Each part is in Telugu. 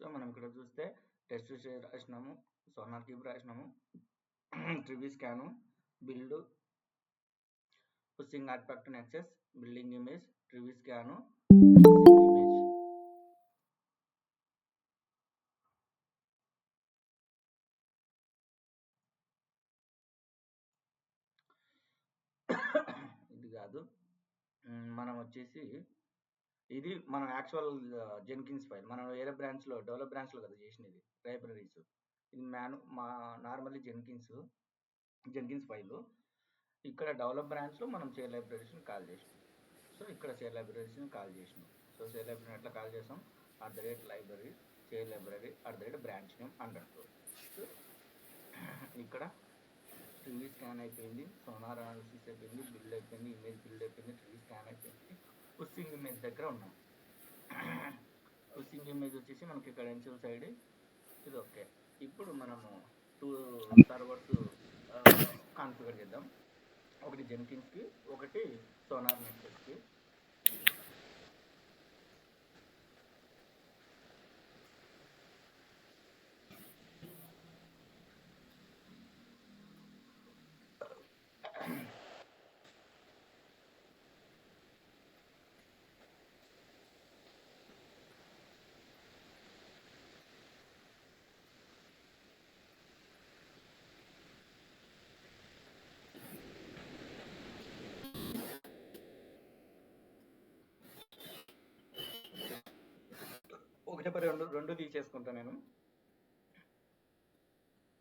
సో మనం ఇక్కడ చూస్తే టెస్ట్ రాసినాము, సోనార్ క్యూబ్ రాసినాము, Trivy scan, build, pushing artifact Nexus, building image, Trivy scan, pushing image. ఇది కాదు, మనం వచ్చేసి ఇది మనం యాక్చువల్ జెన్కిన్స్ ఫైల్, మనం వేరే బ్రాంచ్లో డెవలప్ బ్రాంచ్లో కదా చేసినది లైబ్రరీస్. ఇది మా నార్మల్లీ జెన్కిన్స్ ఫైల్. ఇక్కడ డెవలప్ బ్రాంచ్లో మనం షేర్ లైబ్రరీస్ని కాల్ చేసినాం. సో ఇక్కడ షేర్ లైబ్రరీస్ని కాల్ చేసినాం. సో షేర్ లైబ్రరీని ఎట్లా కాల్ చేసాం? @library share library @branch name underscore. ఇక్కడ ట్రివీ స్కాన్ అయిపోయింది, సోనార్ అనాలిసిస్ అయిపోయింది, బిల్డ్ అయిపోయింది, ఇమేజ్ బిల్డ్ అయిపోయింది, ట్రివీ స్కాన్ అయిపోయింది. పుషింగ్ ఇమేజ్ దగ్గర ఉన్నాం. పుషింగ్ ఇమేజ్ వచ్చేసి మనకి ఇక్కడ ఎన్సిల్ సైడ్ ఇది ఓకే. ఇప్పుడు మనము 2 సర్వర్స్ కాన్ఫిగర్ చేద్దాం. ఒకటి జెన్కిన్స్కి, ఒకటి సోనార్ నెక్సెస్కి. ఒకటి రెండు తీసేసుకుంటా నేను.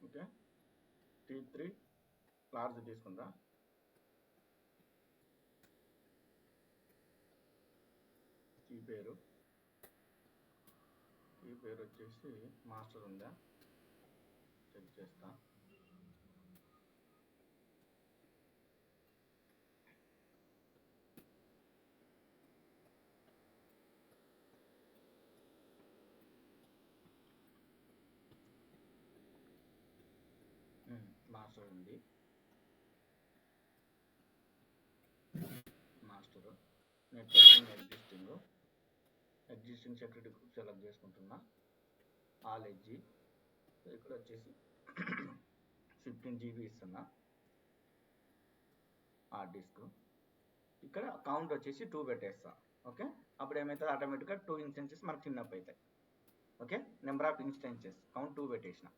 ఓకే, T3 లార్జ్ తీసుకుంటా. ఈ పేరు వచ్చేసి మాస్టర్ ఉందా చెక్ చేస్తా. మాస్టర్ ఉంది. Master networking existing security group select చేసుకుంటున్నా. All edge. ఇక్కడ వచ్చేసి 15 GB ఇస్తున్నా హార్డ్ డిస్క్. ఇక్కడ కౌంట్ వచ్చేసి 2 పెట్టేస్తా. ఓకే, అప్పుడు ఏమవుతుంది? ఆటోమేటిక్గా 2 ఇన్స్టెన్సెస్ మనకు చిన్నప్పుడు అవుతాయి. Okay, number of instances count 2 పెట్టేసిన.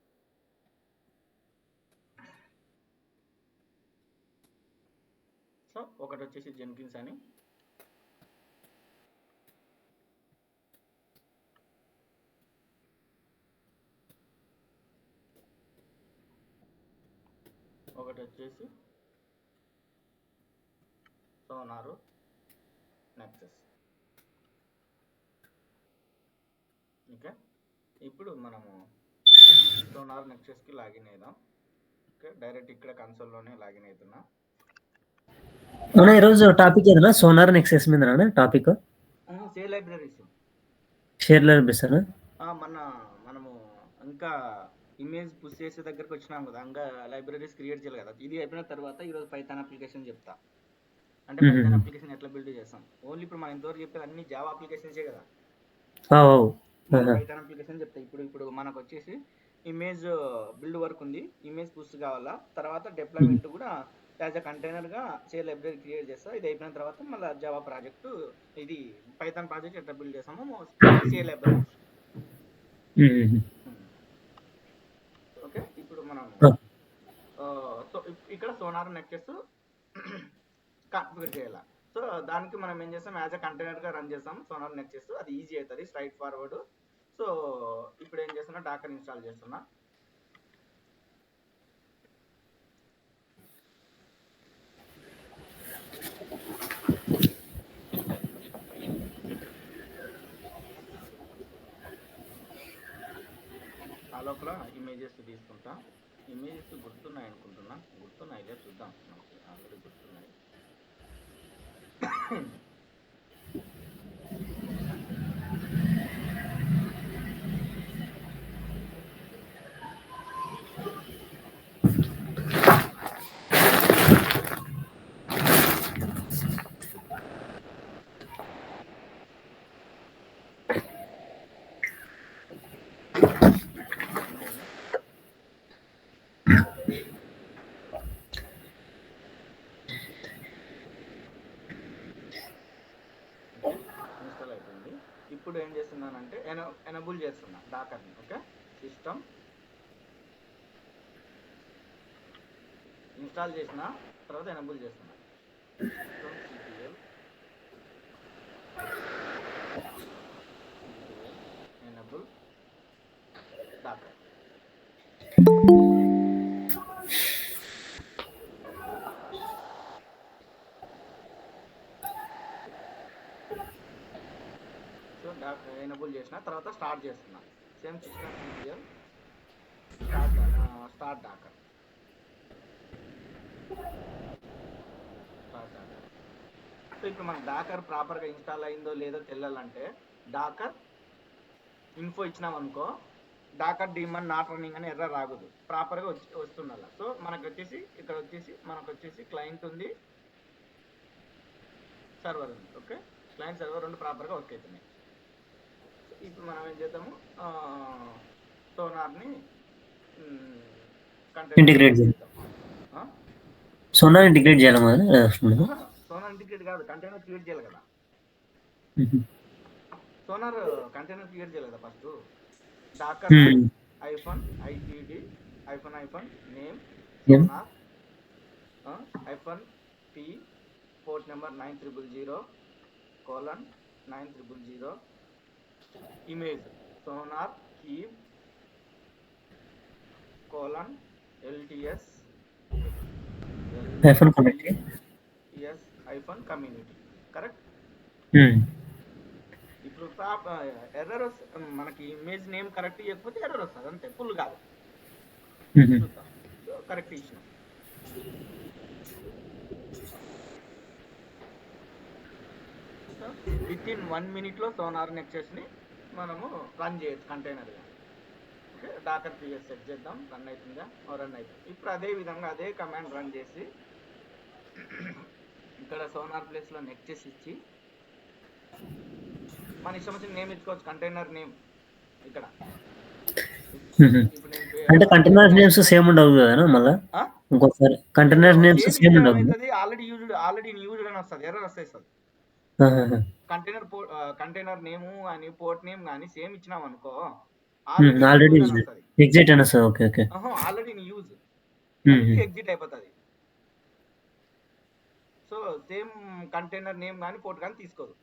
సో ఒకటి వచ్చేసి జెన్కిన్స్ అని, ఒకటి వచ్చేసి సోనార్ నెక్సెస్. ఓకే, ఇప్పుడు మనము సోనార్ నెక్సెస్కి లాగిన్ అవుదాం. ఓకే, డైరెక్ట్ ఇక్కడ కన్సోల్లోనే లాగిన్ అవుతున్నా. ఈరోజు టాపిక్ ఏదైనా సోనార్ నెక్సెస్ మీద టాపిక్ షేర్ లైబ్రరీస్. మనము ఇంకా ఇమేజ్ పుష్ చేసే దగ్గరకు వచ్చినాం కదా, ఇంకా లైబ్రరీస్ క్రియేట్ చేయాలి కదా. ఇది అయిపోయిన తర్వాత ఈరోజు పైథాన్ అప్లికేషన్ చెప్తా. అంటే పైథాన్ అప్లికేషన్ ఎట్లా బిల్డ్ చేస్తాం. ఓన్లీ ఇప్పుడు మనం ఇంతవరకు చెప్పేది అన్ని జావా అప్లికేషన్సే కదా. పైథాన్ అప్లికేషన్ చెప్తా. ఇప్పుడు మనకు వచ్చేసి ఇమేజ్ బిల్డ్ వర్క్ ఉంది, ఇమేజ్ పుష్ కావాలా, తర్వాత డిప్లాయ్మెంట్ కూడా యాజ్ అ కంటైనర్గా షేర్ లైబ్రరీ క్రియేట్ చేస్తా. ఇది అయిపోయిన తర్వాత మళ్ళీ జావా ప్రాజెక్టు, ఇది పైథాన్ ప్రాజెక్ట్ ఎట్లా బిల్డ్ చేస్తామో షేర్ లైబ్రరీ. ఓకే, ఇప్పుడు మనం సో ఇక్కడ సోనార్ నెక్సెస్ కాన్ఫిగర్ చేయాలి. సో దానికి మనం ఏం చేస్తాం? యాజ్ అ కంటైనర్గా రన్ చేస్తాం సోనార్ నెక్సెస్. అది ఈజీ అవుతుంది, స్ట్రైట్ ఫార్వర్డ్. సో ఇప్పుడు ఏం చేస్తున్నా? డాకర్ ఇన్స్టాల్ చేస్తున్నా. ఆ లోపల ఇమేజెస్ తీసుకుంటా. ఇమేజెస్ గుర్తున్నాయి అనుకుంటున్నా, గుర్తున్నాయి లేదా చూద్దాం. ఆల్రెడీ గుర్తున్నాయి. అంటే ఎనబుల్ చేస్తున్నా డాకర్ని. ఓకే, సిస్టమ్ ఇన్స్టాల్ చేసిన తర్వాత ఎనబుల్ చేస్తున్నా. సిస్టమ్ సిపిఎల్ ఎనబుల్ డాకర్. సో ఎనబుల్ చేసిన తర్వాత స్టార్ట్ చేస్తున్నా. సేమ్ సిస్టమ్ సిపిఎల్ స్టార్ట్ డాకర్. సో ఇప్పుడు మనకు డాకర్ ప్రాపర్గా ఇన్స్టాల్ అయిందో లేదో తెలియాలంటే డాకర్ ఇన్ఫో ఇచ్చినాం అనుకో, డాకర్ డీమన్ నాట్ రన్నింగ్ అని ఎర్రర్ రాగదు, ప్రాపర్గా వస్తుండాలి. సో మనకు వచ్చేసి ఇక్కడ వచ్చేసి క్లయింట్ ఉంది, సర్వర్ ఉంది. ఓకే, క్లయింట్ సర్వర్ రెండు ప్రాపర్గా వర్క్ అవుతున్నాయి. ఇప్పుడు మనం ఏం చేద్దాము, సోనార్ని ఇంటిగ్రేట్ చేద్దాం. సోనార్ ఇంటిగ్రేట్ చేయాలి కదా? సోనార్ ఇంటిగ్రేట్ కాదు, కంటైనర్ క్రియేట్ చేయాలి కదా. సోనార్ కంటైనర్ క్రియేట్ చేయాలి కదా first. Docker -itd -name Sonar -p port number 9000:9000 image SonarQube :LTS -community. Correct. ఇప్పుడు ఎర్రర్ మనకి ఇమేజ్ నేమ్ కరెక్ట్ ఇవ్వకపోతే ఎర్రర్ వస్తుంది, అంతే, ఫుల్ కాదు. చూద్దాం. సో కరెక్ట్ ఇచ్చిన. విత్ ఇన్ 1 minute సోనార్ నెక్సెస్ని మనము రన్ చేయొచ్చు కంటైనర్గా. ఓకే, డాకర్ పిఎస్ సెట్ చేద్దాం. రన్ అవుతుందా? రన్ అవుతుంది. ఇప్పుడు అదే విధంగా అదే కమాండ్ రన్ చేసి ఇక్కడ సోనార్ ప్లేస్లో నెక్సెస్ ఇచ్చి మన ఇష్టం వచ్చిన నేమ్ ఇచ్చుకోవచ్చు, కంటైనర్ నేమ్ ఇక్కడ. అంటే కంటైనర్ నేమ్స్ సేమ్ ఉండవు కదా మళ్ళీ? ఇంకోసారి కంటైనర్ నేమ్స్ సేమ్ ఉండవు. ఆల్రెడీ యూజ్డ్ అని వస్తుంది, ఎర్రర్ వస్తుంది. కంటైనర్ నేమ్ అని పోర్ట్ నేమ్ కానీ సేమ్ ఇచ్చినాం అనుకో, ఆల్రెడీ ఎగ్జిట్ అని వస్తుంది. Okay okay, already use exit అయిపోతుంది. సో సేమ్ కంటైనర్ నేమ్ కానీ పోర్ట్ కానీ తీసుకోదు.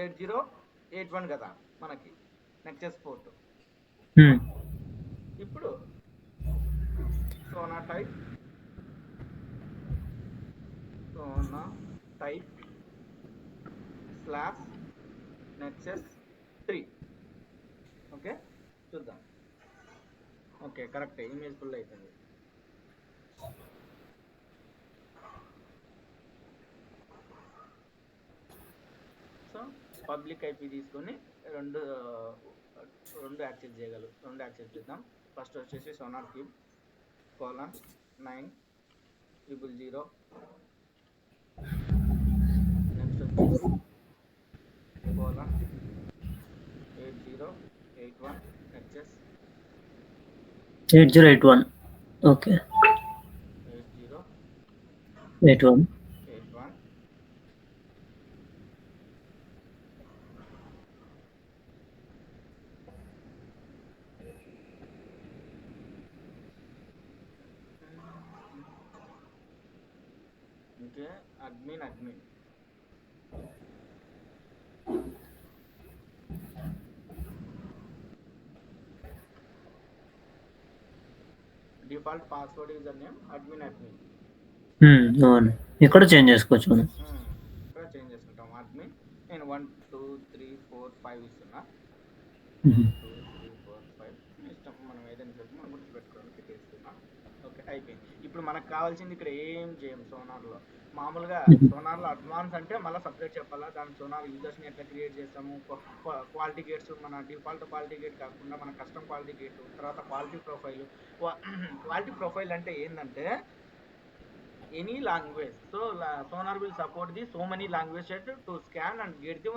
8081 కదా మనకి నెక్సెస్ పోర్ట్. ఇప్పుడు సోనా టైప్ /nexus3. ఓకే, చూద్దాం. ఓకే, కరెక్ట్, ఇమేజ్ ఫుల్ అవుతుంది. సో పబ్లిక్ ఐపీ తీసుకొని రెండు యాక్సెస్ చేయగలరు. రెండు యాక్సెస్ చేద్దాం. ఫస్ట్ వచ్చేసి సోనార్ క్యూబ్ :9000. నెక్స్ట్ వచ్చేసి :8081 nexus 8081. Okay, 8081. Okay, admin default password user name admin. అవును, ఇక్కడ చేంజ్ చేసుకోవచ్చు మనం. ఇక్కడ చేంజ్ చేసుకుంటాం. అడ్మిన్ నేను 1 2 3 4 5 ఇస్తున్నా. 2 3 4 5 ఇష్టం, మనం ఏదైనా చెప్పి మనం గుర్తుపెట్టుకోవడానికి చేస్తున్నా. ఓకే, అయిపోయింది. ఇప్పుడు మనకు కావాల్సింది ఇక్కడ ఏం చేయం సోనార్లో. మామూలుగా సోనార్లో అడ్వాన్స్ అంటే మళ్ళీ సపరేట్ చెప్పాలా, దాని సోనార్ యూజర్స్ని ఎట్లా క్రియేట్ చేస్తాము, క్వాలిటీ గేట్స్, మన డిఫాల్ట్ క్వాలిటీ గేట్ కాకుండా మన కస్టమ్ క్వాలిటీ గేట్, తర్వాత క్వాలిటీ ప్రొఫైల్. క్వాలిటీ ప్రొఫైల్ అంటే ఏంటంటే any language. So Sonar will support the so many languages to scan and get the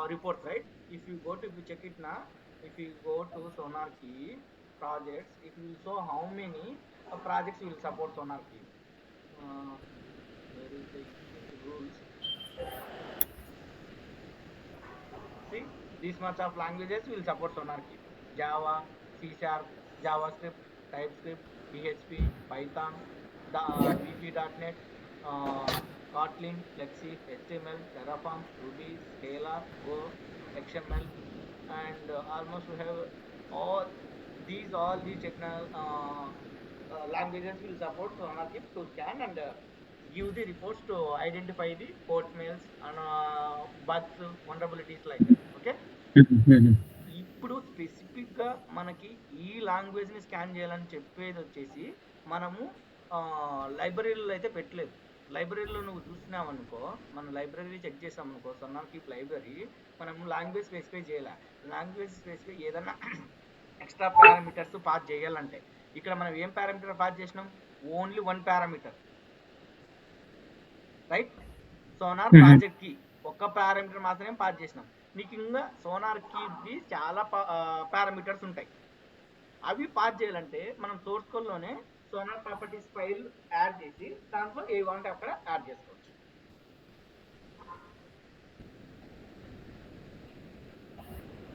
reports, right? If you check it now, if you go to Sonar key projects, it will show how many projects will support Sonar key. There is the rules. This much of languages will support SonarQube. Java, C#, JavaScript, TypeScript, PHP, Python, VB.NET, Kotlin, Flexi, HTML, Terraform, Ruby, Scala, Go, XML, and almost we have all these languages will support SonarQube to scan and give the reports to identify the port mails and bugs, vulnerabilities like that. Okay. ఇప్పుడు స్పెసిఫిక్గా మనకి ఈ లాంగ్వేజ్ని స్కాన్ చేయాలని చెప్పేది వచ్చేసి మనము లైబ్రరీలో అయితే పెట్టలేదు. లైబ్రరీలో నువ్వు చూసినావనుకో, మనం లైబ్రరీ చెక్ చేసామనుకో, SonarQube లైబ్రరీ మనం లాంగ్వేజ్ స్పెసిఫై చేయాలి. లాంగ్వేజ్ స్పెసిఫై ఏదన్నా ఎక్స్ట్రా పారామీటర్స్ పాస్ చేయాలంటే ఇక్కడ మనం ఏం పారామీటర్ పాస్ చేసినాం? Only 1 parameter, right? Sonar project కి ఒక్క పారామీటర్ మాత్రమే పాస్ చేసినాం. నీకు ఇంకా SonarQube చాలా పారామీటర్స్ ఉంటాయి. అవి పాస్ చేయాలంటే మనం సోర్స్ కోడ్లోనే సోనార్ ప్రాపర్టీస్ ఫైల్ యాడ్ చేసి దాంట్లో ఏ వాంటే అక్కడ యాడ్ చేసుకోవచ్చు.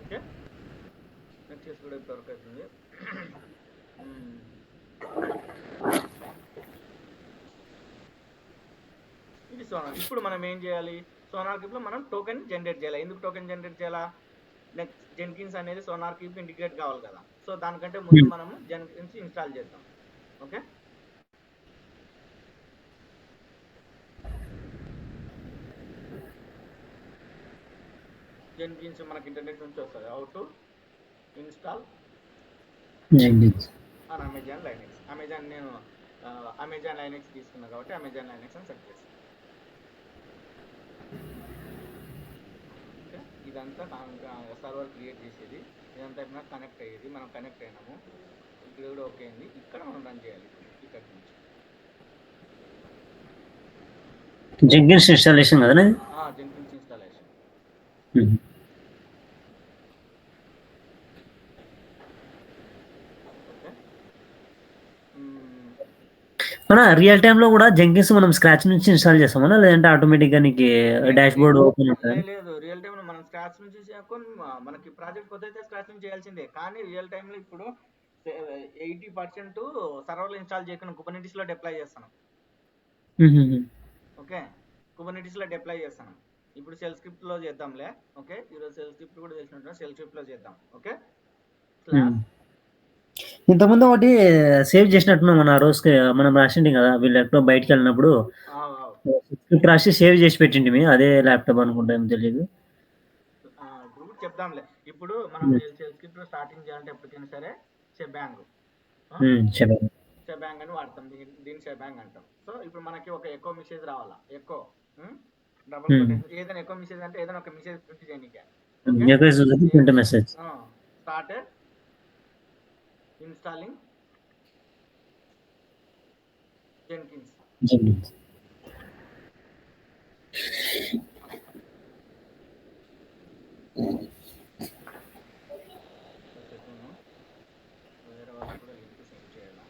ఓకే, నెక్స్ట్ కూడా ఇప్పుడు వరకు అవుతుంది. ఇది సోనార్. ఇప్పుడు మనం ఏం చేయాలి? SonarQube లో మనం టోకెన్ జనరేట్ చేయాలి. ఎందుకు టోకెన్ జనరేట్ చేయాలా? నెక్స్ట్ జెన్కిన్స్ అనేది SonarQube ఇంటిగ్రేట్ కావాలి కదా. సో దానికంటే ముందు మనము జెన్కిన్స్ ఇన్స్టాల్ చేద్దాం. ఓకే, జెన్కిన్స్ మనకి ఇంటర్నెట్ నుంచి వస్తుంది. How to install Jenkins on Amazon Linux. నేను అమెజాన్ లైనెక్స్ తీసుకున్నా కాబట్టి అమెజాన్ లైనెక్స్ అని సెట్ చేస్తాను. ఇదంతా సర్వర్ క్రియేట్ చేసేది, ఇదంతా ఇప్పుడు కనెక్ట్ అయ్యేది. మనం కనెక్ట్ అయినాము, ఇక్కడ కూడా ఓకే అయింది. ఇక్కడ మనం రన్ చేయాలి. ఇక్కడ నుంచి జెన్కిన్స్ ఇన్స్టాలేషన్ కదా? Jenkins installation. రియల్ టైమ్ లో కూడా జెన్కిన్స్ మనం స్క్రాచ్ నుంచి ఇన్స్టాల్ చేస్తామన్నా, లేదంటే ఆటోమేటిక్ గా నీకు డాష్ బోర్డ్ ఓపెన్ అవుతుంది? లేదు, రియల్ టైమ్ లో మనం స్క్రాచ్ నుంచి మనకి ప్రాజెక్ట్ కొత్త అయితే స్క్రాచ్ నుంచి చేయాల్సిందే. కానీ రియల్ టైమ్ లో ఇప్పుడు 80% సర్వర్లో ఇన్స్టాల్ చేయకుండా కుబర్నెటిస్ లో డిప్లాయ్ చేస్తాను. ఓకే, కుబర్నెటిస్ లో డిప్లాయ్ చేస్తాను. ఇప్పుడు షెల్ స్క్రిప్ట్ లో చేద్దాంలే. ఓకే, ఈరోజు షెల్ స్క్రిప్ట్ కూడా తెలిసినట్టు షెల్ స్క్రిప్ట్ లో చేద్దాం. ఓకే, ఇంతకుముందు ఒకటి సేవ్ చేసినట్టున్నాం మన రోజుకి, మనం రాసిండి కదా వీళ్ళు ల్యాప్టాప్ బయటకు వెళ్ళినప్పుడు స్క్రిప్ట్ రాసి సేవ్ చేసి పెట్టిండి. అదే ల్యాప్టాప్ అనుకుంటా, ఏం తెలియదు. ఇప్పుడు చెప్దాంలే. ఇప్పుడు మనం షెల్ స్క్రిప్ట్ స్టార్టింగ్ చేయాలంటే ఎప్పటికైనా సరే షెబాంగ్ అని వాడతాం. దీన్ని షెబాంగ్ అంటాం. సో ఇప్పుడు మనకి ఒక ఎకో మెసేజ్ రావాలా. ఎకో డబుల్ కొటేషన్, ఏదైనా ఎకో మెసేజ్ అంటే ఏదైనా ఒక మెసేజ్ ప్రింట్ చేయడానికి. Started installing Jenkins. వేరే వాళ్ళకి కూడా లింక్ సెండ్ చేయాలా?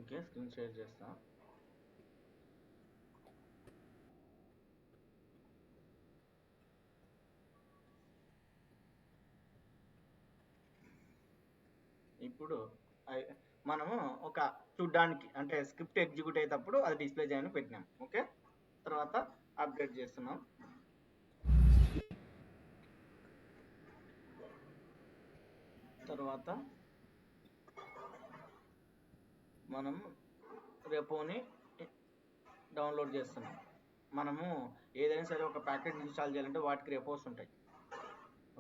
ఓకే, స్క్రీన్ షేర్ చేస్తా. ఇప్పుడు మనము ఒక చూడ్డానికి అంటే స్క్రిప్ట్ ఎగ్జిక్యూట్ అయ్యేటప్పుడు అది డిస్ప్లే చేయని పెట్టినాం. ఓకే, తర్వాత అప్డేట్ చేస్తున్నాం. తర్వాత మనం రెపోని డౌన్లోడ్ చేస్తున్నాం. మనము ఏదైనా సరే ఒక ప్యాకేజ్ ఇన్స్టాల్ చేయాలంటే వాటికి రెపోస్ ఉంటాయి.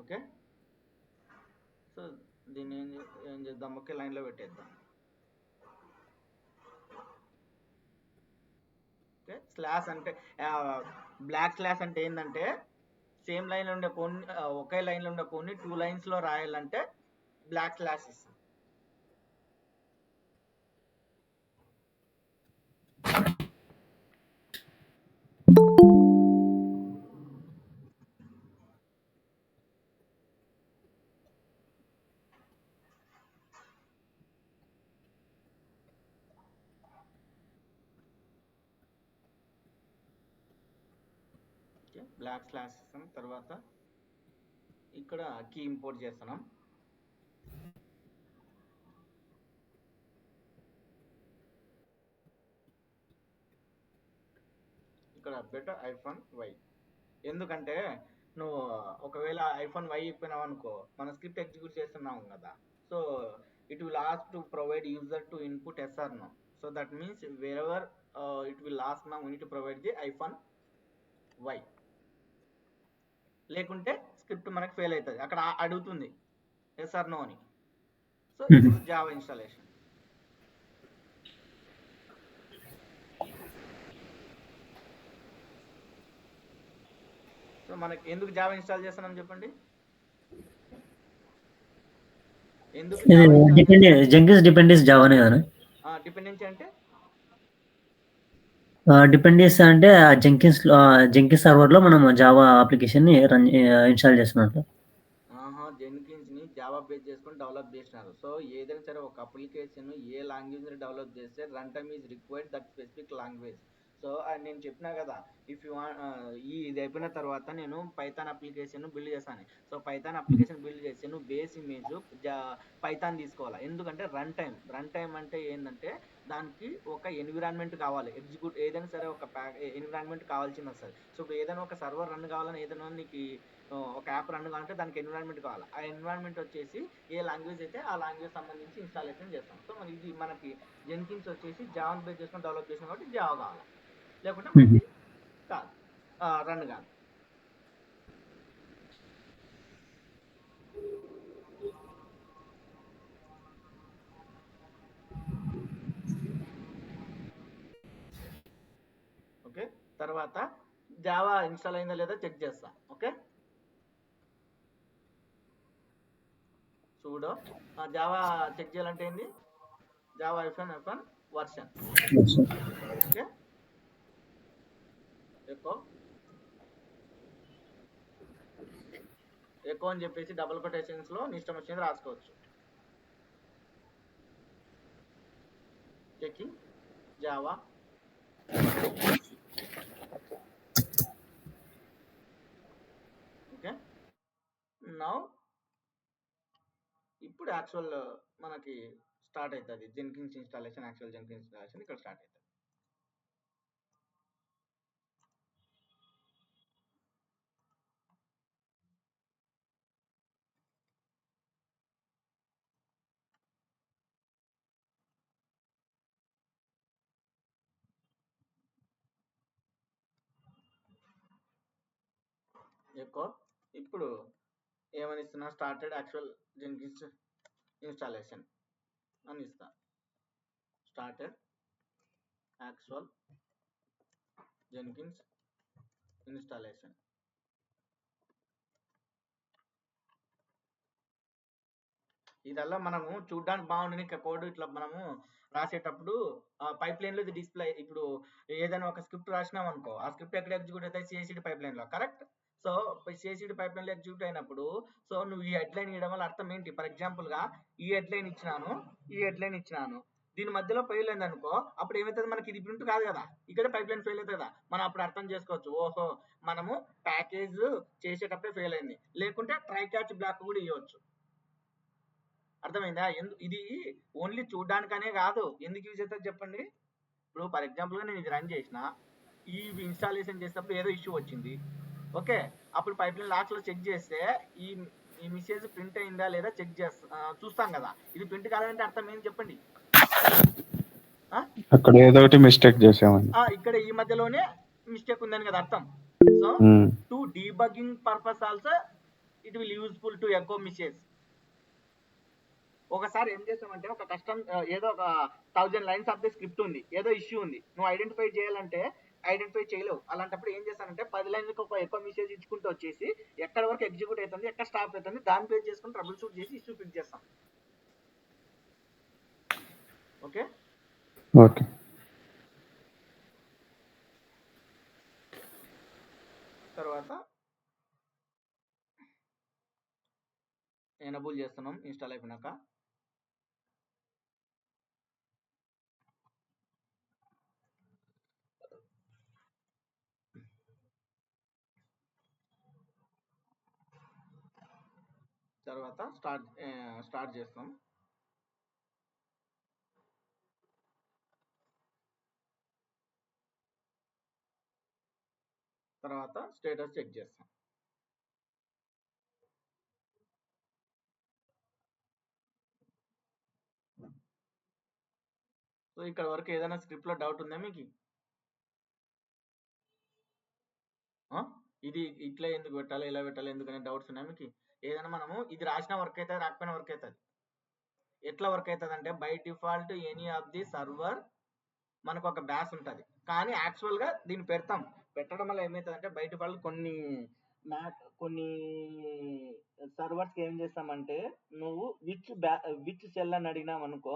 ఓకే, సో దీన్ని ఏం చేద్దాం, ఒకే లైన్లో పెట్టేద్దాం. ఓకే, స్లాష్ అంటే బ్లాక్ స్లాష్ అంటే ఏంటంటే సేమ్ లైన్లో ఉండే కొన్ని ఒకే లైన్లో ఉండే కొన్ని 2 లైన్స్లో రాయాలంటే బ్లాక్ స్లాష్ ఇస్తాం. ఓకే, బ్లాక్ స్లాష్ ఇస్తాం. తర్వాత ఇక్కడ కీ ఇంపోర్ట్ చేస్తున్నాం. ఇక్కడ బెటర్ -y, ఎందుకంటే నువ్వు ఒకవేళ -y ఇప్పినావు అనుకో, మన స్క్రిప్ట్ ఎగ్జిక్యూట్ చేస్తున్నాం కదా, so it will ask to provide user to input yes or no. So that means wherever it will ask now we need to provide the -y. లేకుంటే స్క్రిప్ట్ మనకి ఫెయిల్ అవుతుంది, అక్కడ అడుగుతుంది yes or no అని. సో ఇప్పుడు జావా ఇన్స్టాలేషన్. సో మనకి ఎందుకు జావా ఇన్స్టాల్ చేస్తున్నాం చెప్పండి, ఎందుకు జెంకిన్స్ డిపెండెన్స్ జావానే కదా? డిపెండెన్సీ అంటే డిపెండెన్స్ అంటే జెంకిన్స్ సర్వర్లో మనం జావా అప్లికేషన్ని ఇన్స్టాల్ చేస్తున్నట్టు. జెన్కిన్స్ని జావా బేస్ చేసుకొని డెవలప్ చేసినారు. సో ఏదైనా సరే ఒక అప్లికేషన్ ఏ లాంగ్వేజ్ని డెవలప్ చేస్తే run time is required that specific language. So నేను చెప్పినా కదా, ఇఫ్ యూ ఇది అయిపోయిన తర్వాత నేను పైథాన్ అప్లికేషన్ బిల్డ్ చేశాను. సో పైథాన్ అప్లికేషన్ బిల్డ్ చేసి నువ్వు బేస్ ఇమేజ్ పైథాన్ తీసుకోవాలి. ఎందుకంటే రన్ టైం అంటే ఏంటంటే దానికి ఒక ఎన్విరాన్మెంట్ కావాలి, ఎగ్జిక్యూట్ ఏదైనా సరే ఒక ఎన్విరాన్మెంట్ కావాల్సింది వస్తుంది. సో ఇప్పుడు ఏదైనా ఒక సర్వర్ రన్ కావాలని, ఏదైనా నీకు ఒక యాప్ రన్ కావాలంటే దానికి ఎన్విరాన్మెంట్ కావాలి. ఆ ఎన్విరాన్మెంట్ వచ్చేసి ఏ లాంగ్వేజ్ అయితే ఆ లాంగ్వేజ్ సంబంధించి ఇన్స్టాలేషన్ చేస్తాం. సో ఇది మనకి జెన్కిన్స్ వచ్చేసి జావా బేస్ చేసుకొని డెవలప్ చేసాం కాబట్టి జావా కావాలి, లేకుంటే మనకి కాదు, రన్ కాదు. ఓకే, తర్వాత జావా ఇన్స్టాల్ అయిందా లేదా చెక్ చేస్తా. ఓకే, చూడు జావా చెక్ చేయాలంటే ఏంది, Java -f1 version. Okay, echo అని చెప్పేసి డబుల్ కొటేషన్స్ లో నీ ఇష్టం వచ్చింది రాసుకోవచ్చు. Checking Java. ఓకే, నౌ ఇప్పుడు యాక్చువల్ మనకి స్టార్ట్ అవుతుంది Jenkins installation. Actual Jenkins installation ఇక్కడ స్టార్ట్ అవుతుంది. ఎక్కువ ఇప్పుడు ఏమని ఇస్తున్నా, స్టార్టెడ్ యాక్చువల్ జెన్కిన్స్ ఇన్స్టాలేషన్ అని ఇస్తా. Started actual Jenkins installation. ఇదల్లా మనము చూడడానికి బాగుండని కోడ్ ఇట్లా మనము రాసేటప్పుడు పైప్ లైన్ లో ఇది డిస్ప్లే. ఇప్పుడు ఏదైనా ఒక స్క్రిప్ట్ రాసినాం అనుకో, ఆ స్క్రిప్ట్ ఎక్కడ ఎగ్జిక్యూట్ అవుతాయి, సిఐసిడి పైప్ లైన్ లో. Correct. So CICD pipe line లో ఎగ్జిక్యూట్ అయినప్పుడు, సో నువ్వు ఈ హెడ్ లైన్ ఇవ్వడం వల్ల అర్థం ఏంటి, ఫర్ ఎగ్జాంపుల్ గా ఈ హెడ్ లైన్ ఇచ్చినాను, దీని మధ్యలో ఫెయిల్ అయింది అనుకో, అప్పుడు ఏమవుతుంది, మనకి ఇది ప్రింట్ కాదు కదా, ఇక్కడ పైప్ లైన్ ఫెయిల్ అవుతుంది కదా. మనం అప్పుడు అర్థం చేసుకోవచ్చు, ఓహో మనము ప్యాకేజ్ చేసేటప్పుడే ఫెయిల్ అయింది. లేకుంటే ట్రై క్యాచ్ బ్లాక్ కూడా ఇవ్వచ్చు. అర్థమైందా? ఇది ఓన్లీ చూడడానికనే కాదు, ఎందుకు యూజ్ అవుతుంది చెప్పండి. ఇప్పుడు ఫర్ ఎగ్జాంపుల్గా నేను ఇది రన్ చేసిన, ఈ ఇన్స్టాలేషన్ చేసినప్పుడు ఏదో ఇష్యూ వచ్చింది. ఓకే, అప్పుడు పైప్లైన్ లాక్స్ లో చెక్ చేస్తే ఈ ఈ మెసేజ్ ప్రింట్ అయిందా లేదా చెక్ చూస్తాం కదా. ఇది ప్రింట్ కాలేదంటే అర్థం ఏంటి చెప్పండి. అక్కడ ఏదో ఒకటి మిస్టేక్ చేసామని. ఇక్కడ ఈ మధ్యలోనే మిస్టేక్ ఉందని కదా అర్థం. So to debugging purpose also it will useful to echo message. ఒకసారి ఏం చేస్తామంటే ఒక కస్టమ్ ఏదో ఒక 1000 లైన్స్ ఆఫ్ ది స్క్రిప్ట్ ఉంది, ఏదో ఇష్యూ ఉంది, నువ్వు ఐడెంటిఫై చేయాలంటే ఐడెంటిఫై చేయలేవు. అలాంటప్పుడు ఏం చేస్తానంటే 10 లైన్లకు ఒక ఎక్కువ మెసేజ్ ఇచ్చుకుంటూ వచ్చేసి ఎక్కడ వరకు ఎగ్జిక్యూట్ అవుతుంది, ఎక్కడ స్టాప్ అవుతుంది, దాని పేజ్ చేసుకుని ట్రబుల్ షూట్ చేసి ఇష్యూ ఫిక్స్ చేస్తాం. Okay okay. తర్వాత ఎనబుల్ చేస్తున్నాం ఇన్స్టాల్ అయిపోయినాక. తర్వాత స్టార్ట్ చేస్తాం. తర్వాత స్టేటస్ చెక్ చేస్తాం. సో ఇక్కడ వరకు ఏదైనా స్క్రిప్ట్ లో డౌట్ ఉందా మీకు? ఇది ఇట్లా ఎందుకు పెట్టాలి, ఇలా పెట్టాలి, ఎందుకనే డౌట్స్ ఉన్నాయి మీకు? ఏదైనా మనము ఇది రాసిన వర్క్ అవుతుంది, రాకపోయినా వర్క్ అవుతుంది. ఎట్లా వర్క్ అవుతుంది అంటే by default any of the server మనకు ఒక బ్యాస్ ఉంటుంది, కానీ యాక్చువల్ గా దీన్ని పెట్టడం వల్ల ఏమవుతుంది అంటే బై డిఫాల్ట్ కొన్ని సర్వర్స్ ఏం చేస్తామంటే నువ్వు విచ్ సెల్ అని అడిగినాం అనుకో,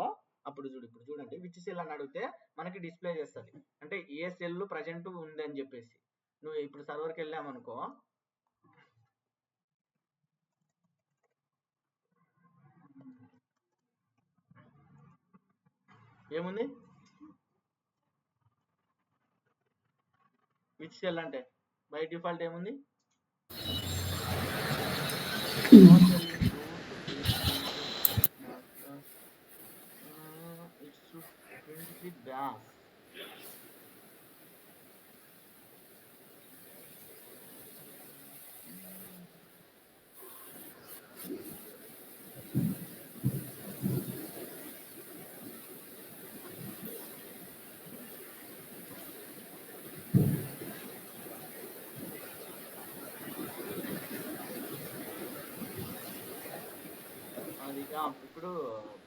అప్పుడు చూడండి విచ్ సెల్ అని అడిగితే మనకి డిస్ప్లే చేస్తుంది, అంటే ఏ సెల్ ప్రజెంట్ ఉంది అని చెప్పేసి. నువ్వు ఇప్పుడు సర్వర్కి వెళ్ళామనుకో, ఏముంది విచ్ సెల్ అంటే బై డిఫాల్ట్ ఏముంది, బ్యాస్. ఇప్పుడు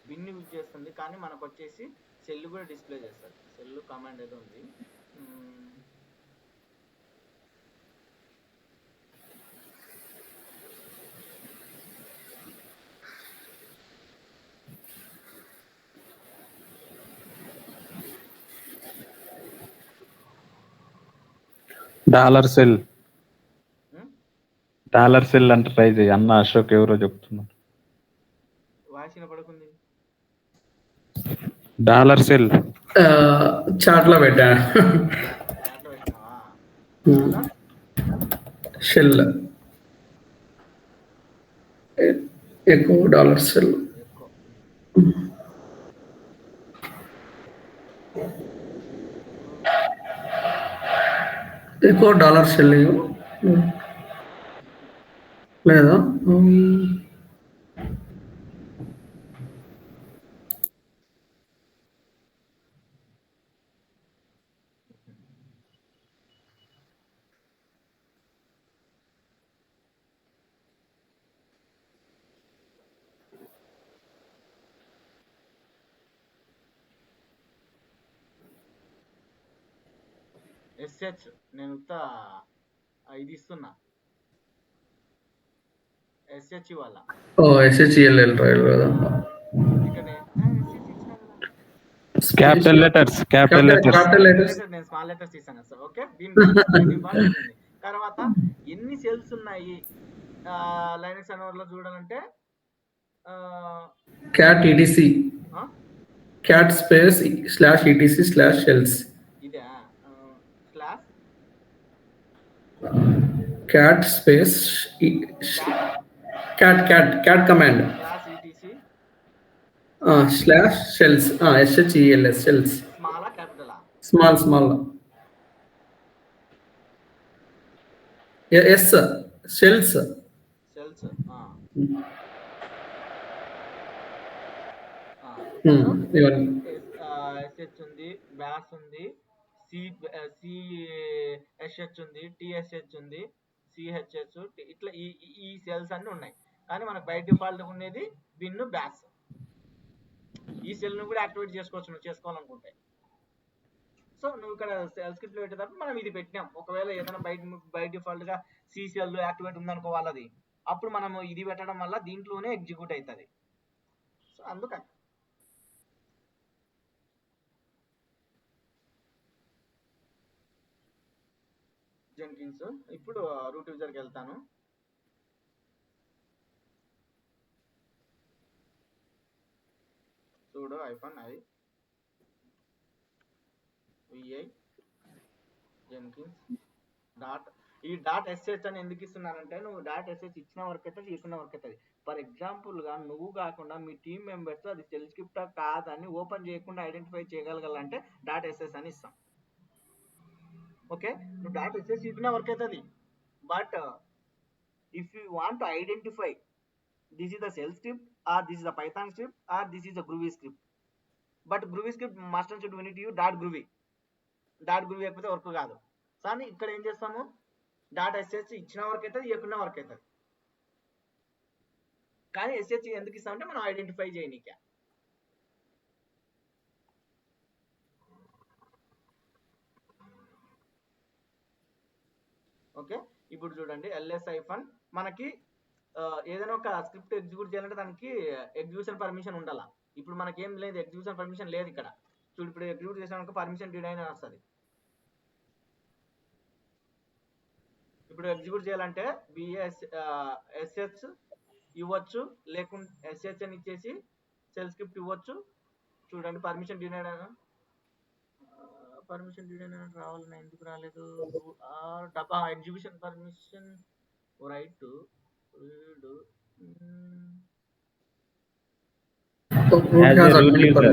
పిన్ యూజ్ చేస్తుంది, కానీ మనకు వచ్చేసి సెల్ కూడా డిస్ప్లే చేస్తుంది. సెల్ కమాండ్ ఏదో ఉంది, డాలర్ సెల్ అంటే ట్రై చేయి అన్న. అశోక్ ఎవరో చెప్తున్నారు. వాసిన పడుకుంది. డాలర్ సెల్ చాట్లో పెట్టా. షెల్ ఎక్కువ డాలర్ సెల్ ఎక్కువ డాలర్ సెల్ లేదా? ఎస్హెచ్ నేను ఇది ఇస్తున్నా, ఎస్హెచ్ ఇవాళ. ఎస్హెచ్ఈఎల్ఎల్ కదా. క్యాపిటల్ లెటర్స్ నేను స్మాల్ లెటర్స్ ఇస్తాను సార్. ఓకే, తర్వాత ఎన్ని సెల్స్ ఉన్నాయి లైనక్స్ సర్వర్లో చూడాలంటే cat ETC cat space /etc/shell's ఇదే cat space cat command /shells shels shells small S shells. Shells SH ఉంది, బ్యాస్ ఉంది, సిఎస్హెచ్ ఉంది, టిఎస్హెచ్ ఉంది, సిహెచ్ఎస్ ఇట్లా ఈ సెల్స్ అన్ని ఉన్నాయి. కానీ మనకు బై డిఫాల్ట్ ఉండేది బిన్ బ్యాస్. ఈ సెల్ ను కూడా యాక్టివేట్ చేసుకోవచ్చు నువ్వు చేసుకోవాలనుకుంటే. సో నువ్వు ఇక్కడ సెల్ స్క్రిప్ట్ పెట్టేటప్పుడు మనం ఇది పెట్టినాం. ఒకవేళ ఏదైనా బై డిఫాల్ట్ గా సి సెల్ యాక్టివేట్ ఉందనుకో వాళ్ళది, అప్పుడు మనము ఇది పెట్టడం వల్ల దీంట్లోనే ఎగ్జిక్యూట్ అవుతుంది. సో అందుకని జెన్కిన్స్. ఇప్పుడు రూట్ యూజర్కి వెళ్తాను. చూడు ఐఫోన్ అది విఐ జెన్కిన్స్ డాట్. ఈ డాట్ ఎస్హెచ్ అని ఎందుకు ఇస్తున్నానంటే, నువ్వు డాట్ ఎస్హెచ్ ఇచ్చిన వరకు అవుతుంది, ఇచ్చిన వరకు అవుతుంది. ఫర్ ఎగ్జాంపుల్గా నువ్వు కాకుండా మీ టీం మెంబర్స్ అది సెల్ స్క్రిప్టా కాదని ఓపెన్ చేయకుండా ఐడెంటిఫై చేయగలగాలంటే డాట్ ఎస్ఎస్ అని ఇస్తాం. ఓకే, నువ్వు డాట్ ఎస్ఎస్ ఇచ్చిన వరకు అవుతుంది. But if you want to identify this is the shell script or this is the python script or this is a groovy script, but groovy script must and should we need to use .groovy లేకపోతే వర్క్ కాదు. కానీ ఇక్కడ ఏం చేస్తాము, డాట్ ఎస్హెచ్ ఇచ్చిన వరకు అవుతుంది, ఇవ్వకున్న వరకు అవుతుంది. కానీ ఎస్హెచ్ ఎందుకు ఇస్తామంటే మనం ఐడెంటిఫై చేయనీకే. ఓకే, ఇప్పుడు చూడండి ఎల్ఎస్ ఐఫన్ మనకి ఏదైనా ఒక స్క్రిప్ట్ ఎగ్జిక్యూట్ చేయాలంటే దానికి ఎగ్జిక్యూషన్ పర్మిషన్ ఉండాలా. ఇప్పుడు మనకి ఏం లేదు, ఎగ్జిక్యూషన్ పర్మిషన్ లేదు ఇక్కడ. చూడు ఇప్పుడు ఎగ్జిక్యూట్ చేసాక పర్మిషన్ డినైన్ వస్తుంది. ఇప్పుడు ఎగ్జిక్యూట్ చేయాలంటే ఎస్హెచ్ ఇవ్వచ్చు, లేకుంటే ఎస్హెచ్ అని ఇచ్చేసి సెల్ స్క్రిప్ట్ ఇవ్వచ్చు. చూడండి పర్మిషన్ డినైన్ రావాలని ఎందుకు రాలేదు. Execution permission right to As a root user.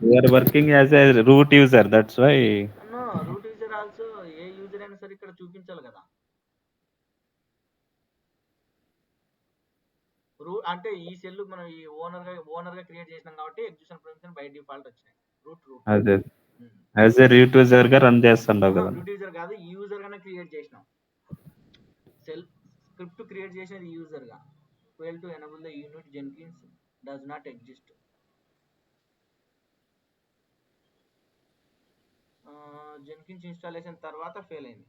You are working as a root user, that's why. No, root user also A user అయినా సరే ఇక్కడ చూపించాలి కదా. అంటే ఈ సెల్ మనం ఈ ఓనర్ గా క్రియేట్ చేసినాం కాబట్టి ఎగ్జిక్యూషన్ పర్మిషన్ బై డిఫాల్ట్ వచ్చినాయి. అదే యాజ్ ఏ రూట్ యూజర్ గా రన్ చేస్తుంటావు కదా. రూట్ యూజర్ కాదు, ఈ యూజర్ గానే క్రియేట్ చేసినాం. సెల్ స్క్రిప్ట్ క్రియేట్ చేసేది యూజర్ గా. fail to enable the unit Jenkins does not exist. Jenkins installation తర్వాత ఫెయిల్ అయింది.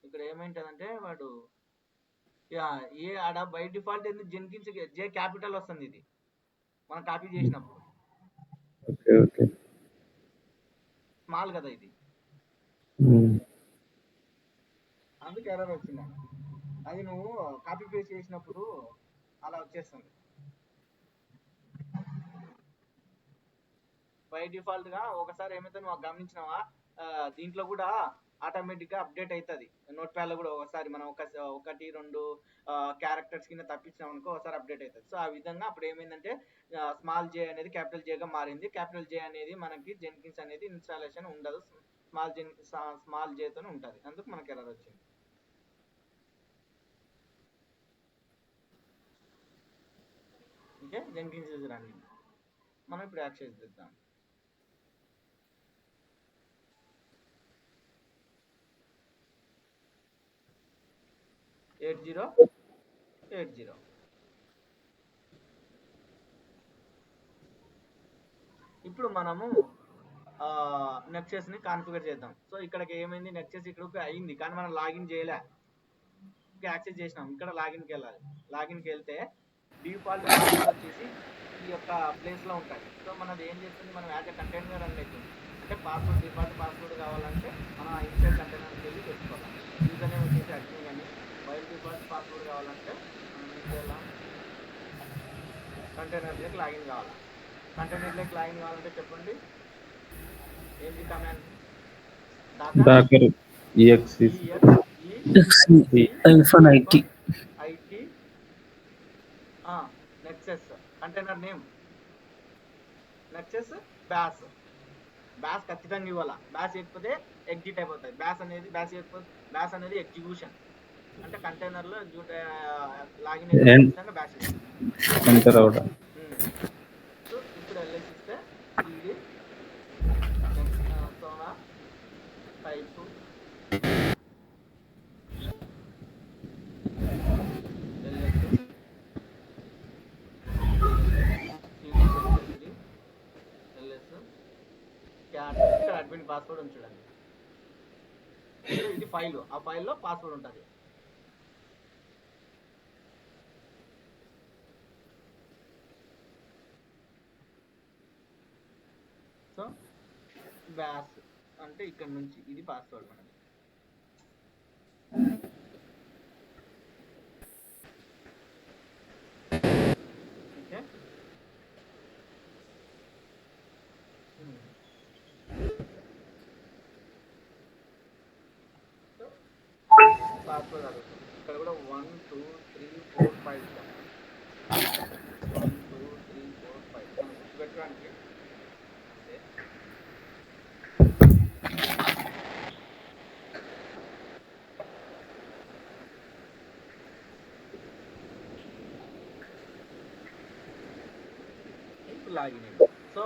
ఇక్కడ ఏమైంటదంటే వాడు ఏ ఆడ బై డిఫాల్ట్ ఏంది జెన్కిన్స్ జే క్యాపిటల్ వస్తుంది, ఇది మనం కాపీ చేసినప్పుడు స్మాల్ కదా ఇది, అందుకు ఎర్రర్ వచ్చింది. అది నువ్వు కాపీ పేస్ట్ చేసినప్పుడు అలా వచ్చేస్తుంది. బై డిఫాల్ట్ గా ఒకసారి ఏమైతే నువ్వు గమనించినావా, దీంట్లో కూడా ఆటోమేటిక్ గా అప్డేట్ అవుతుంది. నోట్ ప్యాడ్ లో కూడా ఒకసారి మనం 1-2 క్యారెక్టర్స్ కింద తప్పించినాం అనుకో ఒకసారి అప్డేట్ అవుతుంది. సో ఆ విధంగా అప్పుడు ఏమైందంటే స్మాల్ జే అనేది క్యాపిటల్ జేగా మారింది. క్యాపిటల్ జే అనేది మనకి జెన్కిన్స్ అనేది ఇన్స్టాలేషన్ ఉండదు, స్మాల్ జేతోనే ఉంటుంది. అందుకు మనకి ఎర్రర్ వచ్చింది. ఓకే, జెన్కిన్స్ యూజర్ అని మనం ఇప్పుడు యాక్సెస్ చేద్దాం. ఇప్పుడు మనము నెక్సెస్ ని కాన్ఫిగర్ చేద్దాం. సో ఇక్కడికి ఏమైంది, నెక్సెస్ ఇక్కడ అయింది కానీ మనం లాగిన్ చేయలే, యాక్సెస్ చేసినాం. ఇక్కడ లాగిన్కి వెళ్ళాలి. లాగిన్కి వెళ్తే డిఫాల్ట్ వచ్చేసి ఈ యొక్క ప్లేస్ లో ఉంటాయి. సో మనది ఏం చేస్తుంది, మనం యాజ్ ఎ కంటైనర్ రన్ అవుతుంది. అంటే పాస్వర్డ్ డిఫాల్ట్ పాస్వర్డ్ కావాలంటే మనం ఇన్సైడ్ కంటైనర్కి వెళ్ళి పెట్టుకోవాలి. యూజర్ నేమ్ వచ్చేసి అడ్మిన్ అని, వైల్ డిఫాల్ట్ పాస్వర్డ్ కావాలంటే మనం ఏం చేయాలి, కంటైనర్లోకి లాగిన్ కావాలి. కంటైనర్లోకి లాగిన్ కావాలంటే చెప్పండి ఏంటి command, docker exe IT Nexus container name Nexus bash bash ఖచ్చితంగా ఇవ్వాలా. బ్యాస్ ఇవ్వకపోతే ఎగ్జిట్ అయిపోతాయి. బ్యాస్ అనేది ఎగ్జిక్యూషన్ అంటే కంటైనర్లో లాగిన్ అయితే And ఖచ్చితంగా బ్యాస్ ఇవ్వాలి. enter out. సో ఇప్పుడు ఎల్ఎస్ ఇస్తే ఇది Sonar type LS LS cat ఇక్కడ అడ్మిన్ పాస్వర్డ్ ఉంచండి. ఇది ఫైల్, ఆ ఫైల్లో పాస్వర్డ్ ఉంటుంది. సో బ్యాస్ అంటే ఇక్కడ నుంచి ఇది పాస్వర్డ్ మనది. ఓకే, పాస్వర్డ్ అడుగుతుంది. ఇక్కడ కూడా 1 2 3 4 5 1 2 3 4 5 మనం గుర్తుపెట్టడానికి అంతే. లాగిన్ అయ్యింది. సో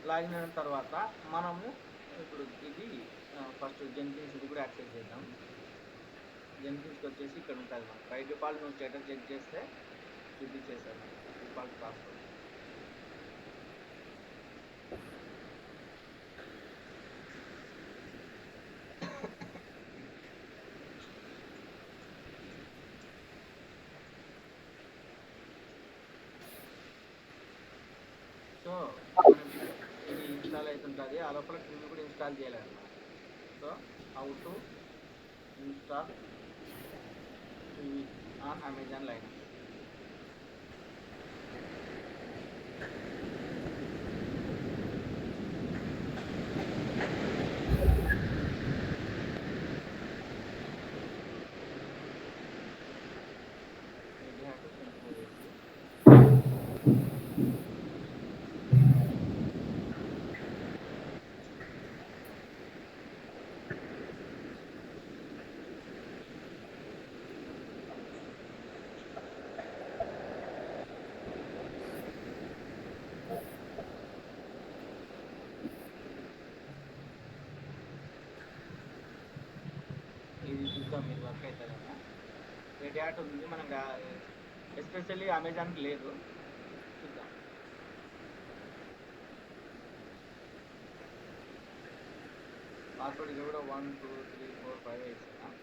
లాగిన్ అయిన తర్వాత మనము ఇప్పుడు ఇది ఫస్ట్ జెన్కిన్స్ ఇది కూడా యాక్సెస్ చేద్దాం. జెన్కిన్స్కి వచ్చేసి ఇక్కడ ఉంటుంది మనం బై డిఫాల్ట్ నువ్వు స్టేటస్ చెక్ చేస్తే చూపించేసాను డిఫాల్ట్ పాస్వర్డ్. సో ఇది ఇన్స్టాల్ అవుతుంటుంది. ఆ లోపల టీవీ కూడా ఇన్స్టాల్ చేయాలన్నమాట. So how to install TV on Amazon line. ఇది చూద్దాం మీరు వర్క్ అవుతుందా. రెడ్ హ్యాట్ ఉంది మనం ఎస్పెషల్లీ అమెజాన్కి లేదు. చూద్దాం. పాస్వర్డ్ ఇది కూడా 1 2 3 4 5 వేసాను.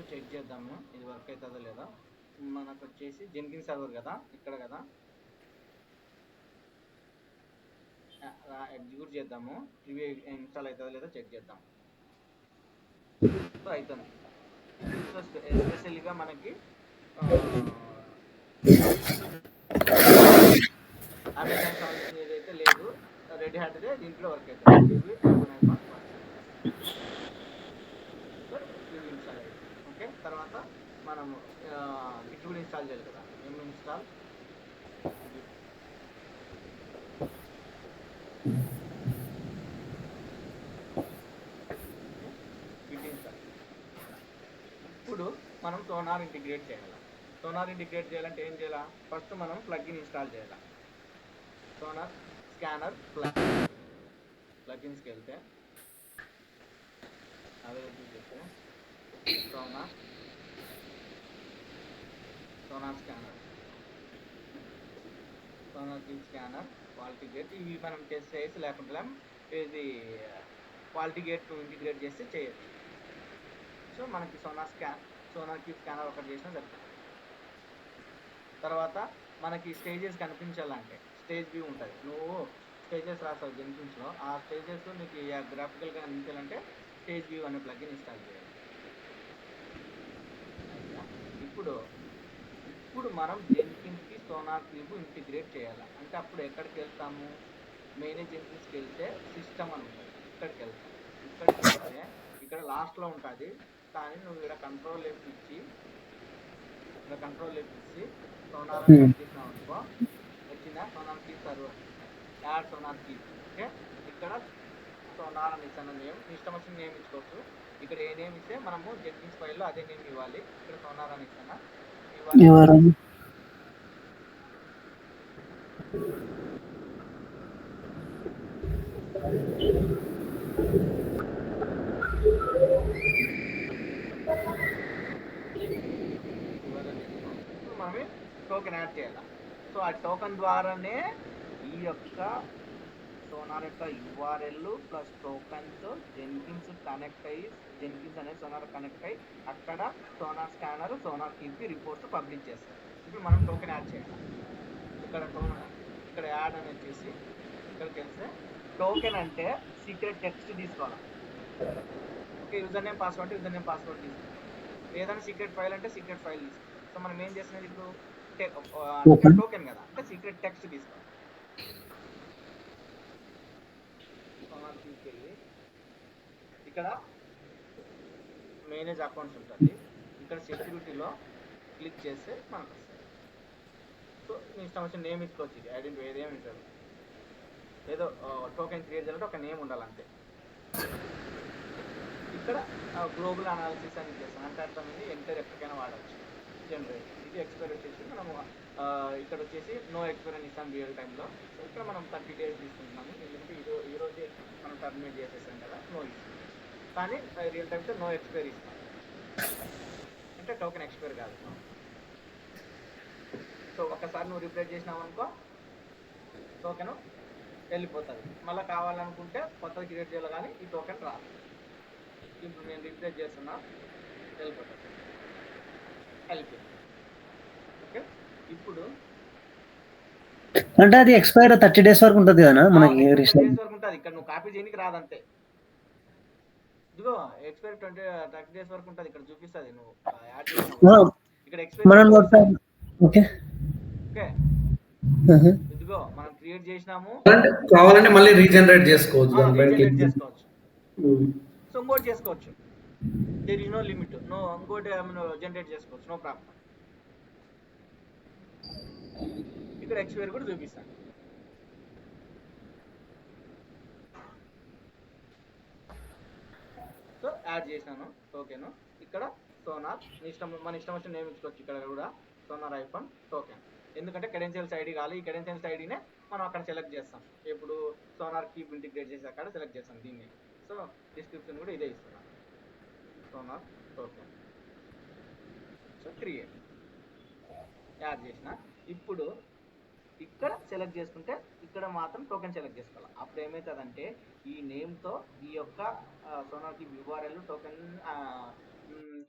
చెక్ చేద్దాము ఇది వర్క్ అవుతుందో లేదా. మనకు వచ్చేసి జెన్కిన్స్ సర్వర్ కదా ఇక్కడ కదా, ఎగ్జిక్యూట్ చేద్దాము. ఇవి ఇన్స్టాల్ అవుతుందో లేదో చెక్ చేద్దాం. సో అవుతుంది. సో ఎస్పెషల్గా మనకి అమెజాన్ సంబంధించిన ఏదైతే లేదు రెడ్ హ్యాట్దే దీంట్లో వర్క్ అవుతుంది. ఇన్స్టాల్ అయ్యింది. ఓకే, తర్వాత మనము గిట్ కూడా ఇన్స్టాల్ చేయాలి కదా. మేము ఇన్స్టాల్ గిట్ ఇన్స్టాల్. ఇప్పుడు మనం సోనార్ ఇంటిగ్రేట్ చేయాలి. సోనార్ ఇంటిగ్రేట్ చేయాలంటే ఏం చేయాలా? ఫస్ట్ మనం ప్లగ్ఇన్ ఇన్స్టాల్ చేయాలి. సోనార్ స్కానర్ ప్లగ్ఇన్స్కి వెళ్తే అవైలబుల్ చేస్తే sonar scanner, sonar scanner, quality gate ఇవి మనం టెస్ట్ చేసి లేకుంటే ఇది క్వాలిటీ గేట్ ఇంటిగ్రేట్ చేస్తే చేయొచ్చు. సో మనకి సోనార్ కీ స్కానర్ ఒకటి చేసినా సరిపోతుంది. తర్వాత మనకి స్టేజెస్ కనిపించాలంటే స్టేజ్ వ్యూ ఉంటుంది. నువ్వు స్టేజెస్ రాస్తావు జెన్కిన్స్లో, ఆ స్టేజెస్ నీకు గ్రాఫికల్గా కనిపించాలంటే స్టేజ్ వ్యూ అనే ప్లగ్ఇన్ ఇన్స్టాల్ చేయాలి. ఇప్పుడు ఇప్పుడు మనం జెన్కిన్స్కి సోనార్ క్యూబ్ ఇంటిగ్రేట్ చేయాలి. అంటే అప్పుడు ఎక్కడికి వెళ్తాము? మేనేజ్ జెన్కిన్స్కి వెళ్తే సిస్టమ్ అని ఉంటుంది, ఇక్కడికి వెళ్తాం. ఇక్కడికి వెళ్తే ఇక్కడ లాస్ట్లో ఉంటుంది, కానీ నువ్వు ఇక్కడ కంట్రోల్ ఇచ్చి సోనార్ అని క్లిక్ చేసినావు అనుకో, వచ్చిందా SonarQube server, add SonarQube. Okay, ఇక్కడ సోనార్ అని ఇచ్చిన నేమ్, ఇష్టం వచ్చిన నేమ్ ఇచ్చుకోవచ్చు. ఇక్కడ ఏ నేమ్ ఇస్తే మనము జెన్కిన్స్ ఫైల్లో అదే నేమ్ ఇవ్వాలి. ఇక్కడ సోనార్ అని ఇచ్చిన ఇవ్వాలి. మనమే టోకెన్ యాడ్ చేయాలి. సో ఆ టోకెన్ ద్వారానే ఈ యొక్క సోనార్ యొక్క యూఆర్ఎల్ ప్లస్ టోకన్తో జెన్కిన్స్ కనెక్ట్ అయ్యి, జెన్కిన్స్ అనేది సోనార్ కనెక్ట్ అయ్యి అక్కడ సోనార్ స్కానర్ సోనార్ కీకి రిపోర్ట్స్ పబ్లిష్ చేస్తారు. ఇప్పుడు మనం టోకెన్ యాడ్ చేయాలి. ఇక్కడ యాడ్ అనేది చేసి ఇక్కడికి వెళ్తే టోకెన్ అంటే సీక్రెట్ టెక్స్ట్ తీసుకోవాలి. ఓకే, యూజర్ నేమ్ పాస్వర్డ్ తీసుకోవాలి. ఏదైనా సీక్రెట్ ఫైల్ అంటే సీక్రెట్ ఫైల్ తీసుకోవాలి. సో మనం ఏం చేస్తున్నది ఇప్పుడు టోకెన్ కదా, అంటే సీక్రెట్ టెక్స్ట్ తీసుకోవాలి. ఇక్కడ మేనేజ్ అకౌంట్స్ ఉంటుంది, ఇక్కడ సెక్యూరిటీలో క్లిక్ చేస్తే మనకు వస్తుంది. సో మీ ఇష్టం వచ్చిన నేమ్ ఇచ్చుకోవచ్చు. ఇది ఐడెంటిఫై ఏదేమి ఇస్తారు, ఏదో టోకెన్ క్రియేట్ చేయాలంటే ఒక నేమ్ ఉండాలంటే. ఇక్కడ గ్లోబల్ అనాలిసిస్ అని చేస్తాం, అంటే అర్థమైంది ఎంటర్ ఎప్పటికైనా వాడచ్చు. జనరేట్ ఇది ఎక్స్పైర్ వచ్చేసి మనము ఇక్కడ వచ్చేసి నో ఎక్స్పైర్ అని ఇస్తాం రియల్ టైంలో. సో ఇక్కడ మనం 30 days తీసుకుంటున్నాము, ఎందుకంటే ఈరోజే మనం టర్మినేట్ చేసేసాం కదా, నో ఇస్తాం. కానీ రియల్ టైంతో నో ఎక్స్పైర్ ఇస్తాం, అంటే టోకెన్ ఎక్స్పైర్ కాదు. సో ఒకసారి నువ్వు రిప్లేస్ చేసినావు అనుకో, టోకెన్ వెళ్ళిపోతుంది. మళ్ళీ కావాలనుకుంటే కొత్తది క్రియేట్ చేయాలి, కానీ ఈ టోకెన్ రాదు. ఇప్పుడు నేను రిప్లేస్ చేస్తున్నా, వెళ్ళిపోతుంది. ఓకే, ఇప్పుడు అంటే అది ఎక్స్పైర్ 30 days వరకు ఉంటుంది కదా మనకి. 30 days వరకు ఉంటుంది. ఇక్కడ నువ్వు కాపీ చేయడానికి రాదంతే. ఇదిగో ఎక్స్పైర్ 30 days వరకు ఉంటుంది. ఇక్కడ చూపిస్తుంది నువ్వు యాడ్ చేసినావు. ఇక్కడ ఎక్స్పైర్ ఓకే, ఇదిగో మనం క్రియేట్ చేసినాము, కావాలంటే మళ్ళీ రీజనరేట్ చేసుకోవచ్చు. సో ఇంకోటి చేసుకోవచ్చు, there is no limit. No ఇంకోటి జనరేట్ చేసుకోవచ్చు, నో ప్రాబ్లం. ఇక్కడ ఎక్స్పైర్ కూడా చూపిస్తాను. సో యాడ్ చేసినాను టోకెన్. ఇక్కడ సోనార్ మన ఇష్టం వచ్చిన నేమ్ ఇచ్చుకోవచ్చు. ఇక్కడ కూడా సోనార్ ఐఫోన్ టోకెన్, ఎందుకంటే క్రెడెన్షియల్స్ ఐడి కావాలి. ఈ క్రెడెన్షియల్స్ ఐడినే మనం అక్కడ సెలెక్ట్ చేస్తాం. ఇప్పుడు సోనార్ కీప్ ఇంటిగ్రేట్ చేసి అక్కడ సెలెక్ట్ చేస్తాం దీన్ని. సో డిస్క్రిప్షన్ కూడా ఇదే ఇస్తున్నాను, sonar token. So create add చేసిన. ఇప్పుడు ఇక్కడ సెలెక్ట్ చేసుకుంటే ఇక్కడ మాత్రం టోకెన్ సెలెక్ట్ చేసుకోవాలి. అప్పుడు ఏమవుతుందంటే ఈ నేమ్తో ఈ యొక్క sonar keep URL token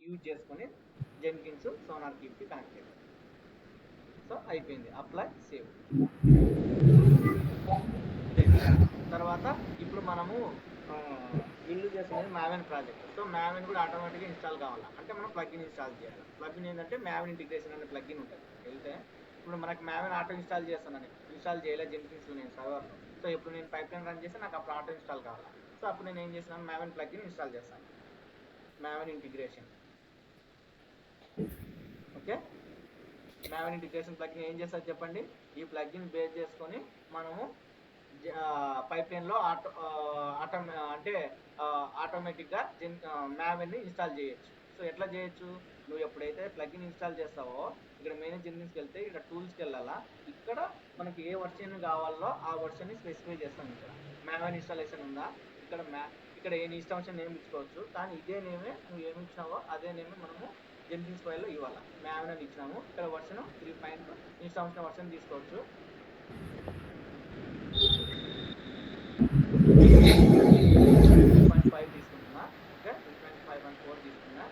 use చేసుకొని జెన్కిన్స్ సోనార్ కీప్కి కనెక్ట్ అవుతుంది. సో అయిపోయింది, అప్లై సేవ్. తర్వాత ఇప్పుడు మనము బిల్డ్ చేస్తున్నది మ్యావెన్ ప్రాజెక్ట్. సో మ్యావెన్ కూడా ఆటోమేటిక్గా ఇన్స్టాల్ కావాలి, అంటే మనం ప్లగ్ఇన్ ఇన్స్టాల్ చేయాలి. ప్లగ్ఇన్ ఏంటంటే మ్యావెన్ ఇంటిగ్రేషన్ అనే ప్లగ్ఇన్ ఉంటుంది. వెళ్తే ఇప్పుడు మనకి మ్యావెన్ ఆటో ఇన్స్టాల్ చేస్తున్నాను, ఇన్స్టాల్ చేయలేదు జెన్కిన్స్లో నేను సర్వర్లో. సో ఇప్పుడు నేను పైప్లైన్ రన్ చేస్తే నాకు అప్పుడు ఆటో ఇన్స్టాల్ కావాలి. సో అప్పుడు నేను ఏం చేస్తున్నాను, మ్యావెన్ ప్లగ్ఇన్ ఇన్స్టాల్ చేస్తాను, maven integration. Okay, maven integration plugin ఏం చేస్తారు చెప్పండి. ఈ ప్లగ్ఇన్ బేస్ చేసుకొని మనము పైప్లైన్లో ఆటోమేటిక్గా మ్యావెన్ని ఇన్స్టాల్ చేయొచ్చు. సో ఎట్లా చేయొచ్చు, నువ్వు ఎప్పుడైతే ప్లగ్ఇన్ ఇన్స్టాల్ చేస్తావో ఇక్కడ మేనేజ్ జెన్కిన్స్కి వెళ్తే ఇక్కడ టూల్స్కి వెళ్ళాలా, ఇక్కడ మనకి ఏ వర్షన్ కావాలో ఆ వర్షన్ని స్పెసిఫై చేస్తాం. ఇక్కడ మ్యావెన్ ఇన్స్టాలేషన్ ఉందా, ఇక్కడ ఏ ఇష్టం వచ్చిన నేమ్ ఇచ్చుకోవచ్చు. కానీ ఇదే నేమే నువ్వు ఏమి ఇచ్చినావో అదే నేమే మనము జెన్కిన్స్ ఫైల్లో ఇవ్వాలి. మ్యావెన్ అని ఇచ్చినాము, ఇక్కడ వర్షన్ 3.2 ఇష్టం వచ్చిన వర్షన్ తీసుకోవచ్చు. 3.5 తీసుకుంటున్నా, ఓకే 3.514 తీసుకున్నా,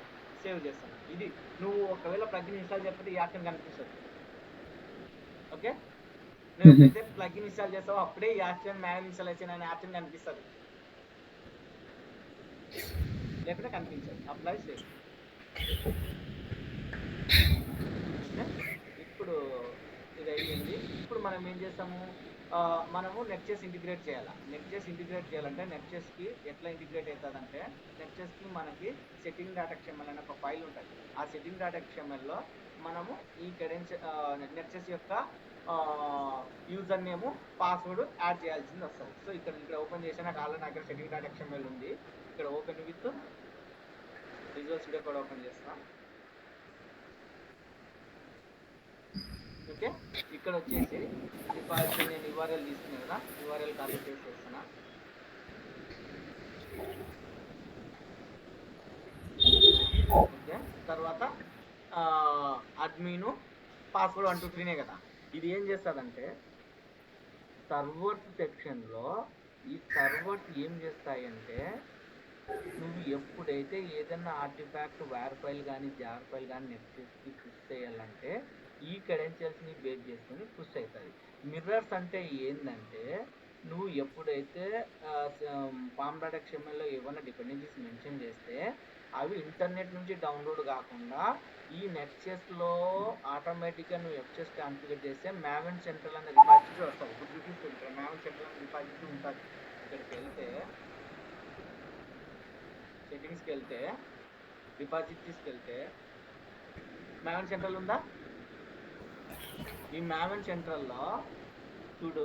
సేవ్ చేస్తాను. ఇది నువ్వు ఒకవేళ ప్లగ్ఇన్ ఇన్స్టాల్ చేయకపోతే ఈ ఆప్షన్ కనిపిస్తుంది. ఓకే, నువ్వు ఎప్పుడైతే ప్లగ్ఇన్ ఇన్స్టాల్ చేస్తావో అప్పుడే ఈ ఆప్షన్ మ్యావెన్ ఇన్స్టాలేషన్ అనే ఆప్షన్ కనిపిస్తుంది, లేకపోతే కనిపించదు. Apply save. ఇప్పుడు ఇది అయిపోయింది. ఇప్పుడు మనం ఏం చేస్తాము, మనము నెక్చెస్ ఇంటిగ్రేట్ చేయాలి. నెక్చెస్ ఇంటిగ్రేట్ చేయాలంటే నెక్చెస్కి ఎట్లా ఇంటిగ్రేట్ అవుతుందంటే, నెక్చెస్కి మనకి సెట్టింగ్ డాట్ XML అనే ఒక ఫైల్ ఉంటుంది. ఆ సెట్టింగ్ డాట్ XMLలో మనము ఈ నెక్చెస్ యొక్క యూజర్ నేము పాస్వర్డ్ యాడ్ చేయాల్సింది వస్తుంది. సో ఇక్కడ ఓపెన్ చేసిన నాకు ఆల్రెడీ నాకు సెట్టింగ్ డాట్ XML ఉంది. ఇక్కడ ఓపెన్ విత్ విజువల్ స్టూడియో కూడా ఓపెన్ చేస్తాం. ఓకే, ఇక్కడ వచ్చేసి డిపాజిట్ నేను URL తీసుకున్నాను కదా, URL కాపీ పేస్ట్ చేస్తున్నా. ఓకే, తర్వాత అడ్మిన్ పాస్వర్డ్ 1 2 3 కదా. ఇది ఏం చేస్తుందంటే సర్వర్స్ సెక్షన్లో ఈ సర్వర్స్ ఏం చేస్తాయంటే, నువ్వు ఎప్పుడైతే ఏదైనా ఆర్టిఫాక్ట్ వేర్ ఫైల్ కానీ జార్ ఫైల్ కానీ నెక్చెస్కి పుష్ చేయాలంటే ఈ క్రెడెన్షియల్స్ని బేస్ చేసుకుని పుష్ అవుతుంది. మిర్రర్స్ అంటే ఏంటంటే, నువ్వు ఎప్పుడైతే pom.xmlలో ఏమైనా డిపెండెన్సీస్ మెన్షన్ చేస్తే అవి ఇంటర్నెట్ నుంచి డౌన్లోడ్ కాకుండా ఈ నెక్చెస్లో ఆటోమేటిక్గా నువ్వు ఎఫ్చెస్ కాన్ఫిగర్ చేస్తే మ్యావెన్ సెంట్రల్ అనే రిపాజిటరీ వస్తుంది. ఇప్పుడు చూపిస్తుంది మ్యావెన్ సెంట్రల్ అనే రిపాజిటరీ ఉంటుంది. ఇక్కడికి వెళ్తే సెట్టింగ్స్కి వెళ్తే రిపాజిటరీస్కి వెళ్తే మ్యావెన్ సెంట్రల్ ఉందా? ఈ మ్యావెన్ సెంట్రల్లో చూడు,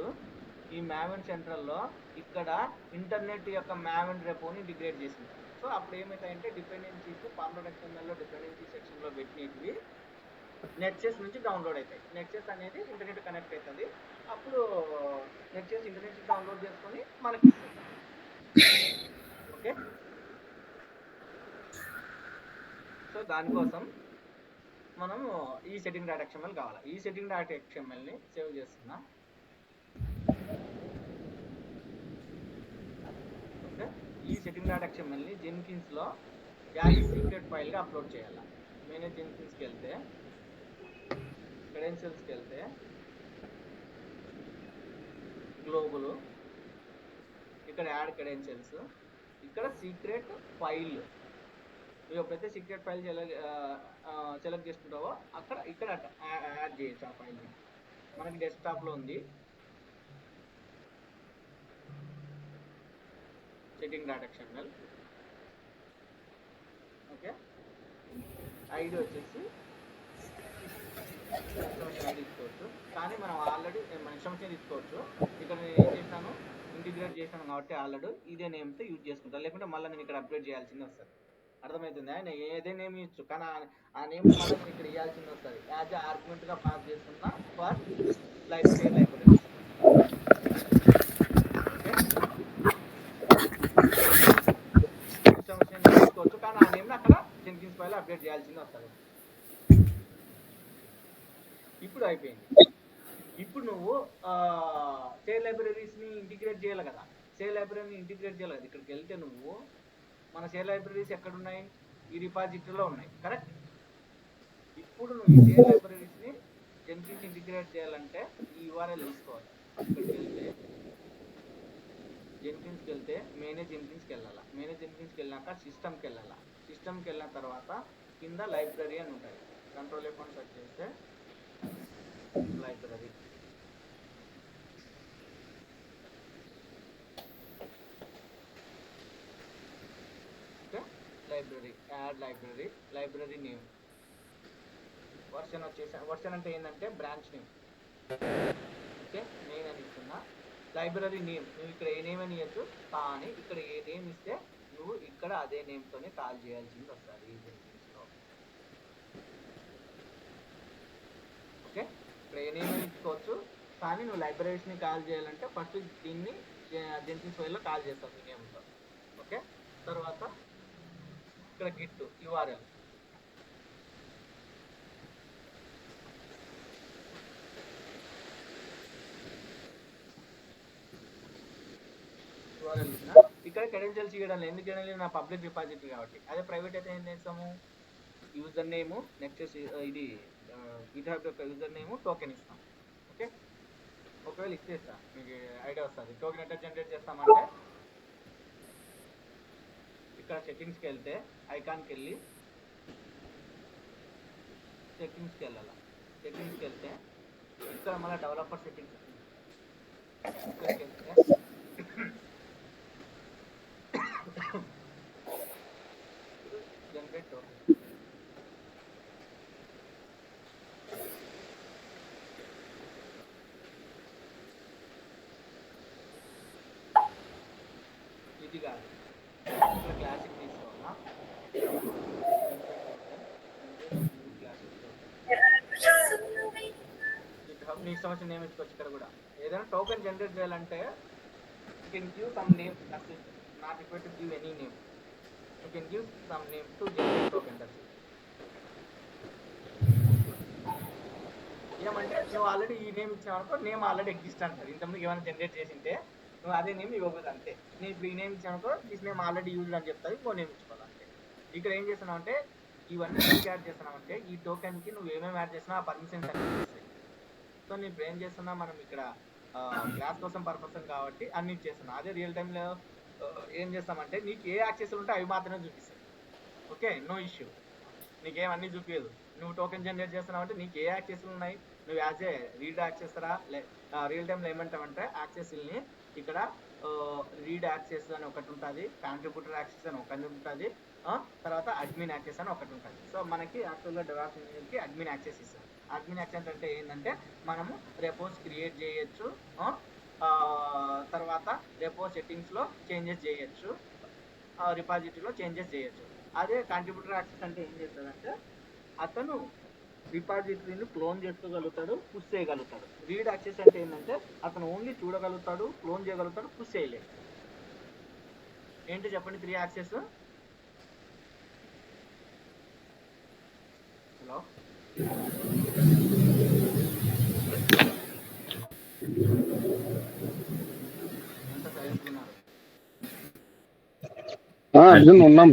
ఈ మ్యావెన్ సెంట్రల్లో ఇక్కడ ఇంటర్నెట్ యొక్క మ్యావెన్ రెపోని ఇంటిగ్రేట్ చేసింది. సో అప్పుడు ఏమవుతాయంటే డిపెండెన్సీస్ pom.xmlలో డిపెండెన్సీ సెక్షన్లో పెట్టినవి నెక్చెస్ నుంచి డౌన్లోడ్ అవుతాయి. నెక్చెస్ అనేది ఇంటర్నెట్ కనెక్ట్ అవుతుంది. అప్పుడు నెక్చెస్ ఇంటర్నెట్ డౌన్లోడ్ చేసుకొని మనకి ఇస్తుంది. ఓకే, సో దానికోసం మనము ఈ సెట్టింగ్ డాట్ XML కావాలి. ఈ సెట్టింగ్ డాట్ XMLని సేవ్ చేస్తున్నా. ఓకే, ఈ సెట్టింగ్ డాట్ XMLని జెన్కిన్స్లో యాజ్ సీక్రెట్ ఫైల్గా అప్లోడ్ చేయాలి. మేనేజ్ జెన్కిన్స్కి వెళ్తే క్రెడెన్షియల్స్కి వెళ్తే గ్లోబల్, ఇక్కడ యాడ్ క్రెడెన్షియల్స్, ఇక్కడ సీక్రెట్ ఫైల్. నువ్వు ఎప్పుడైతే సీక్రెట్ ఫైల్ సెలెక్ట్ చేసుకుంటావో ఇక్కడ యాడ్ చేయొచ్చు ఆ ఫైల్ని. మనకి డెస్క్టాప్లో ఉంది setting dot XML. Okay, ID వచ్చేసి ఐడి తీసుకోవచ్చు, కానీ మనం ఆల్రెడీ మన ఇన్స్ట్రక్షన్ తీసుకోవచ్చు. ఇక్కడ నేను ఏం చేశాను, ఇంటిగ్రేట్ చేశాను కాబట్టి ఆల్రెడీ ఇదే నేమ్తో యూజ్ చేసుకుంటాను. లేకుంటే మళ్ళీ నేను ఇక్కడ అప్డేట్ చేయాల్సింది వస్తుంది. అర్థమవుతుంది? ఆయన ఏదే నేమ్ ఇచ్చు, కానీ ఆ నేమ్ మళ్ళీ నేను ఇక్కడ ఇవ్వాల్సింది వస్తుంది. యాజ్ ఆర్గ్యుమెంట్గా పాస్ చేసుకున్నా ఫర్ లైబ్రరీ. ఇన్స్ట్రక్షన్ తీసుకోవచ్చు, కానీ ఆ నేమ్ని అక్కడ జెన్కిన్స్ ఫైల్ అప్డేట్ చేయాల్సింది వస్తుంది. ఇప్పుడు అయిపోయింది. ఇప్పుడు నువ్వు సేల్ లైబ్రరీస్ని ఇంటిగ్రేట్ చేయాలి కదా. సేల్ లైబ్రరీని ఇంటిగ్రేట్ చేయాలి కదా. ఇక్కడికి వెళ్తే నువ్వు మన సేల్ లైబ్రరీస్ ఎక్కడున్నాయి? ఈ రిపాజిటరీలో ఉన్నాయి, కరెక్ట్? ఇప్పుడు నువ్వు ఈ సేల్ లైబ్రరీస్ని జెన్కిన్స్ ఇంటిగ్రేట్ చేయాలంటే ఈ URL తీసుకోవాలి. ఇక్కడికి వెళ్తే జెన్కిన్స్కి వెళ్తే మేనేజ్ జెన్కిన్స్కి వెళ్ళాలి. మేనేజ్ జెన్కిన్స్కి వెళ్ళాక సిస్టమ్కి వెళ్ళాలి. సిస్టమ్కి వెళ్ళిన తర్వాత కింద లైబ్రరీ అని ఉంటుంది. కంట్రోల్ F1 సెర్చ్ చేస్తే library. Okay, library, add library, library name, version వచ్చేసి, వర్షన్ అంటే ఏంటంటే బ్రాంచ్ నేమ్. ఓకే, నేమ్ అని ఇస్తున్నా. లైబ్రరీ నేమ్ నువ్వు ఇక్కడ ఏ నేమ్ అని ఇవ్వచ్చు, కానీ ఇక్కడ ఏ నేమ్ ఇస్తే నువ్వు ఇక్కడ అదే నేమ్తోనే కాల్ చేయాల్సింది వస్తుంది ఈ జెన్కిన్స్లో. ఓకే, ఇక్కడ ఏ నేమ్ అని ఇచ్చుకోవచ్చు, కానీ నువ్వు లైబ్రరీస్ని కాల్ చేయాలంటే ఫస్ట్ దీన్ని జెన్కిన్స్ ఫైల్లో కాల్ చేస్తావు ఈ నేమ్తో. ఓకే, తర్వాత ఇక్కడ గిట్ URL. ఇక్కడ క్రెడెన్షియల్స్ ఇవ్వడం ఎందుకు ఇవ్వడం, నా పబ్లిక్ రిపాజిటరీ కాబట్టి. అదే ప్రైవేట్ అయితే ఏం చేస్తాము, యూజర్ నేము నెక్చెస్ ఇది గిట్హబ్ యొక్క యూజర్ నేము టోకెన్ ఇస్తాం. ఓకే, ఒకవేళ ఇచ్చేస్తా మీకు ఐడియా వస్తుంది. టోకెన్ ఎట్లా జనరేట్ చేస్తామంటే ఇక్కడ సెట్టింగ్స్కి వెళ్తే ఐకాన్కి వెళ్ళి సెట్టింగ్స్కి వెళ్ళాలి. సెట్టింగ్స్కి వెళ్తే ఇక్కడ మళ్ళీ డెవలపర్ సెట్టింగ్స్ ఇక్కడికి వెళ్తే జనరేట్ టోకెన్ ఇది కాదు, ఇక్కడ క్లాసిక్ తీసుకోవాలా, నీ సంవత్సరం నేమ్ ఇచ్చుకోవచ్చు. ఇక్కడ కూడా ఏదైనా టోకెన్ జనరేట్ చేయాలంటే you can give some name, not required to give any name, you can give some name to generate token. That's ఏమంటే నువ్వు ఆల్రెడీ ఈ నేమ్ ఇచ్చావు అనుకో, నేమ్ ఆల్రెడీ ఎగ్జిస్ట్ అంటారు. ఇంతకుముందు ఏమైనా జనరేట్ చేసింటే నువ్వు అదే నేమ్ ఇవ్వకూడదు అంతే. నేను ఇప్పుడు ఈ నేమ్ ఇచ్చాను అనుకో, దిస్ నేమ్ ఆల్రెడీ యూజ్డ్ అని చెప్తాది, ఇంకో నేమ్ ఇచ్చుకోవాలి అంతే. ఇక్కడ ఏం చేస్తున్నావు అంటే ఇవన్నీ ఎందుకు యాడ్ చేస్తున్నావు అంటే ఈ టోకెన్కి నువ్వు ఏమేమి యాడ్ చేసినా ఆ పర్మిషన్స్ అన్ని వస్తాయి. సో నేను ఇప్పుడు ఏం చేస్తున్నా, మనం ఇక్కడ క్లాస్ కోసం పర్పస్ కాబట్టి అన్ని ఇచ్చేస్తున్నా. అదే రియల్ టైంలో ఏం చేస్తామంటే నీకు ఏ యాక్సెస్లు ఉంటే అవి మాత్రమే చూపిస్తాయి. ఓకే, నో ఇష్యూ, నీకేమన్నీ చూపించదు. నువ్వు టోకెన్ జనరేట్ చేస్తున్నావు అంటే నీకు ఏ యాక్సెస్లు ఉన్నాయి, నువ్వు యాజ్ ఏ రీడ్ యాక్సెసరా రియల్ టైంలో ఏమంటామంటే యాక్సెస్ని ఇక్కడ రీడ్ యాక్సెస్ అని ఒకటి ఉంటుంది, కాంట్రిబ్యూటర్ యాక్సెస్ అని ఒకటి ఉంటుంది, తర్వాత అడ్మిన్ యాక్సెస్ అని ఒకటి ఉంటుంది. సో మనకి యాక్చువల్గా డెవలప్ ఇంజనీర్కి అడ్మిన్ యాక్సెస్ ఇస్తారు. అడ్మిన్ యాక్సెస్ అంటే ఏంటంటే మనము రెపోస్ క్రియేట్ చేయొచ్చు, తర్వాత రెపో సెట్టింగ్స్లో చేంజెస్ చేయొచ్చు, రిపాజిటరీలో చేంజెస్ చేయొచ్చు. అదే కాంట్రిబ్యూటర్ యాక్సెస్ అంటే ఏం చేస్తుందంటే అతను రిపాజిటరీని క్లోన్ చేసుకోగలుగుతాడు, పుష్ చేయగలుగుతాడు. రీడ్ యాక్సెస్ అంటే ఏంటంటే అతను ఓన్లీ చూడగలుగుతాడు, క్లోన్ చేయగలుగుతాడు, పుష్ చేయలేడు. ఏంటి చెప్పండి 3 యాక్సెస్? హలో, ఎంత సైలెంట్ ఉన్నారు? అర్జున్ ఉన్నాం.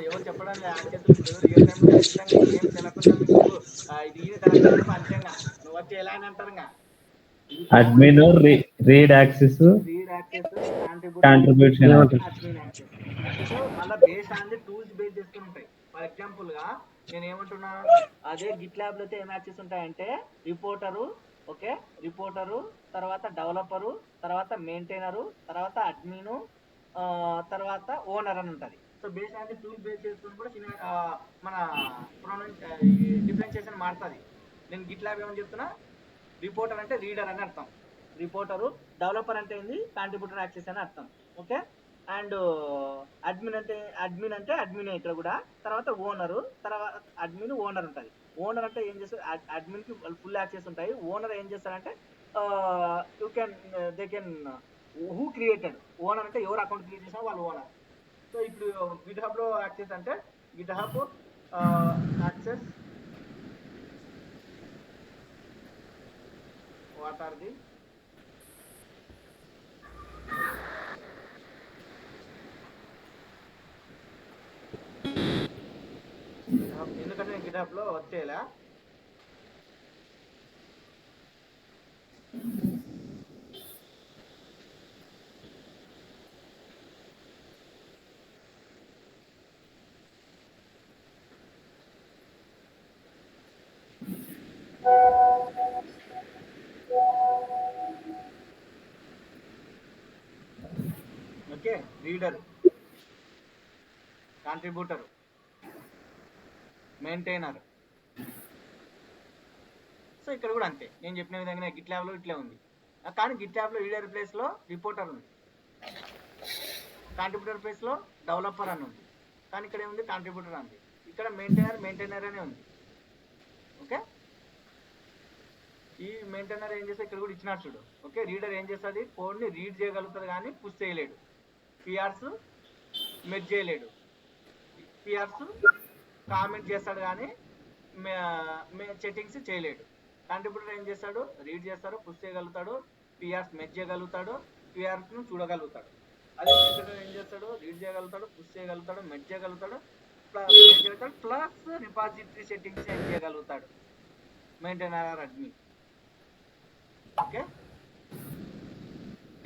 ఎవరు చెప్పడానికి యాక్సెస్ ఇప్పుడు రియల్ టైంలో ఖచ్చితంగా ఈ నేమ్ తెలకుండా మీకు ఇది కరెక్ట్ అంతేగా నువ్వు వచ్చి ఎలా అని అంటారు. Admin, read access, contribution, admin access. So మళ్ళీ బేస్ అనేది టూల్స్ బేస్ చేసుకుని ఉంటాయి. ఫర్ ఎగ్జాంపుల్ గా నేను ఏమంటున్నా, అదే గిట్ ల్యాబ్ లో అయితే ఏం యాక్సెస్ ఉంటాయంటే రిపోర్టరు, ఓకే, రిపోర్టరు, తర్వాత డెవలపరు, తర్వాత మెయింటైనరు, తర్వాత అడ్మిను, తర్వాత ఓనర్ అని ఉంటుంది. సో బేస్ అనేది టూల్ బేస్ చేసుకుని కూడా చిన్న మన డిఫరెన్షియేషన్ మారుతుంది. నేను గిట్ ల్యాబ్ ఏమని చెప్తున్నా, రిపోర్టర్ అంటే రీడర్ అని అర్థం, రిపోర్టరు. డెవలపర్ అంటే ఏంది, కాంట్రిబ్యూటర్ యాక్సెస్ అని అర్థం. ఓకే, అండ్ అడ్మిన్ అంటే అడ్మినే ఇక్కడ కూడా. తర్వాత ఓనరు, తర్వాత అడ్మిన్ ఓనర్ ఉంటుంది. ఓనర్ అంటే ఏం చేస్తారు, అడ్మిన్కి ఫుల్ యాక్సెస్ ఉంటాయి. ఓనర్ ఏం చేస్తారంటే they can who created. Owner అంటే ఎవరు అకౌంట్ క్రియేట్ చేసినా వాళ్ళు ఓనర్. సో ఇప్పుడు గిట్ హబ్లో యాక్సెస్ అంటే Git hub access what are the ఎందుకంటే నేను గిటాప్ లో వచ్చేలా okay, reader, contributor, maintainer. So ఇక్కడ కూడా అంతే, నేను చెప్పిన విధంగా గిట్ ల్యాబ్లో ఇట్లే ఉంది. కానీ గిట్ ల్యాబ్లో రీడర్ ప్లేస్లో రిపోర్టర్ ఉంది, కాంట్రిబ్యూటర్ ప్లేస్లో డెవలపర్ అని ఉంది. కానీ ఇక్కడ ఏముంది, కాంట్రిబ్యూటర్ ఉంది. ఇక్కడ మెయింటైనర్ అనే ఉంది. ఓకే, ఈ మెయింటైనర్ ఏం చేస్తే ఇక్కడ కూడా ఇచ్చినారు చూడు. ఓకే, రీడర్ ఏం చేస్తుంది, కోడ్ని రీడ్ చేయగలుగుతుంది కానీ పుష్ చేయలేడు, పిఆర్స్ మెర్జ్ చేయలేడు, పిఆర్స్ కామెంట్ చేస్తాడు కానీ సెట్టింగ్స్ చేయలేడు. కాంట్రిబ్యూటర్ ఏం చేస్తాడు, రీడ్ చేస్తాడు, పుష్ చేయగలుగుతాడు, పిఆర్స్ మెర్జ్ చేయగలుగుతాడు, పిఆర్స్ను చూడగలుగుతాడు. అదే మెయింటైనర్ ఏం చేస్తాడు, రీడ్ చేయగలుగుతాడు, పుష్ చేయగలుగుతాడు, మెర్జ్ చేయగలుగుతాడు, ప్లస్ రిపాజిటరీ సెట్టింగ్స్ ఏం చేయగలుగుతాడు maintainer admin. Okay,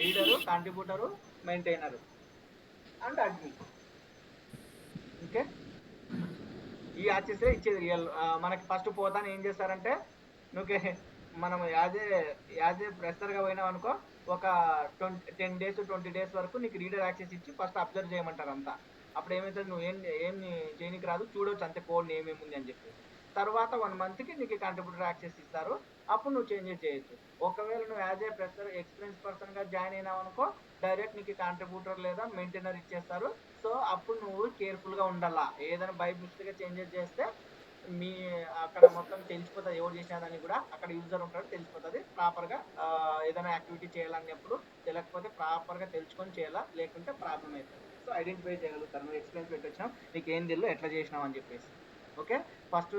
reader, contributor, maintainer and admin. Okay, ఈ యాక్సెస్ ఇచ్చేది రియల్. మనకి ఫస్ట్ పోతాను ఏం చేస్తారంటే నువ్వు మనం యాజ్ ఏ ప్రెస్సర్గా పోయినావు అనుకో, ఒక 10 days 20 days వరకు నీకు రీడర్ యాక్సెస్ ఇచ్చి ఫస్ట్ అబ్జర్వ్ చేయమంటారు అంతా. అప్పుడు ఏమవుతుంది, నువ్వు ఏమి చేయనికి రాదు, చూడవచ్చు అంతే కోడ్ ఏమేమి ఉంది అని చెప్పేసి. తర్వాత 1 monthకి నీకు కంట్రిబ్యూటర్ యాక్సెస్ ఇస్తారు, అప్పుడు నువ్వు చేంజెస్ చేయొచ్చు. ఒకవేళ నువ్వు యాజ్ ఏ ప్రెస్సర్ ఎక్స్పీరియన్స్ పర్సన్గా జాయిన్ అయినావు అనుకో, డైరెక్ట్ నీకు కాంట్రిబ్యూటర్ లేదా మెయింటైనర్ ఇచ్చేస్తారు. సో అప్పుడు నువ్వు కేర్ఫుల్గా ఉండాలా. ఏదైనా బై మిస్టేక్గా చేంజెస్ చేస్తే మీ అక్కడ మొత్తం తెలిసిపోతుంది ఎవరు చేసినదని కూడా. అక్కడ యూజర్ ఉంటాడు, తెలిసిపోతుంది ప్రాపర్గా. ఏదైనా యాక్టివిటీ చేయాలన్నప్పుడు తెలియకపోతే ప్రాపర్గా తెలుసుకొని చేయాలా, లేకుంటే ప్రాబ్లం అవుతుంది. సో ఐడెంటిఫై చేయగలుగుతారు. నువ్వు ఎక్స్పీరియన్స్ పెట్టొచ్చినావు, నీకు ఏం తెలియదు ఎట్లా చేసినావు అని చెప్పేసి. ఓకే, ఫస్ట్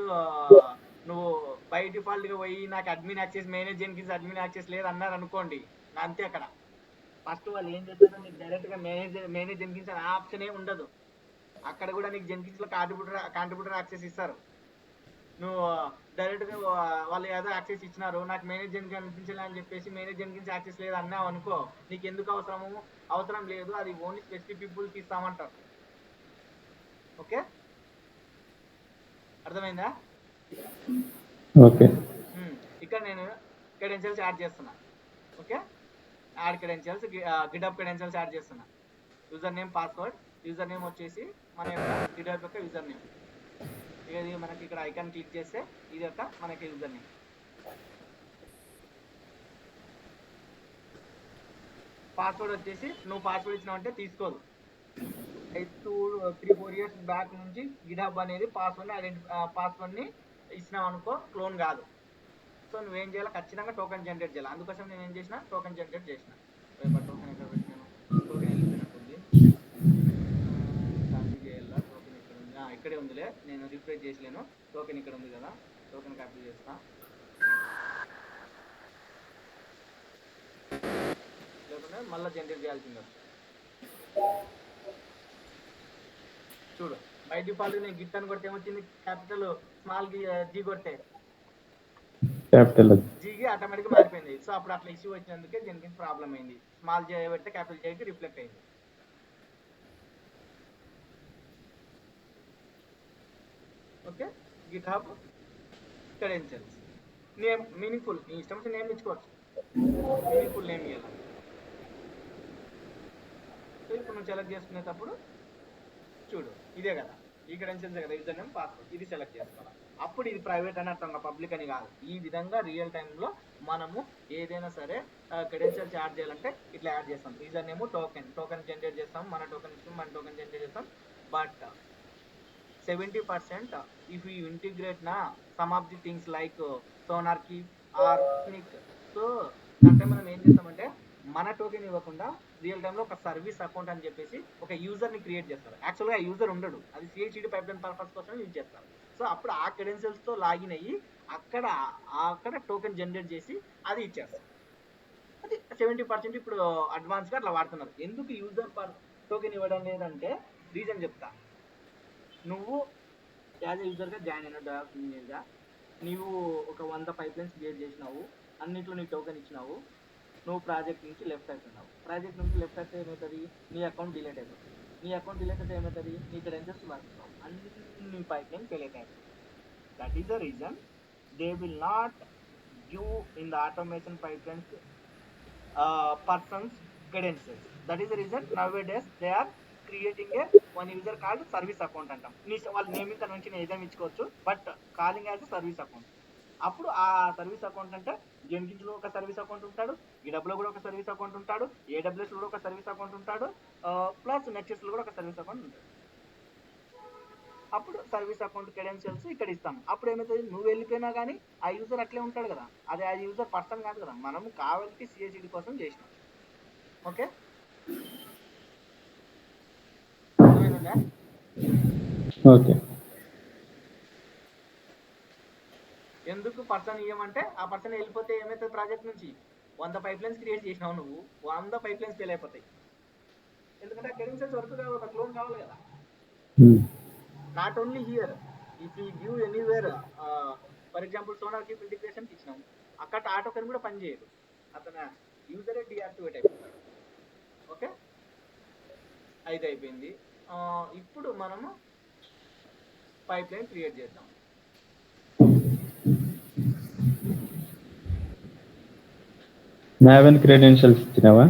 నువ్వు బై డిఫాల్ట్గా పోయి నాకు admin access manage Jenkins admin access లేదు అన్నారు అనుకోండి, అంతే. అక్కడ ఫస్ట్ వాళ్ళు ఏం చేస్తారో నీకు డైరెక్ట్గా మేనేజ్ జెన్కిన్స్ అనే ఆప్షనే ఉండదు. అక్కడ కూడా నీకు జెన్కిన్స్లో కాంట్రిబ్యూటర్ యాక్సెస్ ఇస్తారు. నువ్వు డైరెక్ట్గా వాళ్ళు ఏదో యాక్సెస్ ఇచ్చినారు, నాకు మేనేజ్ జెన్కిన్స్ అనిపించాలి అని చెప్పేసి మేనేజ్ జెన్కిన్స్ యాక్సెస్ లేదు అన్నావు అనుకో, నీకు ఎందుకు అవసరం లేదు, అది ఓన్లీ స్పెసిఫిక్ పీపుల్కి ఇస్తామంటారు. ఓకే, అర్థమైందా? ఓకే. ఇక్కడ నేను క్రెడెన్షియల్స్ యాడ్ చేస్తున్నా. Okay, add credentials, GitHub credentials add చేస్తున్నా. User name, password. User name వచ్చేసి మన యొక్క గిటప్ యొక్క యూజర్ నేమ్. ఇది మనకి ఇక్కడ ఐకాన్ క్లిక్ చేస్తే ఇది యొక్క మనకి యూజర్ నేమ్. పాస్వర్డ్ వచ్చేసి నువ్వు పాస్వర్డ్ ఇచ్చినావంటే తీసుకోదు. 3-4 years బ్యాక్ నుంచి గిటప్ అనేది పాస్వర్డ్ని ఇచ్చినావు అనుకో క్లోన్ కాదు. సో నువ్వేం చేయాలి, ఖచ్చితంగా టోకెన్ జనరేట్ చేయాలి. అందుకోసం నేను ఏం చేసిన, టోకెన్ జనరేట్ చేసిన. టోకెన్ ఎక్కడ పెట్టినాను, టోకెన్ వెళ్ళిపోయినట్టుంది, కాపీ చేయాలా. టోకెన్ ఇక్కడ ఉంది, ఇక్కడే ఉందిలే, నేను రిఫ్రెష్ చేసలేను. టోకెన్ ఇక్కడ ఉంది కదా, టోకెన్ కాపీ చేస్తా. లేకుండా మళ్ళీ జనరేట్ చేయాల్సింది. చూడు, బై డిఫాల్ట్ నేను గిట్ అని కొడితే ఏమొచ్చింది, క్యాపిటల్ స్మాల్ జీ కొడితే జీకి ఆటోమేటిక్గా మారిపోయింది. సో అప్పుడు అట్లా ఇష్యూ వచ్చినందుకే దీనికి ప్రాబ్లం అయింది. స్మాల్ జే పెడితే క్యాపిటల్ జేకి రిఫ్లెక్ట్ అయింది. Okay, GitHub credentials name meaningful, నీ ఇష్టం వచ్చిన నేమ్ ఇచ్చుకోవచ్చు, మీనింగ్ఫుల్ నేమ్ ఇవ్వాలి. సో ఇప్పుడు నువ్వు సెలెక్ట్ చేసుకునేటప్పుడు చూడు, ఇదే కదా ఈ క్రెడెన్షియల్స్ కదా, యూజర్ నేమ్, పాస్వర్డ్, ఇది సెలెక్ట్ చేసుకోవాలి. అప్పుడు ఇది ప్రైవేట్ అని అర్థం, పబ్లిక్ అని కాదు. ఈ విధంగా రియల్ టైంలో మనము ఏదైనా సరే క్రెడెన్షియల్స్ యాడ్ చేయాలంటే ఇట్లా యాడ్ చేస్తాం. యూజర్ నేమ్, టోకెన్ జనరేట్ చేస్తాం, మన టోకెన్ ఇస్తాం, మన టోకెన్ జనరేట్ చేస్తాం. But 70% if you integrate some of the things like SonarKey or Snyk, so అంటే మనం ఏం చేస్తామంటే మన టోకెన్ ఇవ్వకుండా రియల్ టైంలో ఒక సర్వీస్ అకౌంట్ అని చెప్పేసి ఒక యూజర్ని క్రియేట్ చేస్తారు. యాక్చువల్గా ఆ యూజర్ ఉండడు, అది CI/CD పైప్లైన్ పర్పస్ కోసం యూజ్ చేస్తారు. సో అప్పుడు ఆ క్రెడెన్షియల్స్తో లాగిన్ అయ్యి అక్కడ టోకెన్ జనరేట్ చేసి అది ఇచ్చేస్తారు. అది 70% ఇప్పుడు అడ్వాన్స్గా అట్లా వాడుతున్నారు. ఎందుకు యూజర్ టోకెన్ ఇవ్వడం లేదంటే రీజన్ చెప్తా. నువ్వు యాజ్ ఏ యూజర్గా జాయిన్ అయిన డెవలప్ ఇంజనీర్గా నీవు ఒక 100 పైప్లైన్స్ క్రియేట్ చేసినావు, అన్నింటిలో నీ టోకెన్ ఇచ్చినావు, నువ్వు ప్రాజెక్ట్ నుంచి లెఫ్ట్ అవుతున్నావు. ప్రాజెక్ట్ నుంచి లెఫ్ట్ అయితే ఏమవుతుంది, నీ అకౌంట్ డిలీట్ అయిపోతుంది. నీ అకౌంట్ డిలీట్ అయితే ఏమవుతుంది, నీ క్రెడెన్షియల్స్ వర్క్ అన్ని పైప్లైన్ డిలీట్ అయిపోతుంది. That is the reason they will not give in the automation pipelines persons credentials. That is the reason nowadays they are creating one user called service account అంటాం. వాళ్ళ నేమింగ్ కన్వెన్షన్ ఏదైనా ఇచ్చుకోవచ్చు, but calling as service account. అప్పుడు ఆ సర్వీస్ అకౌంట్ అంటే జెన్కిన్స్లో ఒక సర్వీస్ అకౌంట్ ఉంటాడు, ఈడబ్ల్యూలో కూడా ఒక సర్వీస్ అకౌంట్ ఉంటాడు, AWSలో కూడా ఒక సర్వీస్ అకౌంట్ ఉంటాడు, ప్లస్ నెక్సస్లో కూడా ఒక సర్వీస్ అకౌంట్ ఉంటాడు. అప్పుడు సర్వీస్ అకౌంట్ క్రెడెన్షియల్స్ ఇక్కడ ఇస్తాం. అప్పుడు ఏమవుతుంది, నువ్వు వెళ్ళిపోయినా కానీ ఆ యూజర్ అట్లే ఉంటాడు కదా, అది ఆ యూజర్ పర్సన్ కాదు కదా, మనం కావాలంటే CI/CD కోసం చేసినాం. Okay, okay. ఎందుకు పర్సన్ ఇవ్వమంటే ఆ పర్సన్ వెళ్ళిపోతే ఏమవుతుంది, ప్రాజెక్ట్ నుంచి 100 పైప్లైన్స్ క్రియేట్ చేసినావు నువ్వు, 100 పైప్లైన్స్ ఫెయిల్ అయిపోతాయి. ఎందుకంటే ఆ క్రెడెన్షియల్స్ వర్క్ కావాలి కదా, క్లోన్ కావాలి కదా. Not only here, if you give anywhere, for example సోనార్కి ఇంటిగ్రేషన్కి ఇచ్చినాం, అక్కడ ఆ టోకెన్ కూడా పనిచేయదు, అతను యూజరే డియాక్టివేట్ అయిపోతాడు. ఓకే, అయితే అయిపోయింది. ఇప్పుడు మనము పైప్ లైన్ క్రియేట్ చేద్దాం. మావెన్ క్రెడెన్షియల్స్ ఇచ్చినావా?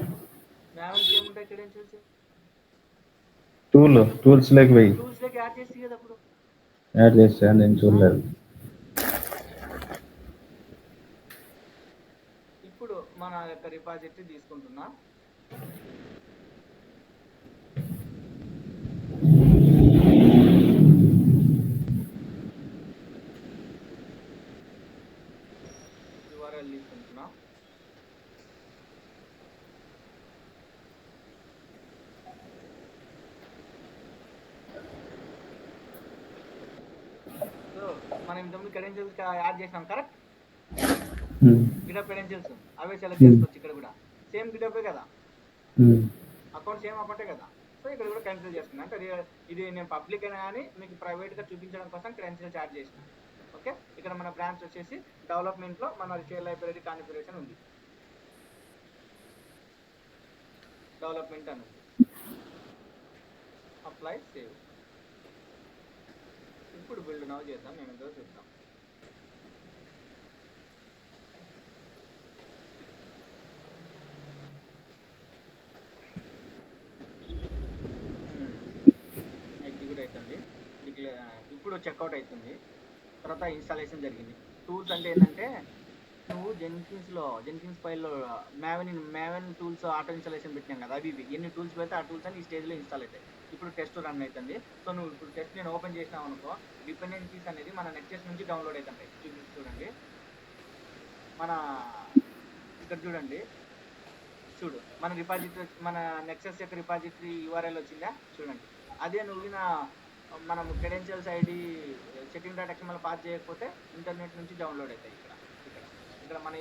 మావెన్కి ఏముంటాయి క్రెడెన్షియల్స్? టూల్స్ లేక పోయి టూల్స్ లోకి యాడ్ చేసి కదా అప్పుడు. యాడ్ చేస్తా, నేను చూడలేదు. ఇప్పుడు మన యొక్క రిపాజిటరీ తీసుకుంటున్నా. URL తీసుకుంటున్నా. సో మనం ఇంతకుముందు క్రెడెన్షియల్స్ యాడ్ చేసినాం కరెక్ట్. గిటప్ క్రెడెన్షియల్స్ అవే సెలెక్ట్ చేసుకోవచ్చు. ఇక్కడ కూడా సేమ్ గిటపే కదా, అకౌంట్ సేమ్ అకౌంటే కదా. సో ఇక్కడ కూడా క్యాన్సిల్ చేస్తున్నా. అంటే ఇది నేను పబ్లిక్ అయినా కానీ మీకు ప్రైవేట్గా చూపించడం కోసం క్రెడెన్షియల్స్ యాడ్ చేసిన. ఓకే, ఇక్కడ మన బ్రాంచ్ వచ్చేసి డెవలప్మెంట్లో మన షేర్ లైబ్రరీ కాన్ఫిగరేషన్ ఉంది. డెవలప్మెంట్ అని ఉంది. Apply save. ఇప్పుడు బిల్డ్ నౌ చేద్దాం. మేము ఏదో చూద్దాం. ఎగ్జిక్యూట్ అవుతుంది. ఇప్పుడు చెక్అవుట్ అవుతుంది. తర్వాత ఇన్స్టాలేషన్ జరిగింది. టూల్స్ అంటే ఏంటంటే నువ్వు జెన్కిన్స్ ఫైల్లో మావెన్ టూల్స్ ఆటో ఇన్స్టాలేషన్ పెట్టినాం కదా, అవి ఎన్ని టూల్స్ పెడితే ఆ టూల్స్ అని ఈ స్టేజ్లో ఇన్స్టాల్ అవుతాయి. ఇప్పుడు టెస్ట్ రన్ అవుతుంది. సో నువ్వు ఇప్పుడు టెస్ట్ నేను ఓపెన్ చేసినావు అనుకో, డిపెండెన్సీస్ అనేది మన నెక్సెస్ నుంచి డౌన్లోడ్ అవుతుంటాయి. చూడండి, మన ఇక్కడ చూడండి, మన రిపాజిటరీ, మన నెక్సెస్ యొక్క రిపాజిటరీ URL వచ్చిందా చూడండి. అదే నువ్వు మనం క్రెడెన్షియల్స్ ఐడి setting.xml పాస్ చేయకపోతే ఇంటర్నెట్ నుంచి డౌన్లోడ్ అవుతాయి. ఇక్కడ మన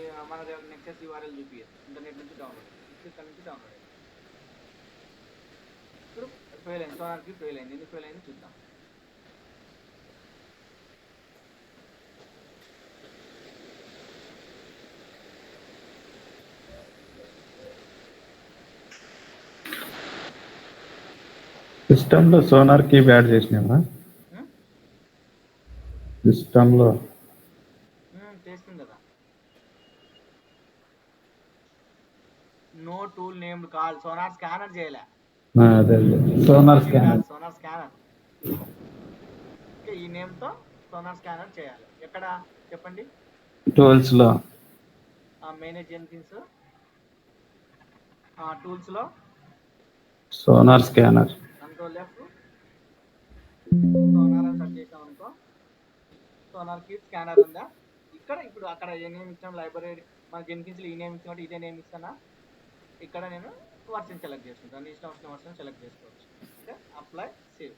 నెక్సెస్ URL చూపించదు, ఇంటర్నెట్ నుంచి డౌన్లోడ్ అవుతుంది. ఇక్కడ నుంచి డౌన్లోడ్ అవుతుంది. ఇప్పుడు ఫెయిల్ అయింది, సోనార్కి ఫెయిల్ అయింది. ఎందుకు ఫెయిల్ అయింది చూద్దాం. సిస్టంలో సోనార్ కీప్ యాడ్ చేసినావా? సిస్టంలో చేస్తుంది కదా. No tool named call Sonar scanner చేయలే. అదే సోనార్ స్కానర్. ఈ నేమ్ తో సోనార్ స్కానర్ చేయాలి. ఎక్కడ చెప్పండి? టూల్స్ లో మేనేజ్ జెన్కిన్స్ టూల్స్ లో Sonar scanner. Control left Sonar అని సెర్చ్ చేసాం అనుకో, సోనార్ కి స్కానర్ ఉందా ఇక్కడ. ఇప్పుడు అక్కడ ఏ నేమ్ ఇచ్చాం, లైబ్రరీ మన జెన్కిన్స్ లో ఈ నేమ్ ఇచ్చామంటే ఇదే నేమ్ ఇస్తానా. ఇక్కడ నేను వర్షన్ సెలెక్ట్ చేసుకుంటాను. ఇష్టం వచ్చిన వర్షన్ సెలెక్ట్ చేసుకోవచ్చు. Okay, apply save.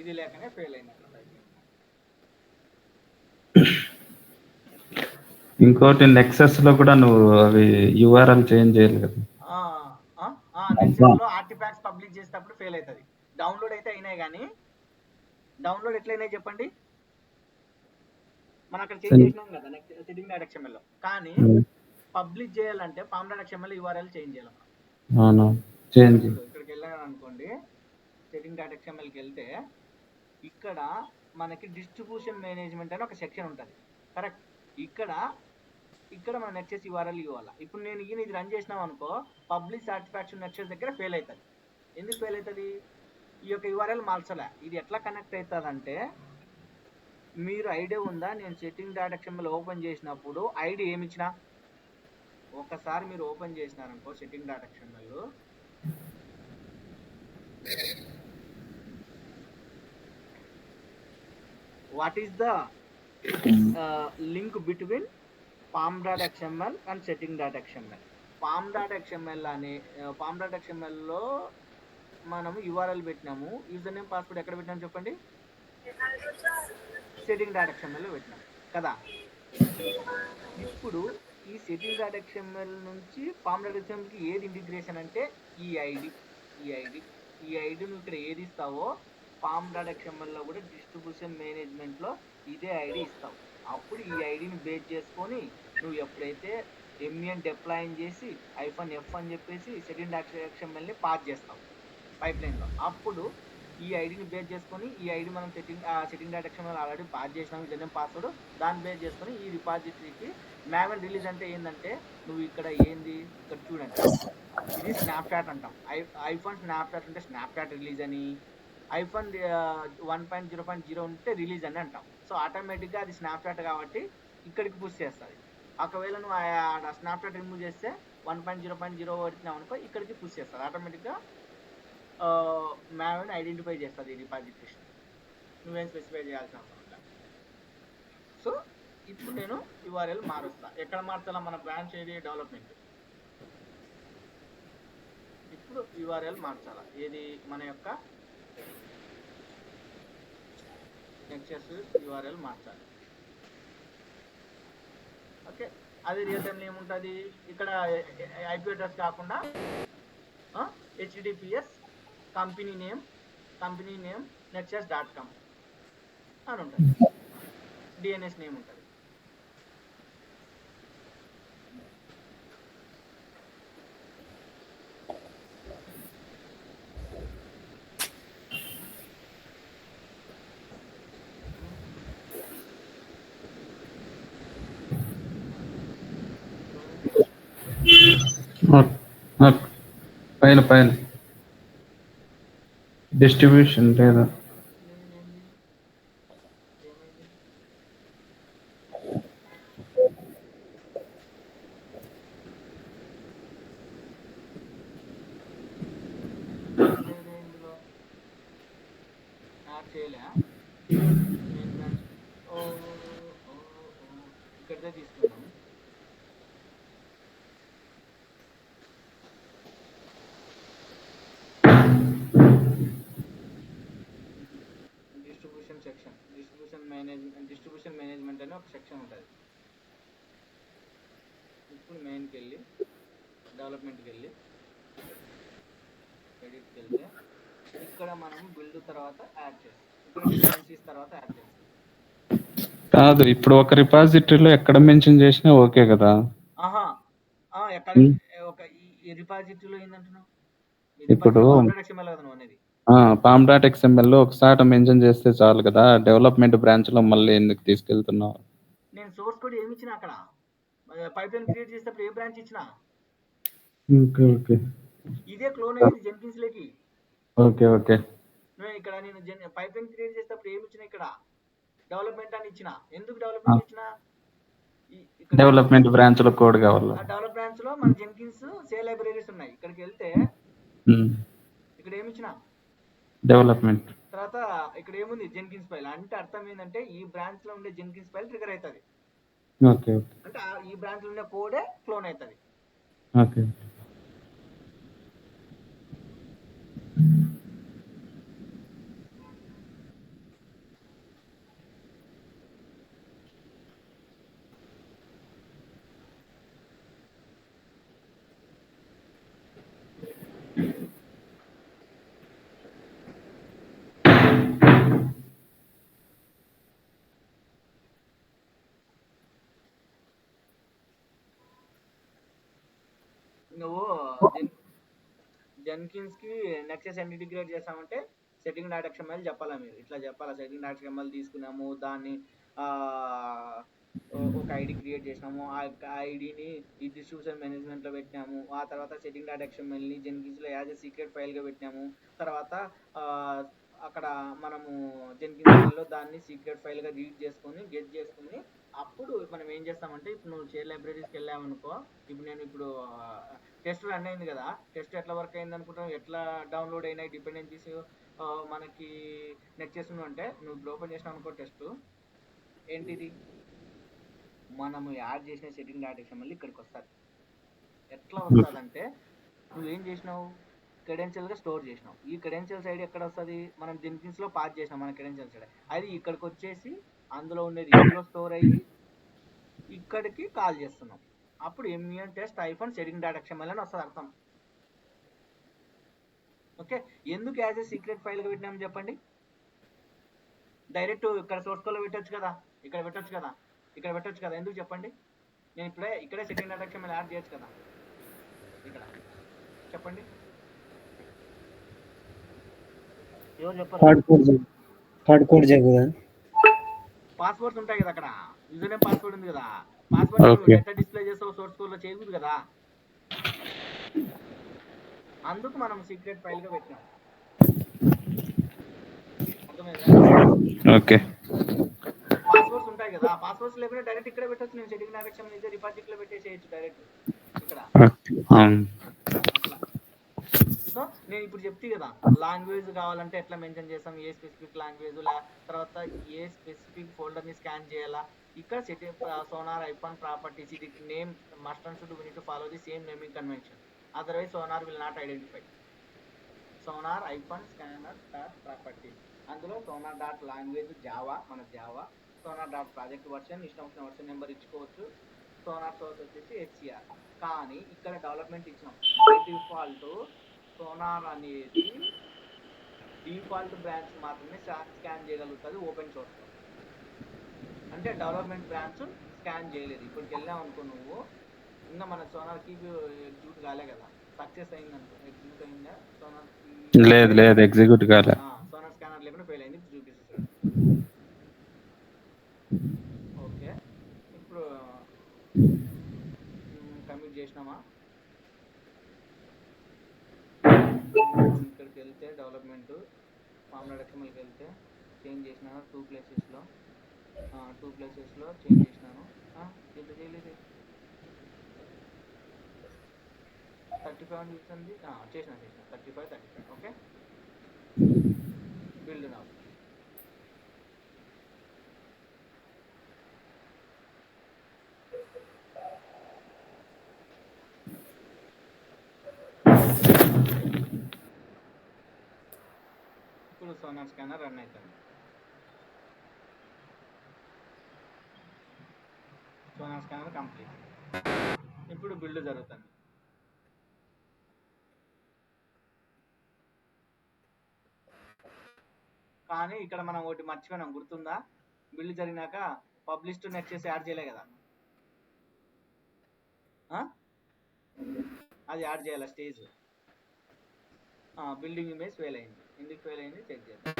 ఇది లేకనే ఫెయిల్ అయింది అక్కడ. ఇంకోటి నెక్సెస్ లో కూడా నువ్వు అవి URL చేంజ్ చేయాలి కదా. నెక్సెస్ లో ఆర్టిఫాక్ట్స్ పబ్లిష్ చేసేటప్పుడు ఫెయిల్ అవుతుంది. డౌన్లోడ్ అయితే అయినాయి, కానీ డౌన్లోడ్ ఎట్లయినాయి చెప్పండి. మనం అక్కడ చేంజ్ చేసినాం కదా setting.xml లో, కానీ పబ్లిష్ చేయాలంటే pom.xml URL చేంజ్ చేయాలి. ఇక్కడికి వెళ్ళాను అనుకోండి, setting.xmlకి వెళ్తే ఇక్కడ మనకి డిస్ట్రిబ్యూషన్ మేనేజ్మెంట్ అని ఒక సెక్షన్ ఉంటుంది కరెక్ట్. ఇక్కడ మన నెక్సెస్ URL ఇవ్వాలి. ఇప్పుడు నేను ఇది రన్ చేసినాం అనుకో, పబ్లిష్ సాటిస్ఫాక్షన్ నెక్సెస్ దగ్గర ఫెయిల్ అవుతుంది. ఎందుకు ఫెయిల్ అవుతుంది? ఈ యొక్క URL మార్చలే. ఇది ఎట్లా కనెక్ట్ అవుతుంది అంటే, మీరు ఐడియా ఉందా, నేను setting.xml ఓపెన్ చేసినప్పుడు ఐడి ఏమి ఇచ్చినా, ఒకసారి మీరు ఓపెన్ చేసినారనుకో setting.xml, what is the link between pom.xml and setting.xml. pom.xml లో మనము URL పెట్టినాము. యూజర్ నేమ్ పాస్వర్డ్ ఎక్కడ పెట్టినాము చెప్పండి? setting.xml లో పెట్టినాం కదా. ఇప్పుడు ఈ setting.xml నుంచి pom.xml కి ఏది ఇంటిగ్రేషన్ అంటే ఈ ఐడి నువ్వు ఇక్కడ ఏది ఇస్తావో pom.xml లో కూడా డిస్ట్రిబ్యూషన్ మేనేజ్మెంట్ లో ఇదే ఐడి ఇస్తావు. అప్పుడు ఈ ఐడిని బేస్ చేసుకొని నువ్వు ఎప్పుడైతే MEN డిప్లాయింగ్ చేసి -f అని చెప్పేసి setting.xml ని పాస్ చేస్తావు పైప్ లైన్ లో, అప్పుడు ఈ ఐడిని బేస్ చేసుకొని ఈ ఐడి మనం setting dot XML already pass చేసినాం యూజర్ పాస్వర్డ్, దాన్ని బేస్ చేసుకొని ఈ రిపాజిటరీకి మ్యావెన్ రిలీజ్ అంటే ఏంటంటే నువ్వు ఇక్కడ ఏంది ఇక్కడ చూడండి, ఇది స్నాప్చాట్ అంటాం. ఐఫోన్ స్నాప్చాట్ ఉంటే స్నాప్చాట్ రిలీజ్ అని, ఐఫోన్ 1.0.0 ఉంటే రిలీజ్ అని అంటాం. సో ఆటోమేటిక్గా అది స్నాప్చాట్ కాబట్టి ఇక్కడికి పుష్ చేస్తుంది. ఒకవేళ నువ్వు స్నాప్చాట్ రిమూవ్ చేస్తే 1.0.0 వచ్చినావు అనుకో ఇక్కడికి పుష్ చేస్తుంది ఆటోమేటిక్గా. మ్యావెన్ ఐడెంటిఫై చేస్తుంది ఈ రిపాజిటరీస్, నువ్వేం స్పెసిఫై చేయాల్సిన అవసరం లేదు. సో ఇప్పుడు నేను URL మారుస్తా. ఎక్కడ మార్చాలా? మన బ్రాంచ్ ఏది? డెవలప్మెంట్. ఇప్పుడు URL మార్చాలా? ఏది? మన యొక్క నెక్సస్ URL మార్చాలి. ఓకే, అది రియల్ టైంలో ఏముంటుంది ఇక్కడ IP అడ్రస్ కాకుండా HTTPS కంపెనీ నేమ్ nexus.com అని ఉంటుంది, DNS నేమ్ ఉంటుంది. పైన డిస్ట్రిబ్యూషన్ లేదా? ఇక్కడితే తీసుకున్నాం. డిస్ట్రిబ్యూషన్ సెక్షన్, డిస్ట్రిబ్యూషన్ మేనేజ్మెంట్ అని ఒక సెక్షన్ ఉంటుంది. ఇప్పుడు మెయిన్కి వెళ్ళి డెవలప్మెంట్కి వెళ్ళి ఎడిట్కి వెళ్తే ఇక్కడ మనం బిల్డ్ తర్వాత యాడ్ చేస్తాం, తర్వాత యాడ్ చేస్తాం. కాదు, ఇప్పుడు ఒక రిపాజిటరీలో ఎక్కడ మెన్షన్ చేసినా ఓకే కదా? ఎక్కడ ఒక ఈ రిపాజిటరీలో ఏంటంటున్నావు? ఇప్పుడు అనేది pam.xml లో ఒకసారి మెన్షన్ చేస్తే చాలు కదా, డెవలప్మెంట్ బ్రాంచ్ లో మళ్ళీ ఎందుకు తీసుకెళ్తున్నావు? నేను సోర్స్ కోడ్ ఏమి ఇచ్చినా అక్కడ పైథాన్ క్రియేట్ చేసేటప్పుడు ఏ బ్రాంచ్ ఇచ్చినా ఓకే ఇదే క్లోన్ అయ్యేది జెన్కిన్స్ లోకి. ఓకే ఇక్కడ నేను పైథాన్ క్రియేట్ చేసేటప్పుడు ఏమి ఇచ్చినా ఇక్కడ డెవలప్మెంట్ అని ఇచ్చిన. ఎందుకు డెవలప్మెంట్ ఇచ్చిన? డెవలప్మెంట్ బ్రాంచ్ లో కోడ్ కావాలి. డెవలప్ బ్రాంచ్ లో మన జెన్కిన్స్ సేల్ లైబ్రరీస్ ఉన్నాయి. ఇక్కడికి వెళ్తే ఇక్కడ ఏమి ఇచ్చిన? డెవలప్మెంట్. తర్వాత ఇక్కడ ఏముంది? Jenkins file. అంటే అర్థం ఏంటంటే ఈ బ్రాంచ్ లో ఉండే జెన్కిన్స్ ఫైల్ ట్రిగర్ అవుతుంది. ఓకే అంటే ఈ బ్రాంచ్ లో ఉండే కోడే క్లోన్ అవుతుంది. ఓకే నువ్వు జెన్కిన్స్ కి నెక్సస్ ఇంటిగ్రేట్ చేసామంటే సెట్టింగ్ డాట్ XML చెప్పాలా? మీరు ఇట్లా చెప్పాలా, సెట్టింగ్ డాట్ XML తీసుకున్నాము, దాన్ని ఒక ఐడి క్రియేట్ చేసినాము, ఆ ఐడిని ఈ డిస్ట్రిబ్యూషన్ మేనేజ్మెంట్లో పెట్టినాము, ఆ తర్వాత సెట్టింగ్ డాట్ XMLని జెన్కిన్స్లో యాజ్ ఎ సీక్రెట్ ఫైల్గా పెట్టినాము, తర్వాత అక్కడ మనము జెన్కిన్స్ ఫైల్లో దాన్ని సీక్రెట్ ఫైల్గా రీడ్ చేసుకొని గెట్ చేసుకొని అప్పుడు మనం ఏం చేస్తామంటే ఇప్పుడు నువ్వు షేర్ లైబ్రరీస్కి వెళ్ళామనుకో, ఇప్పుడు టెస్ట్ రన్ అయింది కదా, టెస్ట్ ఎట్లా వర్క్ అయింది అనుకుంటాం, ఎట్లా డౌన్లోడ్ అయినాయి డిపెండెన్సీస్ మనకి నెక్సస్ అంటే నువ్వు ఇప్పుడు ఓపెన్ చేసినావు అనుకో, టెస్ట్ ఏంటిది మనము యాడ్ చేసిన సెట్టింగ్ డాట్ XML ఇక్కడికి వస్తుంది. ఎట్లా వస్తుందంటే నువ్వేం చేసినావు, క్రెడెన్షియల్గా స్టోర్ చేసినావు. ఈ క్రెడెన్షియల్స్ ఐడి ఎక్కడ వస్తుంది? మనం జెన్కిన్స్లో పాస్ చేసినాం మన క్రెడెన్షియల్స్ ఐడి, అది ఇక్కడికి వచ్చేసి అందులో ఉండేది ఇందులో స్టోర్ అయ్యి ఇక్కడికి కాల్ చేస్తున్నాం. అప్పుడు MUN test iPhone setting dot XML అని వస్తుంది అర్థం. ఓకే, ఎందుకు యాజ్ ఏ సీక్రెట్ ఫైల్గా పెట్టినామని చెప్పండి? డైరెక్ట్ ఇక్కడ సోర్స్ కోడ్లో పెట్టచ్చు కదా, ఇక్కడ పెట్టచ్చు కదా, ఎందుకు చెప్పండి? నేను ఇక్కడే సెట్టింగ్ డాట్ XML యాడ్ చేయొచ్చు కదా, ఇక్కడ చెప్పండి. ఎవరు చెప్పరు. Hard code జరుగుదా? పాస్వర్డ్స్ ఉంటాయి కదా అక్కడ, యూజర్ నేమ్ పాస్వర్డ్ ఉంది కదా, పాస్వర్డ్ నువ్వు ఓకే. ఎట్లా డిస్ప్లే చేస్తావు సోర్స్ కోడ్ లో చేయకూడదు కదా, అందుకు మనం సీక్రెట్ ఫైల్ గా పెట్టినాం. అర్థమైందా? ఓకే. పాస్వర్డ్స్ ఉంటాయి కదా, పాస్వర్డ్స్ లేకుండా డైరెక్ట్ ఇక్కడే పెట్టచ్చు. నేను సెట్టింగ్ డైరెక్షన్ అయితే రిపాజిట్ లో పెట్టేసేయచ్చు డైరెక్ట్ ఇక్కడ అట్లా. సో నేను ఇప్పుడు చెప్తే కదా, లాంగ్వేజ్ కావాలంటే ఎట్లా మెన్షన్ చేస్తాం, ఏ స్పెసిఫిక్ లాంగ్వేజ్, తర్వాత ఏ స్పెసిఫిక్ ఫోల్డర్ ని స్కాన్ చేయాలా, ఇక్కడ సెట్టింగ్ సోనార్ ఐకాన్ ప్రాపర్టీస్, ఇది name must and should we need to follow the same naming convention, otherwise Sonar will not identify. Sonar ఐకాన్ స్కానర్ డాట్ ప్రాపర్టీస్, అందులో సోనార్ డాట్ లాంగ్వేజ్ జావా, మన Java, Sonar dot project version, ఇష్టం వచ్చిన వర్షన్ నెంబర్ ఇచ్చుకోవచ్చు, సోనార్ సోర్స్ వచ్చేసి హెచ్సిఆర్. కానీ ఇక్కడ డెవలప్మెంట్ ఇచ్చినాం, బై డిఫాల్ట్ సోనార్ అనేది డిఫాల్ట్ బ్రాంచ్ మాత్రమే స్కాన్ చేయగలుగుతుంది ఓపెన్ సోర్స్ లో, అంటే డెవలప్మెంట్ బ్రాంచ్ స్కాన్ చేయలేదు. ఇప్పటికి వెళ్ళాం అనుకో నువ్వు, ఇంకా మన సోనార్ కి ఎగ్జిక్యూట్ కాలే కదా, సక్సెస్ అయిందనుకో, ఎగ్జిక్యూట్ అయిందా సోనార్ లేదు ఎగ్జిక్యూట్ కాలే. సోనార్ స్కానర్ లేకుండా ఫెయిల్ అయింది, ఇప్పుడు చూపిస్తాడు. ఓకే, ఇప్పుడు కమిట్ చేసినామా, ఇక్కడికి వెళ్తే డెవలప్మెంట్ ఫార్ములా XMLకి వెళ్తే చేంజ్ చేసినాను 2 ప్లేసెస్లో చేంజ్ చేసినాను. ఎంత చేయలేదు, 35 అని చూస్తుంది, చేసిన 35. Okay, build now. ఇప్పుడు సోనార్ స్కానర్ రన్ అవుతుంది. Sonar scanner complete. ఇప్పుడు బిల్డ్ జరుగుతుంది. కానీ ఇక్కడ మనం ఒకటి మర్చిపోయినాం, గుర్తుందా? బిల్డ్ జరిగినాక పబ్లిష్ టు నెట్ చేసి యాడ్ చేయలే కదా, అది యాడ్ చేయాలి స్టేజ్. బిల్డింగ్ ఇమేజ్ ఫెయిల్ అయింది. ఎందుకు ఫెయిల్ అయింది చెక్ చేద్దాం.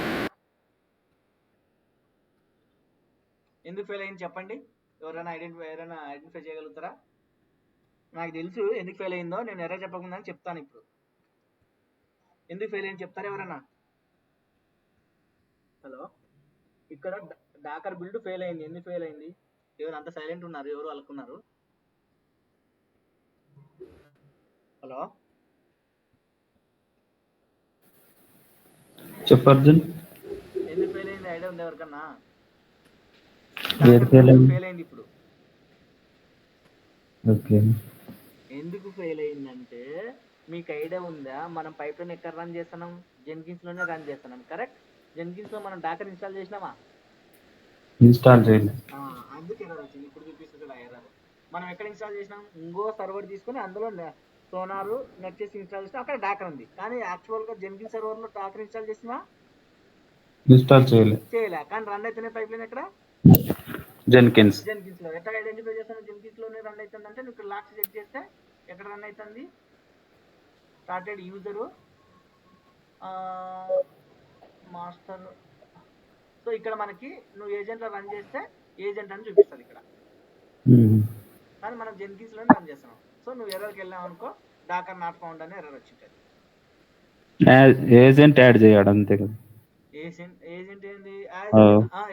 ఎందుకు ఫెయిల్ అయింది చెప్పండి, ఎవరైనా ఐడెంటిఫై చేయగలుగుతారా? నాకు తెలుసు ఎందుకు ఫెయిల్ అయిందో, నేను ఎర్ర చెప్పకుండా చెప్తాను. ఇప్పుడు ఎందుకు ఫెయిల్ అయింది చెప్తారా ఎవరైనా? హలో, ఇక్కడ డాకర్ బిల్డ్ ఫెయిల్ అయింది. ఎందుకు ఫెయిల్ అయింది? ఎవరు అంత సైలెంట్ ఉన్నారు, ఎవరు అనుకున్నారు? హలో, చెప్పర్జున్, ఎందుకు ఫెయిల్ అయింది ఐడియా ఉంది ఎవరికన్నా? ఫెయిల్ అయింది ఇప్పుడు. ఓకే, ఎందుకు ఫెయిల్ అయిందంటే, మీకు ఐడియా ఉందా, మనం పైప్లైన్ ఎక్కడ రన్ చేస్తున్నాం? జెన్కిన్స్ లోనే రన్ చేస్తున్నాం, కరెక్ట్? జెన్కిన్స్ లో మనం డాకర్ ఇన్స్టాల్ చేసినామా? ఇన్స్టాల్ చేయాలి. అందుకు ఎర్రర్ వచ్చింది. ఇప్పుడు చూపిస్తుంది ఆ ఎర్రర్. మనం ఎక్కడ ఇన్స్టాల్ చేసినాం? ఇంకో సర్వర్ తీసుకుని అందులో సోనారు నెట్ చేసి ఇన్స్టాల్ చేసినా, అక్కడ డాకర్ ఉంది. కానీ యాక్చువల్ గా జెన్కిన్స్ సర్వర్ లో డాకర్ ఇన్స్టాల్ చేసినా ఇన్స్టాల్ చేయలే. కానీ రన్ అయితేనే పైప్లైన్ ఎక్కడ? జెన్కిన్స్ లో. ఎక్కడ ఐడెంటిఫై చేస్తాను జెన్కిన్స్ లోనే రన్ అవుతుంది అంటే, నువ్వు లాక్స్ చెక్ చేస్తే ఎక్కడ రన్ అవుతుంది? Started user master. సో ఇక్కడ మనకి నువ్వు ఏజెంట్ లో రన్ చేస్తే ఏజెంట్ అని చూపిస్తుంది ఇక్కడ, కానీ మనం జెన్కిన్స్ లోనే రన్ చేస్తున్నాం. సో నువ్వు ఎర్రర్కి వెళ్ళావు అనుకో, డాకర్ నాట్ ఫౌండ్ అని ఎర్రర్ వచ్చింటది. ఏజెంట్ యాడ్ చేయడం అంతే కదా? ఏజెంట్ ఏంది?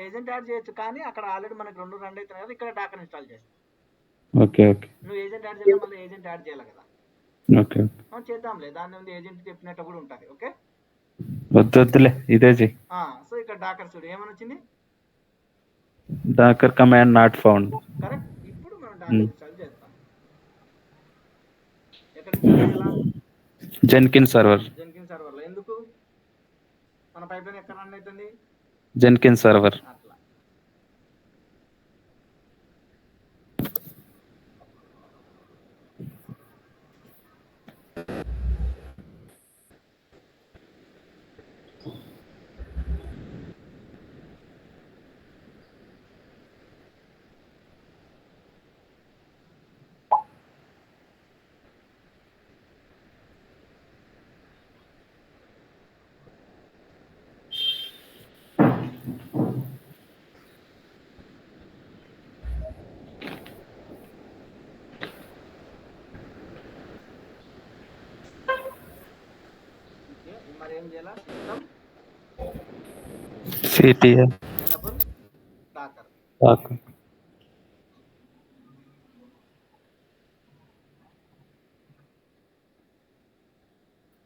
ఏజెంట్ యాడ్ చేయొచ్చు, కానీ అక్కడ ఆల్రెడీ మనకి 2 రన్ అవుతున్నాయి కదా, ఇక్కడ డాకర్ ఇన్స్టాల్ చేస్తాం. ఓకే, నువ్వు ఏజెంట్ యాడ్ చేయాలి, మళ్ళీ ఏజెంట్ యాడ్ చేయాలి కదా. ఓకే, చేద్దాంలే, దాని ఉంది ఏజెంట్ చెప్పినట్టు కూడా ఉంటుంది. ఓకే, వద్దులే ఇదే చెయ్యి. సో ఇక్కడ డాకర్ చూడు ఏమని వచ్చింది, Docker command not found. Correct. ఇప్పుడు మనం డాకర్ ఇన్స్టాల్ చేస్తాం. ఎక్కడ ఇన్స్టాల్ చేయాలా? జెన్కిన్స్ సర్వర్ లో. ఎందుకు? మన పైప్లైన్ ఎక్కడ రన్ అవుతుంది? Jenkins server. అట్లా. మరి ఏం చేయాలా? System CTL. Enable Docker. Docker.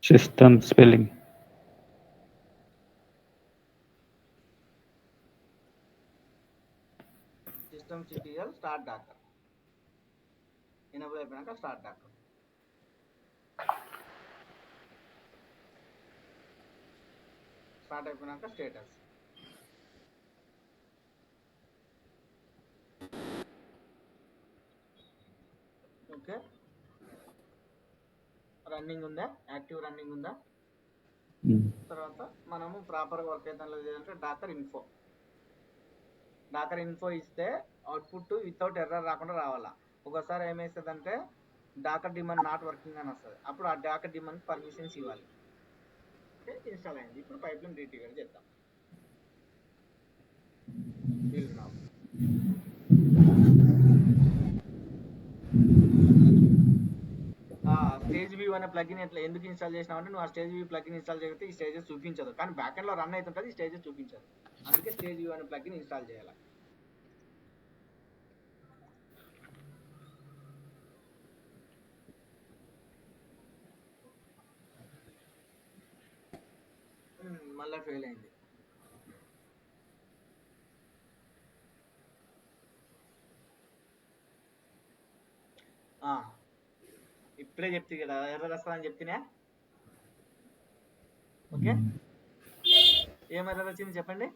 System spelling. System CTL start Docker. Enable అయిపోయాక స్టార్ట్ డాకర్. స్టార్ట్ అయిపోయినాక స్టేటస్. ఓకే, రన్నింగ్ ఉందా? యాక్టివ్ రన్నింగ్ ఉందా? తర్వాత మనము ప్రాపర్గా వర్క్ అయితే లేదంటే డాకర్ ఇన్ఫో. డాకర్ ఇన్ఫో ఇస్తే అవుట్పుట్ వితౌట్ ఎర్రర్ రాకుండా రావాలా. ఒకసారి ఏమేస్తుందంటే డాకర్ డిమాండ్ నాట్ వర్కింగ్ అని వస్తుంది. అప్పుడు ఆ డాకర్ డిమాండ్ పర్మిషన్స్ ఇవ్వాలి. ఓకే, ఇన్స్టాల్ అయింది. ఇప్పుడు పైప్లైన్ రీట్రిగర్ చేద్దాం. స్టేజ్ వ్యూ అనే ప్లగిన్ ఎట్లా ఎందుకు ఇన్స్టాల్ చేసినావు అంటే, నువ్వు ఆ స్టేజ్ వ్యూ ప్లగిన్ ఇన్స్టాల్ చేస్తే ఈ స్టేజెస్ చూపించదు, కానీ బ్యాక్ ఎండ్ లో రన్ అవుతుంటుంది, ఈ స్టేజెస్ చూపించదు. అందుకే స్టేజ్ వ్యూ అనే ప్లగిన్ ఇన్స్టాల్ చేయాలి. మళ్ళీ ఫెయిల్ అయింది. ఇప్పుడే చెప్తే కదా ఎర్రర్ వస్తుందని చెప్తున్నా. ఓకే, ఏం ఎర్రర్ వచ్చింది చెప్పండి.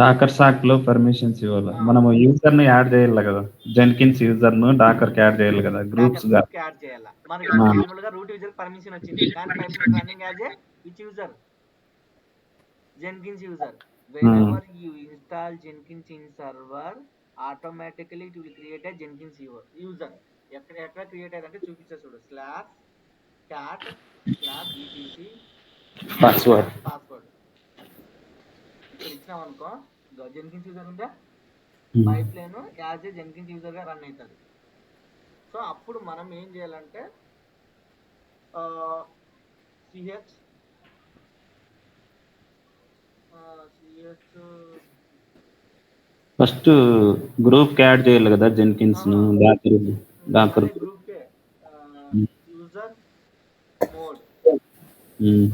డాకర్ సాక్ లో పర్మిషన్స్ ఇవ్వాలి. మనము యూజర్ ని యాడ్ చేయాలి కదా, జెన్కిన్స్ యూజర్ ను డాకర్ కి యాడ్ చేయాలి కదా, గ్రూప్స్ గా యాడ్ చేయాలి. మనకి మామూలుగా రూట్ యూజర్ పర్మిషన్ వచ్చింది, కానీ pipeline running as a which user? Jenkins user. Whenever you install Jenkins in server, automatically it will create a Jenkins user. ఎక్కడ క్రియేట్ అయ్యారంటే చూపించే చూడు, /cat/etc పాస్వర్డ్. ఇక్కడ ఇచ్చినాం అనుకో, జెన్కిన్స్ యూజర్ ఉందా, pipe line as a Jenkins user గా రన్ అవుతుంది. సో అప్పుడు మనం ఏం చేయాలంటే ఫస్ట్ గ్రూప్ కి యాడ్ చేయాలి కదా జెన్కిన్స్ ను, Docker group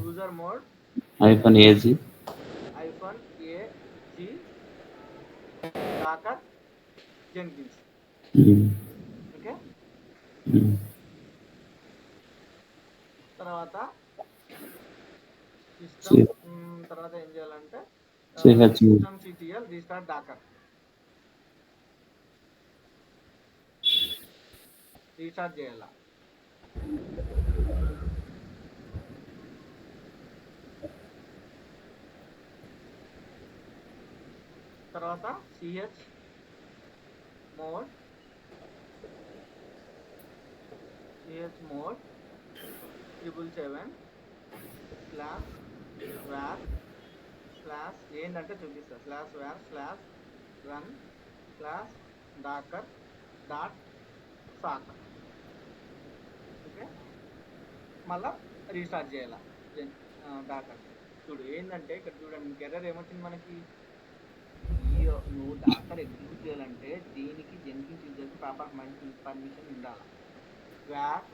user mode -AG Docker Jenkins. Okay, తర్వాత తర్వాత ఏం చేయాలంటే system CTL restart Docker. Restart చేయాల. తర్వాత chmod /7/7/var/run/డాకర్ డాట్ సాక్. ఓకే, మళ్ళా రీస్టార్ట్ చేయాల డాకర్. చూడు ఏంటంటే ఇక్కడ చూడండి, మీకు ఎర్రర్ ఏమొచ్చింది మనకి. నువ్వు డాకర్ ఎగ్జిక్యూట్ చేయాలంటే దీనికి జెన్కిన్స్ యూజర్కి ప్రాపర్ పర్మిషన్ ఉండాలి.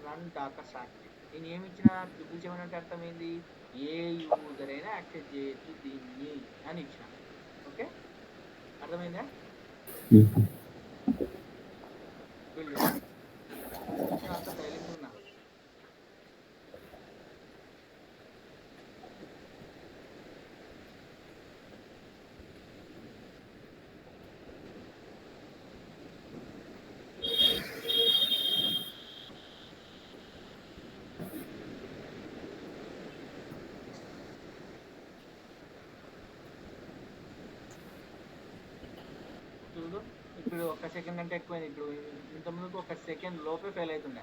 run Docker stack. నేను ఏమి ఇచ్చిన .7 అంటే అర్థమైంది, ఏ యూజర్ అయినా యాక్సెస్ చేయొచ్చు దీన్ని అని ఇచ్చిన. ఓకే, అర్థమైందా? అంత సైలెంట్ ఉన్నా. చూడు, ఇప్పుడు 1 సెకండ్ అంటే ఎక్కువైంది. ఇప్పుడు ఇంతకుముందుకు 1 సెకండ్ లోపే ఫెయిల్ అవుతుండే.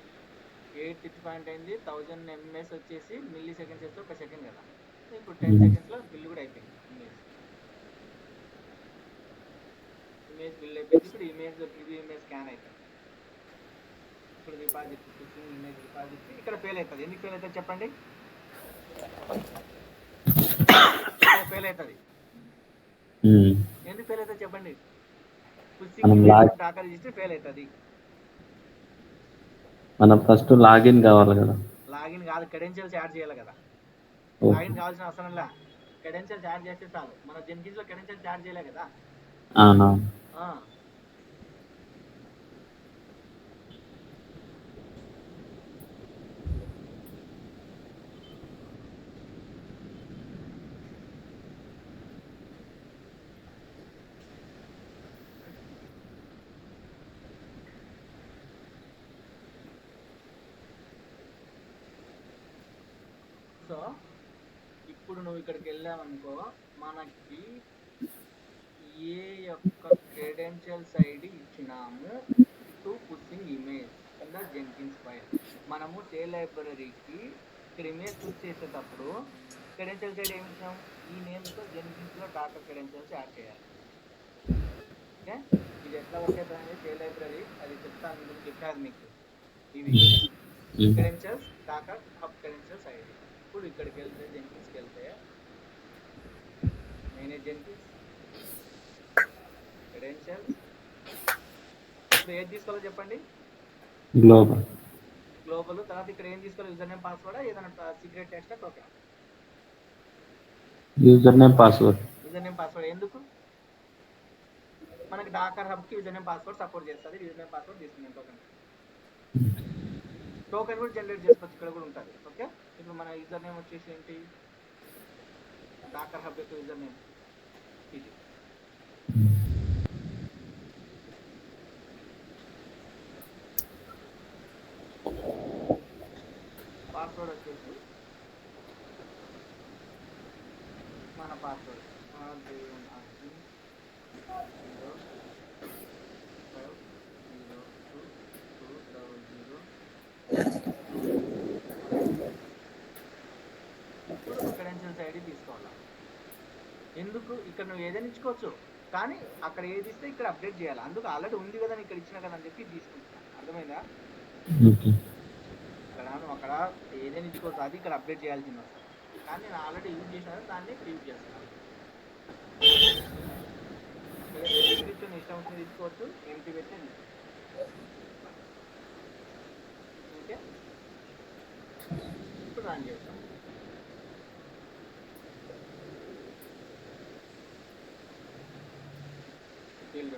8 పిచ్ పాయింట్ అయింది, 1000 ms వచ్చేసి మిల్లీ సెకండ్స్ వేస్తే 1 సెకండ్ కదా. ఇప్పుడు 10 సెకండ్స్లో బిల్ కూడా అయిపోయింది. ఇమేజ్ బిల్ అయిపోయింది. ఇప్పుడు ఇమేజ్ స్కాన్ అవుతుంది. ఇప్పుడు డిపాజిట్ ఇమేజ్ డిపాజిట్ ఇక్కడ ఫెయిల్ అవుతుంది. ఎందుకు ఫెయిల్ అవుతుంది చెప్పండి. ఫెయిల్ అవుతుంది. ఎందుకు ఫెయిల్ అవుతుంది చెప్పండి? పుషింగ్ డాకర్ రిజిస్టర్ ఫెయిల్ అవుతుంది. మనం ఫస్ట్ లాగిన్ కావాలి కదా. లాగిన్ కాదు, క్రెడెన్షియల్స్ యాడ్ చేయాలి కదా. లాగిన్ కావాల్సిన అవసరం లే, క్రెడెన్షియల్స్ యాడ్ చేస్తే చాలు. మన జెన్కిన్స్ లో క్రెడెన్షియల్స్ యాడ్ చేయలే కదా. సో ఇప్పుడు నువ్వు ఇక్కడికి వెళ్ళావనుకో, మనకి ఏ యొక్క క్రెడెన్షియల్స్ ఐడి ఇచ్చినాము to pushing image in the Jenkins file. మనము టే లైబ్రరీకి ఇక్కడ ఇమేజ్ పుష్ చేసేటప్పుడు క్రెడెన్షియల్స్ ఐడి ఏమి ఇచ్చినాం? ఈ నేమ్తో జెన్కిన్స్ లో డాటా క్రెడెన్షియల్స్ యాడ్ చేయాలి. ఓకే, ఇది ఎట్లా వర్క్ అవుతుంది అనేది టే లైబ్రరీ అది చెప్తాను, ముందు చెప్పారు మీకు. ఇవి credentials data hub credentials ID. ఇప్పుడు ఇక్కడికి వెళ్తే జెన్కిన్స్కి వెళ్తే మేనేజ్ జెన్కిన్స్ క్రెడెన్షియల్స్. ఇప్పుడు ఏది తీసుకోవాలో చెప్పండి? గ్లోబల్. తర్వాత ఇక్కడ ఏం తీసుకోవాలి? యూజర్ నేమ్ పాస్వర్డ్, ఏదైనా secret text token. User name password. User name password ఎందుకు? మనకి డాకర్ హబ్ కి యూజర్ నేమ్ పాస్వర్డ్ సపోర్ట్ చేస్తుంది. యూజర్ నేమ్ పాస్వర్డ్ తీసుకున్నాం. టోకెన్ కూడా జనరేట్ చేసుకోవచ్చు, ఇక్కడ కూడా ఉంటుంది. ఓకే, ఇప్పుడు మన యూజర్ నేమ్ వచ్చేసి ఏంటి? డాకర్ హబ్ యొక్క యూజర్ నేమ్ ఇది. పాస్వర్డ్ వచ్చేసి మన పాస్వర్డ్ 00502202200. ఇప్పుడు క్రెడెన్షియల్స్ ఐడి తీసుకోవాలా? ఎందుకు? ఇక్కడ నువ్వు ఏదైనా ఇచ్చుకోవచ్చు, కానీ అక్కడ ఏది ఇస్తే ఇక్కడ అప్డేట్ చేయాలి. అందుకు ఆల్రెడీ ఉంది కదా, ఇక్కడ ఇచ్చిన కదా అని చెప్పి తీసుకుంటున్నాను. అర్థమైందా? ఇక్కడ నువ్వు అక్కడ ఏదైనా ఇచ్చుకోవచ్చు, అది ఇక్కడ అప్డేట్ చేయాల్సింది వస్తుంది. కానీ నేను ఆల్రెడీ యూజ్ చేసిన దాన్ని యూజ్ చేస్తున్నాను. డిస్క్రిప్షన్ ఇష్టం వచ్చింది తీసుకోవచ్చు, ఎంటీ పెట్టే ఓకే. ఇప్పుడు రన్ చేస్తాం. ఫీల్డ్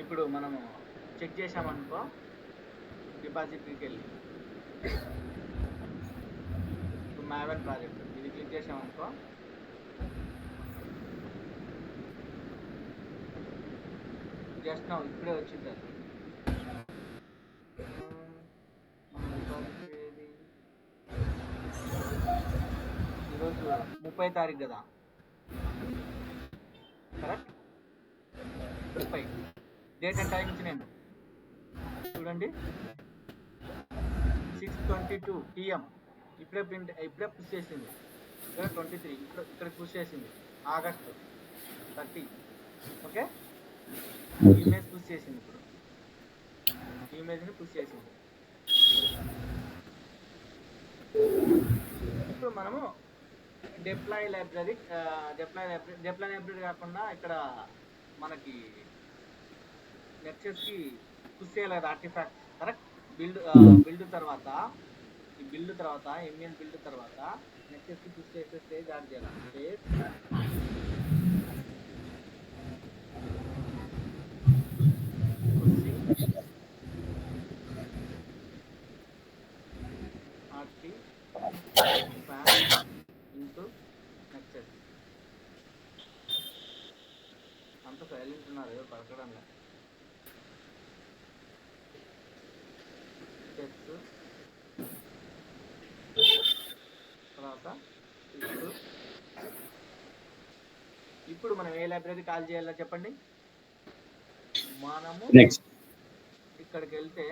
ఇప్పుడు మనము చెక్ చేసామనుకో, డిపాజిటరీకి వెళ్ళి ఇప్పుడు మ్యావెన్ ప్రాజెక్ట్ ఇది క్లిక్ చేసామనుకో, జస్ట్ నా ఇప్పుడే వచ్చింది అది. ఈరోజు 30 తారీఖు కదా, కరెక్ట్? 30 డేట్ అండ్ టైం ఇచ్చి నేను చూడండి, 6:22 PM. ఇప్పుడే పుష్ చేసింది. ఇక్కడ 23 ఇక్కడ పుష్ చేసింది. ఆగస్టు 30. ఓకే, ఇమేజ్ పుష్ చేసింది. ఇప్పుడు ఇమేజ్ని పుష్ చేసింది. ఇప్పుడు మనము డిప్లాయ్ లైబ్రరీ కాకుండా ఇక్కడ మనకి నెక్సెస్కి పుష్ చేయలేదు ఆర్టిఫాక్ట్, కరెక్ట్? బిల్డ్ తర్వాత ఎంఎన్ బిల్డ్ తర్వాత నెక్సెస్కి పుష్ చేసే స్టేజ్ యాడ్ చేయాలి. Stage into nexus. అంత సైలెంట్ ఉన్నారు, ఏదో పలకడం లేదు. చెక్స్ తర్వాత ఇప్పుడు మనం ఏ లైబ్రరీ కాల్ చేయాలో చెప్పండి. మనము నెక్స్ట్ ఇక్కడికి వెళ్తే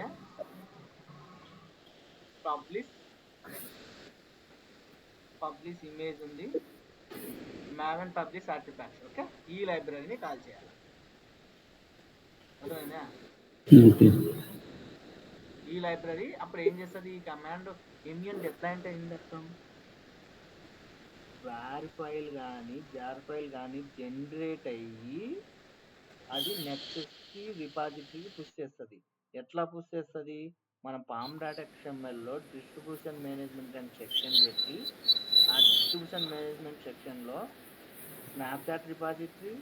పబ్లిష్ ఇమేజ్ ఉంది, మ్యావ్ అండ్ పబ్లిష్ ఆర్టిఫాక్ట్స్. ఓకే, ఈ లైబ్రరీని కాల్ చేయాలి. అర్థమైందా? ఈ లైబ్రరీ అప్పుడు ఏం చేస్తుంది, ఈ కమాండ్ ఎంఎన్ డిప్లాయ్ అంటే ఏంటి అర్థం, వార్ ఫైల్ కానీ జార్ ఫైల్ కానీ జనరేట్ అయ్యి అది నెక్స్ట్కి రిపాజిటరీకి పుష్ చేస్తుంది. ఎట్లా పుష్ చేస్తుంది, మన పామ్ డాట్ XMLలో డిస్ట్రిబ్యూషన్ మేనేజ్మెంట్ అండ్ సెక్షన్ పెట్టి ఆ డిస్ట్రిబ్యూషన్ మేనేజ్మెంట్ సెక్షన్లో snapshot repository,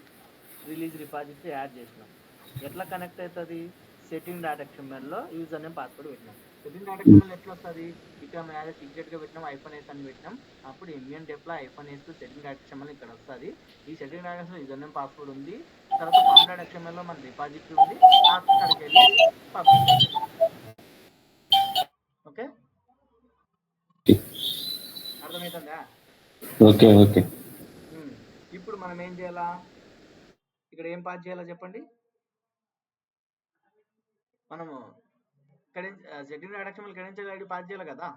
release repository add చేసినాం. ఎట్లా కనెక్ట్ అవుతుంది, సెట్టింగ్ డాట్ XMLలో యూజర్ నేమ్ పాస్వర్డ్ పెట్టినాం. సెట్టింగ్ డాట్ XML ఎట్లా వస్తుంది, ఇక్కడ మనం సీక్రెట్గా పెట్టినాం, -s అని పెట్టినాం. అప్పుడు MN deploy -s setting dot XML ఇక్కడ వస్తుంది. ఈ setting dot XML user name password ఉంది, తర్వాత పామ్ డాట్ XMLలో మన రిపాజిటరీ ఉంది, అక్కడికి వెళ్ళి పబ్లిష్. ఓకే, అర్థమవుతుందా? Okay okay. ఇప్పుడు మనం ఏం చేయాలా, ఇక్కడ ఏం పాస్ చేయాలో చెప్పండి. మనము setting dot XML credential ID pass చేయాలి కదా,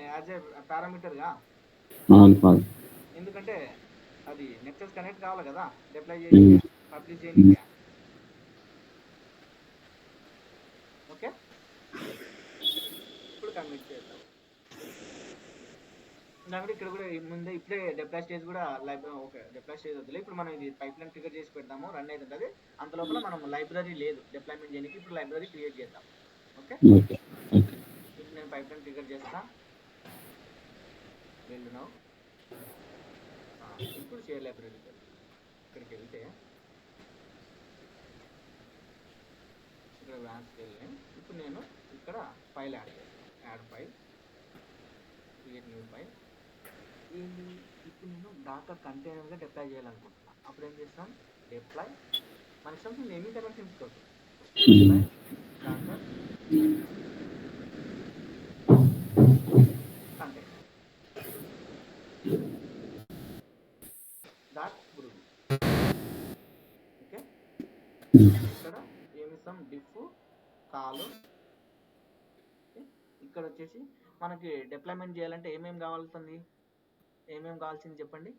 యాజ్ ఏ పారామీటర్గా. ఎందుకంటే అది నెక్సస్ కనెక్ట్ కావాలి కదా, డిప్లాయ్ చేసి పబ్లిష్ చేయడానికి. ఓకే, ఇప్పుడు కన్విట్ చేద్దాం. కాబట్టి ఇక్కడ కూడా ముందే ఇప్పుడే డిప్లాయ్ స్టేజ్ కూడా ఓకే, డిప్లాయ్ స్టేజ్ వద్దులే. ఇప్పుడు మనం ఇది పైప్ లైన్ ట్రిగర్ చేసి పెడతాము, రన్ అవుతుంటుంది. అంత లోపల మనం లైబ్రరీ లేదు డిప్లాయ్మెంట్ చేయడానికి, ఇప్పుడు లైబ్రరీ క్రియేట్ చేద్దాం. ఓకే, ఇప్పుడు నేను పైప్ లైన్ ట్రిగర్ చేస్తా, వెళ్ళినావు. ఇప్పుడు షేర్ లైబ్రరీకి వెళ్తాం. ఇక్కడికి వెళ్తే ఇక్కడ వ్యాన్స్కి వెళ్ళి ఇప్పుడు నేను ఇక్కడ ఫైల్ యాడ్ చేస్తాను. Add file, create new file. ఏంటి, ఇప్పుడు నేను డాకర్ కంటైనర్గా డిప్లాయ్ చేయాలనుకుంటున్నాను. అప్పుడు ఏం చేస్తాం, డిప్లాయ్ మన ఇష్టం ఏమీ కనెక్ట్ తీసుకోవచ్చు. Deploy Docker container dot group. Okay, ఇక్కడ ఏమిస్తాం, డిఫ్ కాలు. ఇక్కడ వచ్చేసి మనకి డిప్లాయ్మెంట్ చేయాలంటే ఏమేమి కావాల్సింది చెప్పండి.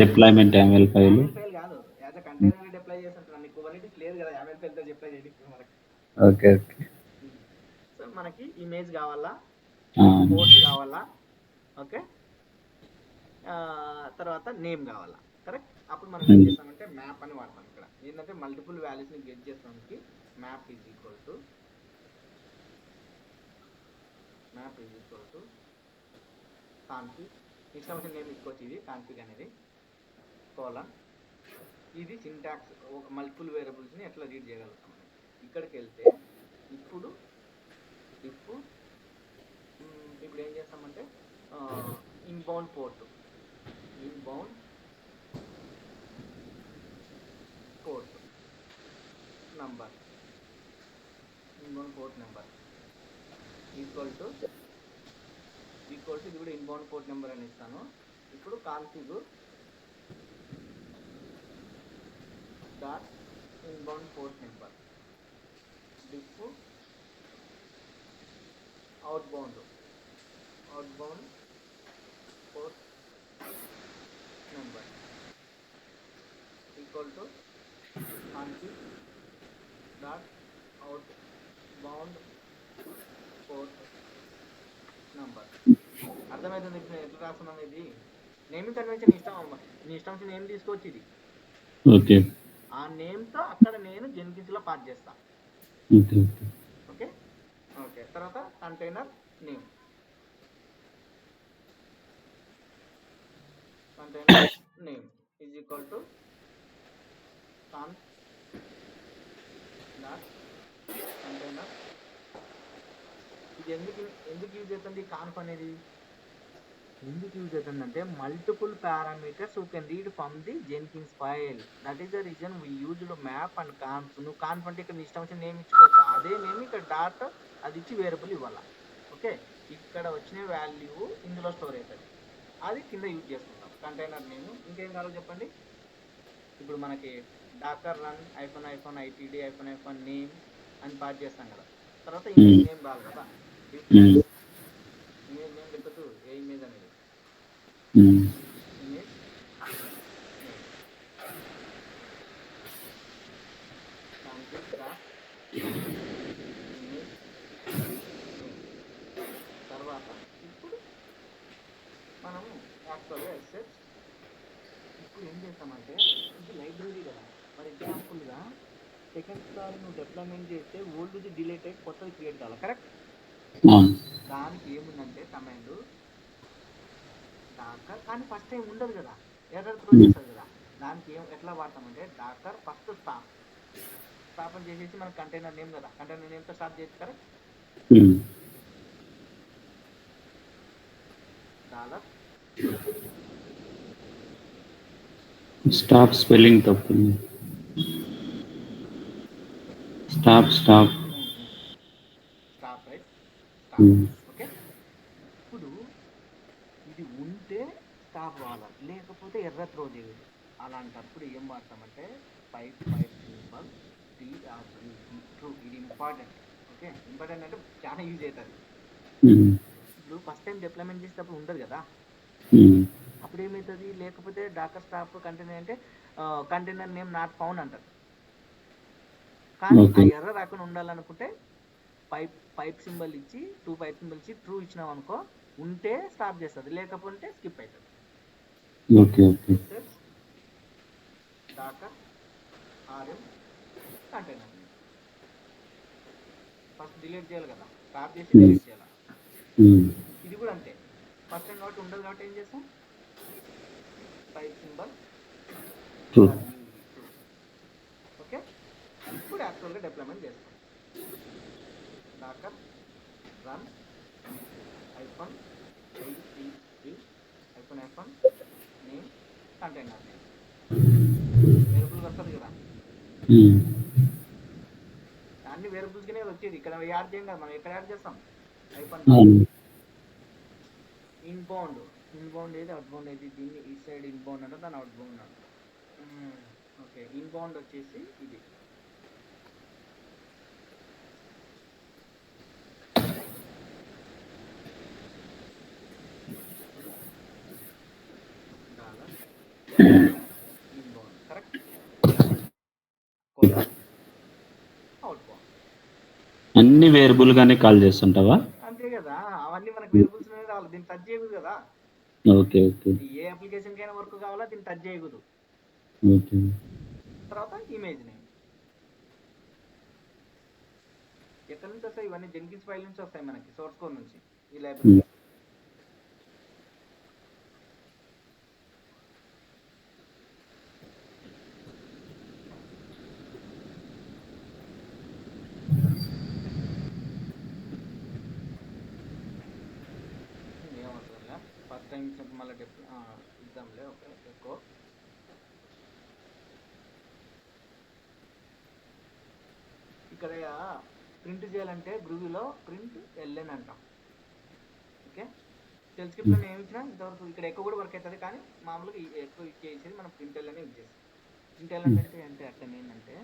డిప్లాయ్మెంట్ YAML ఫైల్ కాదు, యాజ్ అ కంటైనర్ డిప్లాయ్ చేస్తుంటాను. మీకు కుబర్నెటిస్ లేదు కదా YAML ఫైల్ తో డిప్లాయ్ చేయడానికి మనకి. Okay okay. సో మనకి ఇమేజ్ కావాలా, పోస్ట్ కావాలా, ఓకే, తర్వాత నేమ్ కావాలా, కరెక్ట్. అప్పుడు మనం ఏం చేస్తామంటే మ్యాప్ అని వాడతాం. ఇక్కడ ఏంటంటే మల్టిపుల్ వాల్యూస్ని గెట్ చేస్తానికి map is equal to config, ఇష్టం వచ్చిన నేమ్ ఇచ్చుకోవచ్చు. ఇది కాన్ఫిగ్ అనేది కోలన్. ఇది సింటాక్స్, ఒక మల్టిపుల్ వేరియబుల్స్ని ఎట్లా రీడ్ చేయగలుగుతాం. ఇక్కడికి వెళ్తే ఇప్పుడు ఏం చేస్తామంటే inbound port number equal to ఇది కూడా ఇన్బౌండ్ పోర్ట్ నెంబర్ అని ఇస్తాను. ఇప్పుడు config dot inbound port number, diff outbound port number equal to config dot outbound port number. అర్థమవుతుంది ఇప్పుడు ఎట్లా రాస్తున్నాం. ఇది నేమింగ్ కన్వెన్షన్ నీ ఇష్టం వచ్చిన నేమ్ తీసుకోవచ్చు. ఇది ఓకే, ఆ నేమ్తో అక్కడ నేను జెన్కిన్స్లో పాస్ చేస్తాను. ఓకే ఓకే, తర్వాత container name is equal to con dot container. ఇది ఎందుకు యూజ్ అవుతుంది కాన్ఫ్ అనేది, ఎందుకు యూజ్ అవుతుందంటే multiple parameters you can read from the Jenkins file. That is the reason we used map and conf. నువ్వు కాన్ఫ్ అంటే ఇక్కడ నీ ఇష్టం వచ్చిన నేమ్ ఇచ్చుకోవచ్చు. అదే నేమ్ ఇక్కడ డాట్ అది ఇచ్చి వేరియబుల్ ఇవ్వాల. ఓకే, ఇక్కడ వచ్చిన వాల్యూ ఇందులో స్టోర్ అవుతుంది. అది కింద యూజ్ చేసుకుంటాం కంటైనర్ నేమ్. ఇంకేం కావాలో చెప్పండి. ఇప్పుడు మనకి Docker run hyphen hyphen ITD hyphen hyphen name అని పాస్ చేస్తాం కదా. తర్వాత ఇమేజ్ నేమ్ కావాలి కదా. ఇమేజ్ నేమ్ పెట్టదు. ఏ ఇమేజ్ అనేది ఇమేజ్ నేమ్ దానికి క్రాఫ్ట్ ఇమేజ్ నేమ్. తర్వాత ఇప్పుడు మనము యాక్చువల్గా ఎక్సెప్ట్ ఇప్పుడు ఏం చేస్తామంటే ఇది లైబ్రరీ కదా. ఫర్ ఎగ్జాంపుల్గా సెకండ్ సారి నువ్వు డెవలప్మెంట్ చేస్తే ఓల్డ్ది డిలీట్ అయ్యి కొత్తది క్రియేట్ కావాలి. కరెక్ట్. దానికి ఏముందంటే కమాండ్ డాకర్, కానీ ఫస్ట్ టైం ఉండదు కదా, ఎర్రర్ త్రో చేస్తుంది కదా. దానికి ఎట్లా వాడతామంటే డాకర్ ఫస్ట్ స్టాప్ అని చేసేసి మనకు కంటైనర్ నేమ్ కదా, కంటైనర్ నేమ్తో స్టార్ట్ చేసి కరెక్ట్. డాలర్ స్టాప్ స్పెల్లింగ్ తప్పు. Stop stop right stop. Okay, ఇప్పుడు ఇది ఉంటే స్టాప్ వాడాలి, లేకపోతే ఎర్ర త్రో చేయదు. అలాంటప్పుడు ఏం వాడతామంటే పైప్ సింబల్ ట్రూ. ఇది ఇంపార్టెంట్. ఓకే, ఇంపార్టెంట్ అంటే చాలా యూజ్ అవుతుంది. ఇప్పుడు ఫస్ట్ టైం డిప్లాయ్మెంట్ చేసేటప్పుడు ఉండదు కదా, అప్పుడు ఏమవుతుంది, లేకపోతే డాకర్ స్టాప్ కంటైనర్ అంటే కంటైనర్ నేమ్ నాట్ ఫౌండ్ అంటారు. కానీ ఆ ఎర్ర రాకుండా ఉండాలనుకుంటే పైప్ సింబల్ ఇచ్చి 2 పైప్ సింబల్ ఇచ్చి ట్రూ ఇచ్చినాం అనుకో, ఉంటే స్టాప్ చేస్తుంది, లేకపోతే స్కిప్ అవుతుంది. Docker RM container first delete చేయాలి కదా, స్టాప్ చేసి డిలీట్ చేయాలి. ఇది కూడా అంతే, ఫస్ట్ టైం కాబట్టి ఉండదు కాబట్టి ఏం చేస్తాం, పైప్ సింబల్ ఓకే. ఇప్పుడు యాక్చువల్గా డిప్లాయ్మెంట్ చేస్తాం. Docker run hyphen hyphen hyphen name container name variable వస్తుంది కదా. అన్ని వేరియబుల్స్గానే వచ్చేది, ఇక్కడ యాడ్ చేయం కదా, మనం ఎక్కడ యాడ్ చేస్తాం ఐఫోన్. ఇన్బౌండ్ ఏది అవుట్బౌండ్ ఏది, దీన్ని ఈ సైడ్ ఇన్బౌండ్ అంటే దాని అవుట్బౌండ్ అంటే. ఓకే, ఇన్బౌండ్ వచ్చేసి ఇది ఇన్బౌండ్ కరెక్ట్. అవుట్బౌండ్ అన్ని వేరియబుల్ గానే కాల్ చేస్తుంటావా? అంతే కదా, అవన్నీ మనకు వేరియబుల్స్ కావాలి, దీన్ని టచ్ చేయకూడదు కదా. Okay okay. ఏ అప్లికేషన్ కైనా వర్క్ కావాలా, దీన్ని టచ్ చేయకూడదు. ఓకే. తర్వాత ఇమేజ్ నేమ్ ఎక్కడి నుంచి వస్తాయి, ఇవన్నీ జెన్కిన్స్ ఫైల్ నుంచి వస్తాయి మనకి, సోర్స్ కోడ్ నుంచి ఈ లైబ్రరీ. ఏమవుతుందిలే, ఫస్ట్ టైం ఇచ్చినప్పుడు మళ్ళీ ఇద్దాంలే. ఓకే, ఎక్కువ ఇక్కడ ప్రింట్ చేయాలంటే గ్రూవీలో ప్రింట్ ఎల్ఎన్ అంటాం. ఓకే, షెల్ స్క్రిప్ట్లో ఏమి ఇచ్చినా ఇంతవరకు ఇక్కడ ఎక్కువ కూడా వర్క్ అవుతుంది, కానీ మామూలుగా ఎక్కువ చేసేది మనం ప్రింట్ ఎల్ఎన్ యూజ్ చేస్తాం. ప్రింట్ ఎల్ఎన్ అంటే అర్థం ఏంటంటే,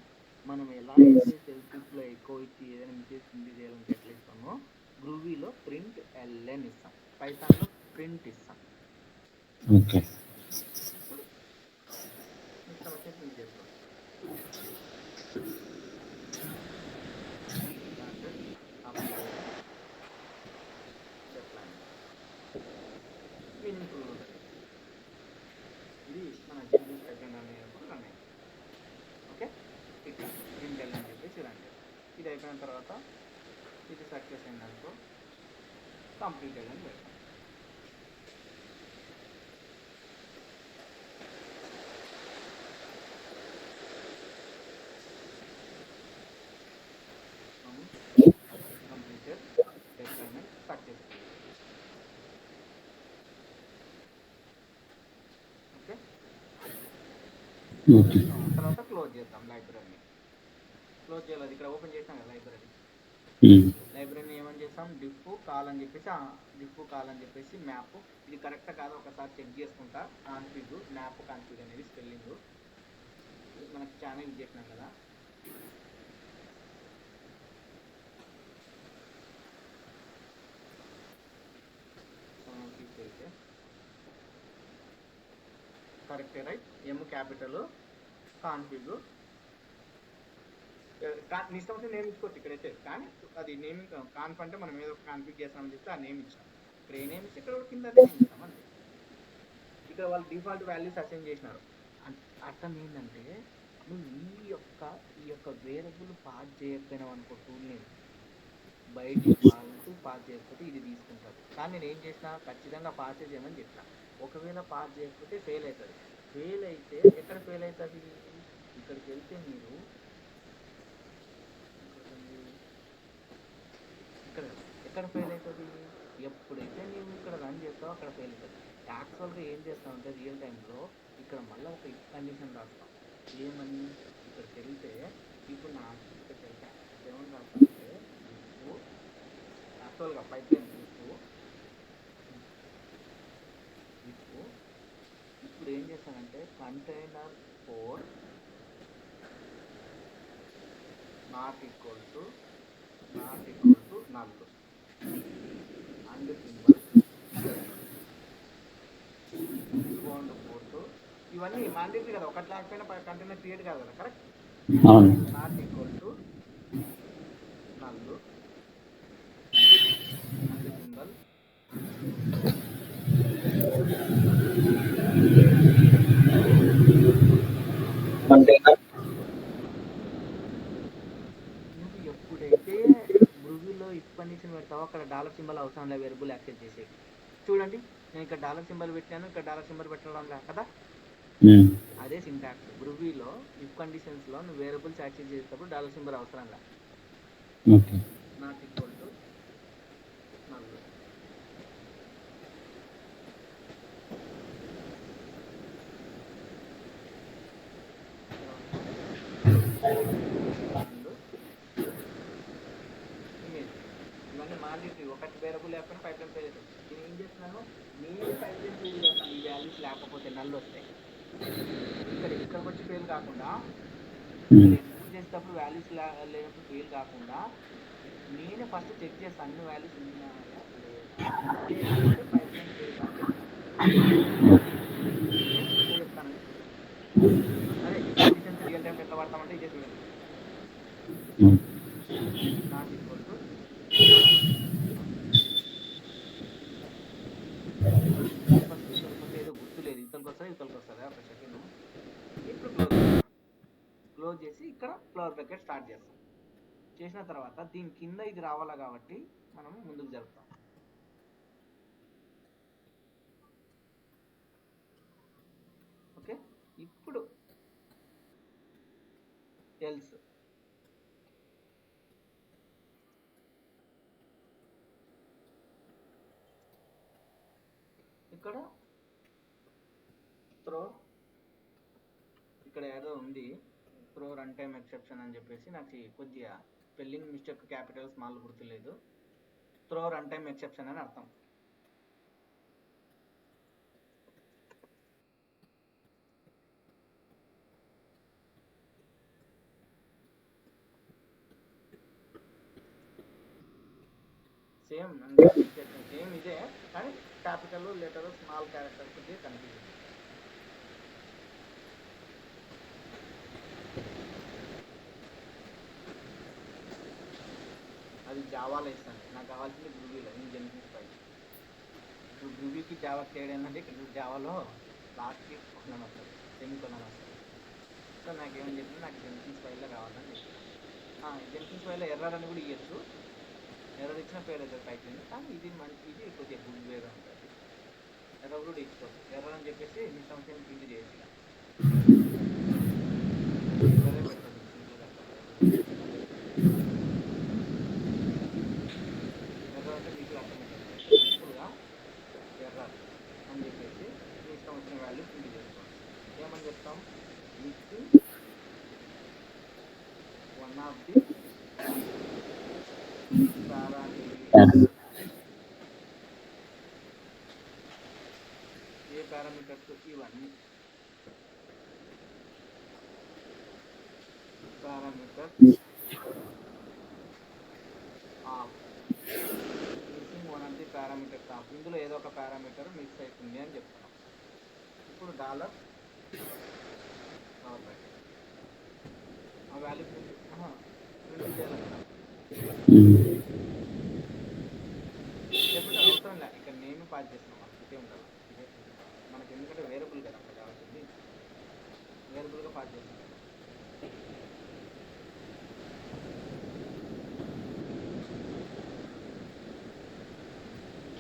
మనం ఎలా అయితే షెల్ స్క్రిప్ట్లో ఎక్కువ ఇచ్చి ఏదైనా మిస్టేక్ ప్రింట్ చేయాలంటే ఎట్లా ఇస్తామో, గ్రూవీలో ప్రింట్ ఎల్ఎన్ ఇస్తాం, పైథాన్లో ప్రింట్ ఇస్తాం. ఓకే, ఇష్టం వచ్చే ప్రింట్ చేస్తాం. మీనింగ్ఫుల్ ఉంటుంది. ఇది మన జెన్కిన్స్ పైథాన్ అనేటప్పుడు రన్ అయింది. ఓకే, ఇట్లా ప్రింట్ ఎల్ అని చెప్పేసి రన్ చేస్తాం. ఇది అయిపోయిన తర్వాత ఇది సక్సెస్ అయిందనుకో కంప్లీటెడ్ అని పెడతాం. Completed deployment successful. ఓకే. తర్వాత క్లోజ్ చేద్దాం లైబ్రరీని. క్లోజ్ చేయాలి, ఇక్కడ ఓపెన్ చేసాం కదా లైబ్రరీ. లైబ్రరీని ఏమని చేస్తాం, డిఫ్ కాల్ అని చెప్పేసి మ్యాప్. ఇది కరెక్ట్ కాదు ఒకసారి చెక్ చేసుకుంటా. కాన్ఫిగ్ మ్యాప్ కాన్ఫిగ్ అనేది స్పెల్లింగ్ మనకి చాలా యూజ్ చేసినాం కదా. కరెక్టే రైట్. ఎమ్ క్యాపిటల్ కాన్ఫిగ్ నీ ఇష్టం అయితే నేమ్ ఇచ్చుకోవచ్చు ఇక్కడైతే, కానీ అది నేమ్ కాన్ఫ్ అంటే మనం ఏదో కాన్ఫిగ్ చేస్తామని చెప్తే ఆ నేమ్ ఇచ్చాం. ఇక్కడ ఏ నేమ్ ఇస్తే ఇక్కడ కింద నేమ్ ఇస్తాం అంతే. ఇక్కడ వాళ్ళు డిఫాల్ట్ వాల్యూస్ అసైన్ చేసినారు. అర్థం ఏంటంటే నువ్వు ఈ యొక్క వేరియబుల్ పాస్ చేయకపోయినావు అనుకో, టూల్ నేమ్ బయటికి పాస్ చేయకపోతే ఇది తీసుకుంటుంది. కానీ నేను ఏం చేసినా ఖచ్చితంగా పాస్ చేయమని చెప్పిన. ఒకవేళ పాస్ చేయకపోతే ఫెయిల్ అవుతుంది. ఫెయిల్ అయితే ఎక్కడ ఫెయిల్ అవుతుంది, ఇక్కడికి వెళ్తే మీరు ఇక్కడ ఎక్కడ ఫెయిల్ అవుతుంది, ఎప్పుడైతే నీవు ఇక్కడ రన్ చేస్తావో అక్కడ ఫెయిల్ అవుతుంది. యాక్చువల్గా ఏం చేస్తామంటే రియల్ టైంలో ఇక్కడ మళ్ళీ ఒక ఇఫ్ కండిషన్ రాస్తాం. ఏమని ఇక్కడికి వెళ్తే ఇప్పుడు నాకు ఇక్కడికి వెళ్తే ఏమని రాస్తామంటే యాక్చువల్గా పైప్లైన్ ఇప్పుడు ఏం చేస్తానంటే container 4 not equal to null and symbol bound port. ఇవన్నీ మాండేటరీ కదా, ఒకటి లేకపోయినా కంటైనర్ క్రియేట్ కాదు కదా, correct. Not equal to null and symbol నువ్వు ఎప్పుడైతే బ్రూవీలో ఇఫ్ కండిషన్ పెడతావో అక్కడ డాలర్ సింబల్ అవసరం లేదు వేరియబుల్ యాక్సెస్ చేసే. చూడండి నేను ఇక్కడ డాలర్ సింబల్ పెట్టాను, ఇక్కడ డాలర్ సింబల్ పెట్టడం లేదు కదా. అదే సింటాక్స్. బ్రూవీలో ఇఫ్ కండిషన్స్లో నువ్వు వేరియబుల్స్ యాక్సెస్ చేసేటప్పుడు డాలర్ సింబల్ అవసరం లేదు. నాట్ ఈక్వల్ టు నల్ ఇవన్నీ మాండేటరీ. ఒకటి వేరియబుల్ లేకపోయినా పైప్లైన్ ఫెయిల్ అవుతుంది. నేను ఏం చేస్తున్నాను, నేను పైప్లైన్ ఫెయిల్ చేస్తాను ఈ వాల్యూస్ లేకపోతే నల్ వస్తాయి. ఇక్కడికి వచ్చి ఫెయిల్ కాకుండా ఎగ్జిక్యూట్ చేసేటప్పుడు వాల్యూస్ లేనప్పుడు ఫెయిల్ కాకుండా నేనే ఫస్ట్ చెక్ చేస్తాను అన్ని వాల్యూస్ ఉన్నాయా లేదా, పైప్లైన్ ఫెయిల్ అని చెప్తాను. సరే ఈ కండిషన్స్ రియల్ టైం ఎట్లా వాడతామంటే ఇదే చూడండి. నాట్ ఈక్వల్ టు ఏదో గుర్తులేదు, ఇతనికి వస్తుందా ఒక సెకండ్. ఇప్పుడు క్లోజ్ చేసి ఇక్కడ ఫ్లవర్ బ్రాకెట్ స్టార్ట్ చేస్తాం. చేసిన తర్వాత దీని కింద ఇది రావాలా కాబట్టి మనం ముందుకు జరుపుతాం. ఓకే, ఇప్పుడు ఎల్స్ ఇక్కడ త్రో, ఇక్కడ ఏదో ఉంది త్రో రన్ టైమ్ ఎక్సెప్షన్ అని చెప్పేసి, నాకు కొద్దిగా స్పెల్లింగ్ మిస్టేక్ క్యాపిటల్ స్మాల్ గుర్తులేదు. త్రో రన్ టైమ్ ఎక్సెప్షన్ అని అర్థం. సేమ్ ఇదే, కానీ క్యాపిటల్ లెటర్ స్మాల్ క్యారెక్టర్ కొద్దిగా కన్ఫ్యూజన్. అది జావాలో ఇస్తాను, నాకు కావాల్సింది గ్రూవీలో. నేను జెన్కిన్స్ ఫైల్. ఇప్పుడు గ్రూవీకి జావా తేడా ఏంటంటే ఇక్కడ జావాలో లాస్ట్కి కొన్నాను వస్తుంది, సెమీకొన్నాను వస్తుంది. సో నాకేమని చెప్పింది, నాకు జెన్కిన్స్ ఫైల్లో కావాలని చెప్పాను. జెన్కిన్స్ ఫైల్లో ఎర్రర్ అని కూడా ఇవ్వచ్చు, ఎర్రర్ ఇచ్చిన ఫెయిల్ అవుతుంది పైకి. కానీ ఇది కొద్దిగా గుడ్ వేగా ఉంటుంది. ఎర్రర్ కూడా ఇచ్చుకోవచ్చు, ఎర్రర్ అని చెప్పేసి మీ సమస్యను ప్రింట్ చేయొచ్చు. ఎర్రరే పెట్టండి సింపుల్గా. ఎర్రర్ అంటే మీకు అర్థమవుతుంది, సింపుల్గా ఎర్రర్ అని చెప్పేసి మీ ఇష్టం వచ్చిన వాల్యూ ప్రింట్ చేసుకోవచ్చు. ఏమని చెప్తాం, mixing one of the parameters. ఏ పారామీటర్స్ ఇవన్నీ parameters of mixing one of the parameters of, ఇందులో ఏదో ఒక పారామీటర్ మిక్స్ అవుతుంది అని చెప్తున్నాం. ఇప్పుడు డాలర్ ఆ వాల్యూ ప్రింట్ చేయాలి కదా, లేకపోతే అవసరం లే, ఇక్కడ నేమ్ పాస్ చేస్తున్నాం, మనకి ఇదే ఉండాలి. ఇదే మనకి ఎందుకంటే వేరియబుల్ కదా అక్కడ కావాల్సింది, వేరియబుల్గా పాస్ చేస్తున్నాం.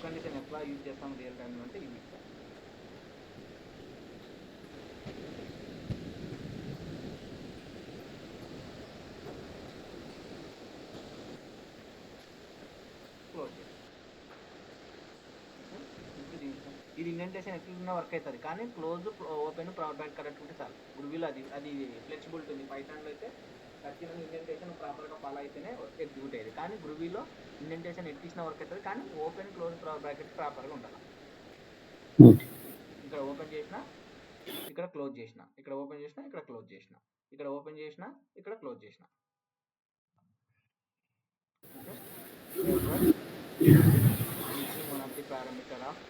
కండిషన్ ఎట్లా యూజ్ చేస్తాం రియల్ టైంలో అంటే ఇవి క్లోజ్ చేస్తాం. ఇది ఇండెంటేషన్ ఎట్లా వర్క్ అవుతుంది, కానీ క్లోజ్ ఓపెన్ ప్రాపర్ కరెక్ట్ ఉంటే చాలు. గురువిలో అది ఫ్లెక్సిబిలిటీ ఉంది. పైథాన్లో అయితే ఖచ్చితంగా ఇండెంటేషన్ ప్రాపర్గా ఫాలో అయితేనే ఎగ్జిక్యూట్ అయ్యేది, కానీ గురువిలో ఇండెంటేషన్ ఎట్టిసిన వర్క్ అవుతుంది, కానీ ఓపెన్ క్లోజ్ బ్రాకెట్ ప్రాపర్గా ఉండాలి. ఇక్కడ ఓపెన్ చేసిన, ఇక్కడ క్లోజ్ చేసిన, ఇక్కడ ఓపెన్ చేసిన, ఇక్కడ క్లోజ్ చేసిన, ఇక్కడ ఓపెన్ చేసిన, ఇక్కడ క్లోజ్ చేసిన. One of the parameter of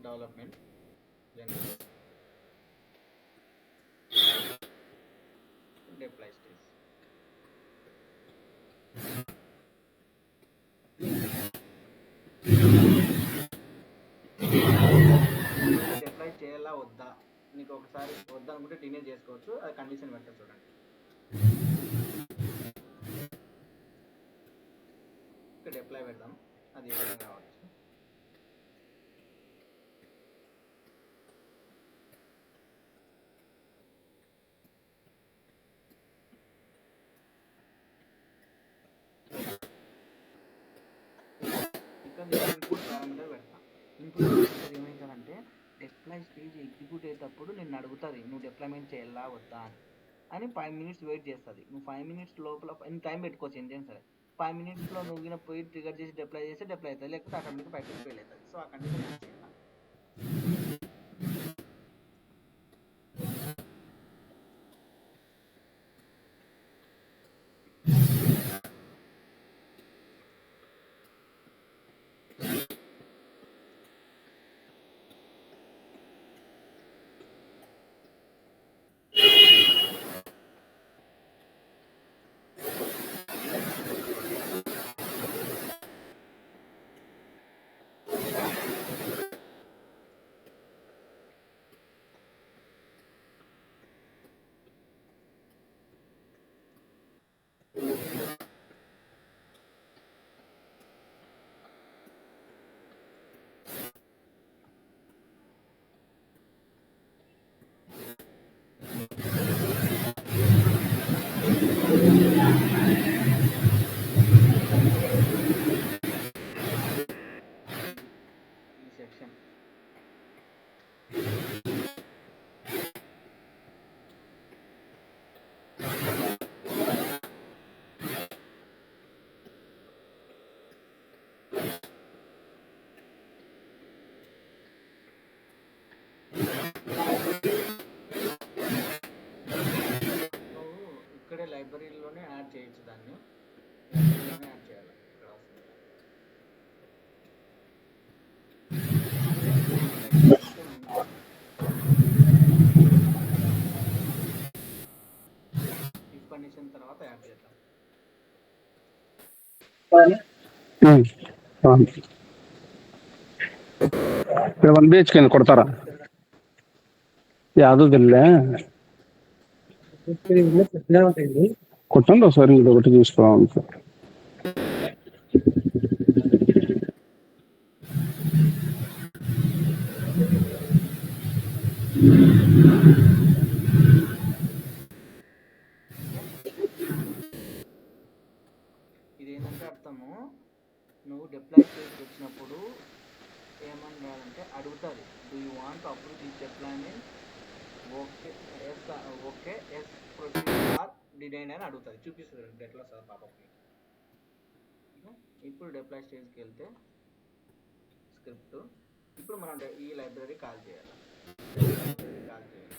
development, deploy stage. deploy చేయాలా వద్దా, నీకు ఒకసారి వద్దా అనుకుంటే డినే చేసుకోవచ్చు, అది కండిషన్ పెట్టచ్చు. చూడండి ఇక్కడ deploy పెడదాం, అది ఏ విధంగా కావచ్చు. ఇన్పుట్ పారామీటర్ పెడతా. ఇన్పుట్ పారామీటర్ ఏమవుతుందంటే డిప్లాయ్ స్టేజ్ ఎగ్జిక్యూట్ అయ్యేటప్పుడు నిన్ను అడుగుతుంది నువ్వు డిప్లాయ్మెంట్ చేయాలా వద్దా అని 5 minutes వెయిట్ చేస్తుంది. నువ్వు 5 minutes లోపల టైం పెట్టుకోవచ్చు ఏంటంటే సరే. 5 minutesలో నువ్వు పోయి ట్రిగర్ చేసి డిప్లాయ్ చేస్తే డిప్లాయ్ అవుతుంది, లేకపోతే ఆటోమేటిక్ బయటకు ఫెయిల్ అవుతుంది. సో ఆ కండిషన్ యూజ్ చేయాలి. లైబ్రరీలోనే యాడ్ చేయొచ్చు, దాన్ని లైబ్రరీలోనే యాడ్ చేయాలి. ఇక్కడ ఇఫ్ కండిషన్ తర్వాత యాడ్ చేద్దాం. ఇక్కడ 1 BHK కొడతారా? యాదో తెలిలే కొట్టండి ఒకసారి ఇది ఒకటి చూసుకోవాలి సార్. ఇదేంటంటే అర్థము, నువ్వు డిప్లాయ్ స్టేజ్కి వచ్చినప్పుడు ఏమని రాయాలంటే అడుగుతుంది, do you want approve this deployment, okay yes, okay yes proceed or deny అని అడుగుతుంది. చూపిస్తుంది ఎట్లా సార్ పాపకి. ఇప్పుడు డిప్లాయ్ స్టేజ్కి వెళ్తే స్క్రిప్ట్, ఇప్పుడు మనం ఈ లైబ్రరీ కాల్ చేయాలి. కాల్ చేయాలి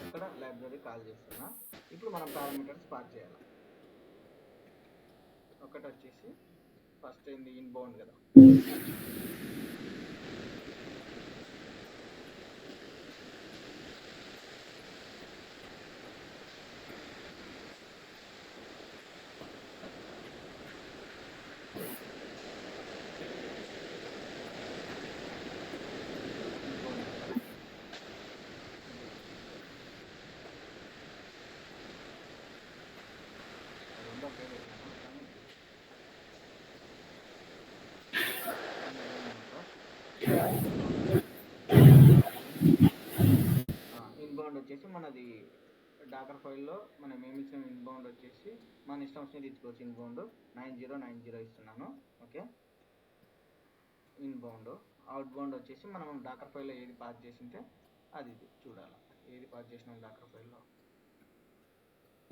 ఇక్కడ లైబ్రరీ కాల్ చేస్తున్నా. ఇప్పుడు మనం పారామీటర్స్ పాస్ చేయాలి. ఒకటి వచ్చేసి ఫస్ట్ ఏంది, ఇన్బౌండ్ కదా, ఇన్బౌండ్ వచ్చేసి మనది డాకర్ ఫైల్లో మనం ఏమి ఇచ్చిన ఇన్బౌండ్ వచ్చేసి మన ఇష్టం వచ్చినది ఇచ్చుకోవచ్చు. ఇన్బౌండ్ 9090 ఇస్తున్నాను. Okay, inbound. అవుట్ బౌండ్ వచ్చేసి మనం డాకర్ ఫైల్లో ఏది పాస్ చేసింటే అది చూడాలి. ఏది పాస్ చేసినాం డాకర్ ఫైల్లో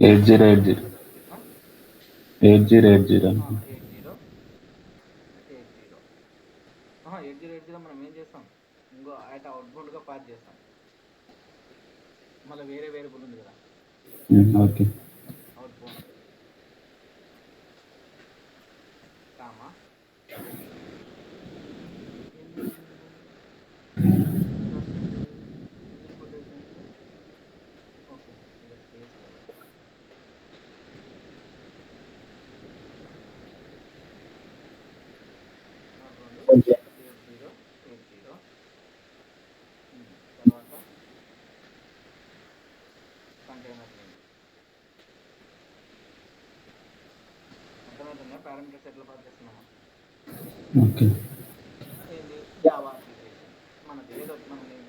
8080 మనం ఏం చేస్తాం, ఇంకో అట్ అవుట్ బౌండ్గా పాస్ చేస్తాం. మళ్ళీ వేరే వేరియబుల్ ఉంది కదా, ఓకే, అవుట్ బౌండ్ కామా తర్వాత కంటైనర్ నేమ్. అర్థమవుతుందా పారామీటర్స్ ఎట్లా పాస్ చేస్తున్నామా? ఓకే, ఏంది, జావా అప్లికేషన్ మనది ఏదో మన నేమ్,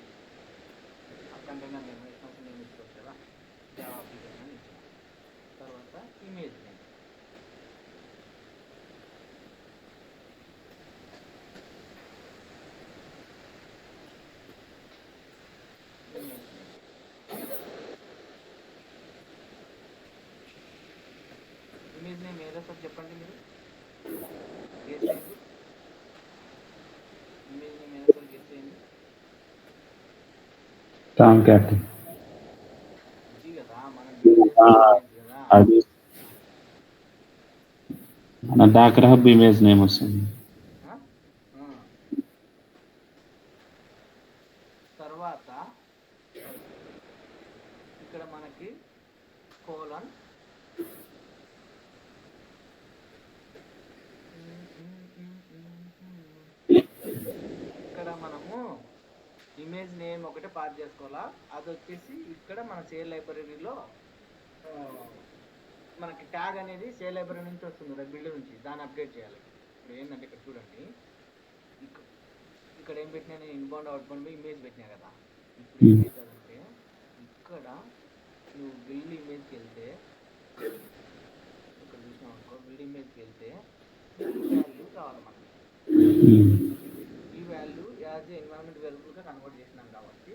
ఆ కంటైనర్ నేమ్ ఇచ్చినప్పుడు నేమ్ ఇచ్చుకోవచ్చు కదా, జావా అప్లికేషన్ అని ఇచ్చాం. తర్వాత ఇమేజ్ నేమ్, ఇమేజ్ నేమ్ ఏదో సార్ చెప్పండి మీరు, గెస్ చేయండి. ఇమేజ్ నేమ్ ఏదో సార్ గెస్ చేయండి. టామ్ క్యాట్ ఇది కదా మనం బిల్డ్ చేసిన కదా, అది మన డాకర్ హబ్ ఇమేజ్ నేమ్ వస్తుంది. తర్వాత ఇక్కడ మనకి కోలన్ ఇక్కడ మనము ఇమేజ్ నేమ్ ఒకటే పాస్ చేసుకోవాలా. అది వచ్చేసి ఇక్కడ మన సేల్ లైబ్రరీలో మనకి ట్యాగ్ అనేది సేల్ లైబ్రరీ నుంచి వస్తుంది, బిల్డ్ నుంచి, దాన్ని అప్డేట్ చేయాలి. ఇప్పుడు ఏంటంటే ఇక్కడ చూడండి, ఇక్కడ ఏం పెట్టినా, నేను ఇన్బౌండ్ అవుట్బౌండ్ ఇమేజ్ పెట్టినా కదా. ఇప్పుడు ఇమేజ్ అంటే ఇక్కడ నువ్వు బిల్డ్ ఇమేజ్కి వెళ్తే, ఇక్కడ చూసినావు అనుకో, బిల్డ్ ఇమేజ్కి వెళ్తే ఈ వాల్యూ కావాలి మనకి. ఈ వాల్యూ యాజ్ ఎన్విరాన్మెంట్ వేరియబుల్గా కన్వర్ట్ చేసినాం కాబట్టి,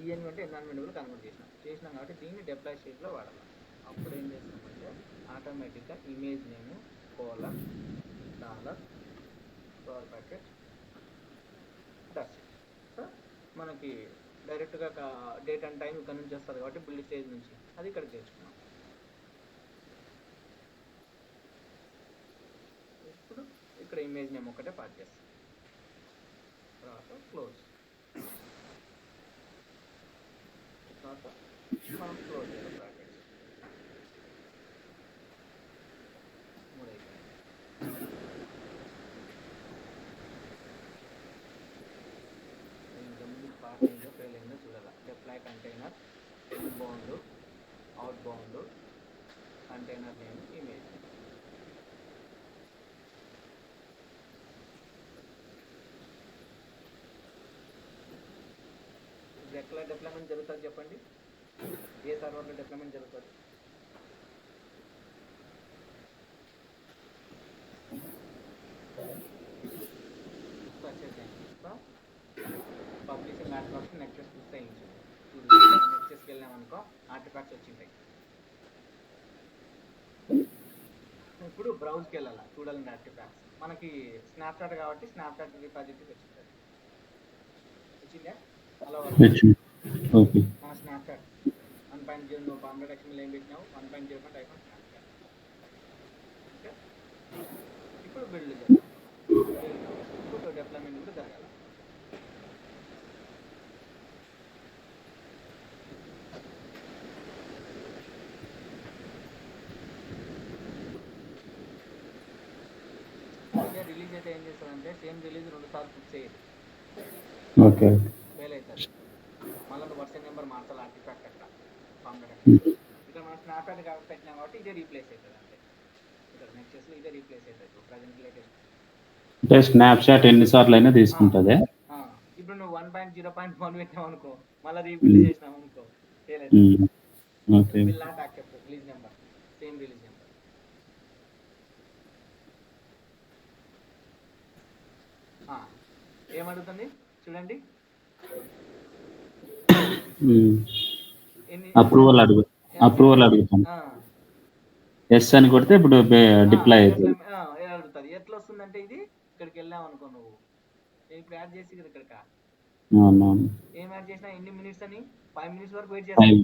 ఈఎన్ అంటే ఎన్విరాన్మెంట్ వేరియబుల్ కన్వర్ట్ చేసినాం కాబట్టి దీన్ని డిప్లాయ్ స్టేజ్లో వాడాలి. అప్పుడు ఏం చేస్తామంటే ఆటోమేటిక్గా image name colon $, packet that's it. So మనకి డైరెక్ట్గా డేట్ అండ్ టైం ఇక్కడ నుంచి వస్తుంది కాబట్టి బిల్డ్ స్టేజ్ నుంచి అది ఇక్కడ చేర్చుకున్నాం. ఇప్పుడు ఇక్కడ ఇమేజ్ నేమ్ ఒకటే పాస్ చేస్తాం. తర్వాత క్లోజ్. తర్వాత మనం క్లోజ్ చేయాలి బ్రాకెట్స్. 3 అయిపోయింది. ఇంకా ముందు పార్ట్ అయిందో ఫెయిల్ అయిందో చూడాలి. Deploy container, inbound, outbound, container name, image. ఎట్లా డిప్లాయ్మెంట్ జరుగుతుంది చెప్పండి, ఏ సర్వర్లో డిప్లాయ్మెంట్ జరుగుతుంది? పబ్లిషింగ్ ఆర్టిఫాక్ట్స్ నెక్సెస్ పుస్తయించు. నెక్సెస్కి వెళ్ళామనుకో ఆర్టిఫాక్ట్స్ వచ్చింటాయి. ఇప్పుడు బ్రౌజ్కి వెళ్ళాలి, చూడాలండి ఆర్టిఫాక్ట్స్. మనకి స్నాప్చాట్ కాబట్టి స్నాప్చాట్ రిపాజిటరీకి వచ్చింది. వచ్చిందా? అలా ఓకే. స్నాప్చాట్ 1.0 నువ్వు కాంప్లెక్స్ ఎక్స్ఎంఎల్ ఏం పెట్టినావు, 1.0 ఐకాన్ స్నాప్చాట్. ఓకే, ఇప్పుడు బిల్డ్ చేద్దాం. ఇప్పుడు డెవలప్మెంట్ కూడా జరగాలి. రిలీజ్ అయితే ఏం చేస్తారంటే సేమ్ రిలీజ్ 2 సార్లు ఫిక్స్ అయ్యేది. ఓకే, ఫెయిల్ అవుతుంది. మళ్ళీ వర్షన్ నెంబర్ మార్చాలి ఆర్టిఫాక్ట్ అట్లా కాంప్లెక్స్. ఇక్కడ మనం స్నాప్చాట్ పెట్టినాం కాబట్టి ఇదే రీప్లేస్ అవుతుంది. అంతే, ఇక్కడ నెక్స్ట్ ఇదే రీప్లేస్ అవుతుంది ప్రజెంట్ లేటెస్ట్. అంటే స్నాప్షాట్ ఎన్నిసార్లు అయినా తీసుకుంటుంది. ఇప్పుడు నువ్వు 1.0.1 పెట్టినావు అనుకో, మళ్ళీ రీబిల్డ్ చేసినావు అనుకో, ఫెయిల్ అవుతుంది. Okay, will not accept release number, same release number. ఏమడుగుతుంది చూడండి, అప్రూవల్ అడుగుతాం. ఎస్ అని కొడితే ఇప్పుడు డిప్లాయ్ అవుతుంది. అడుగుతుంది. ఎట్లా వస్తుందంటే ఇది ఇక్కడికి వెళ్ళావు అనుకో, నువ్వు ఇప్పుడు యాడ్ చేసి ఇక్కడికి ఏం యాడ్ చేసినా ఎన్ని మినిట్స్ అని 5 మినిట్స్ వరకు వెయిట్ చేస్తాం.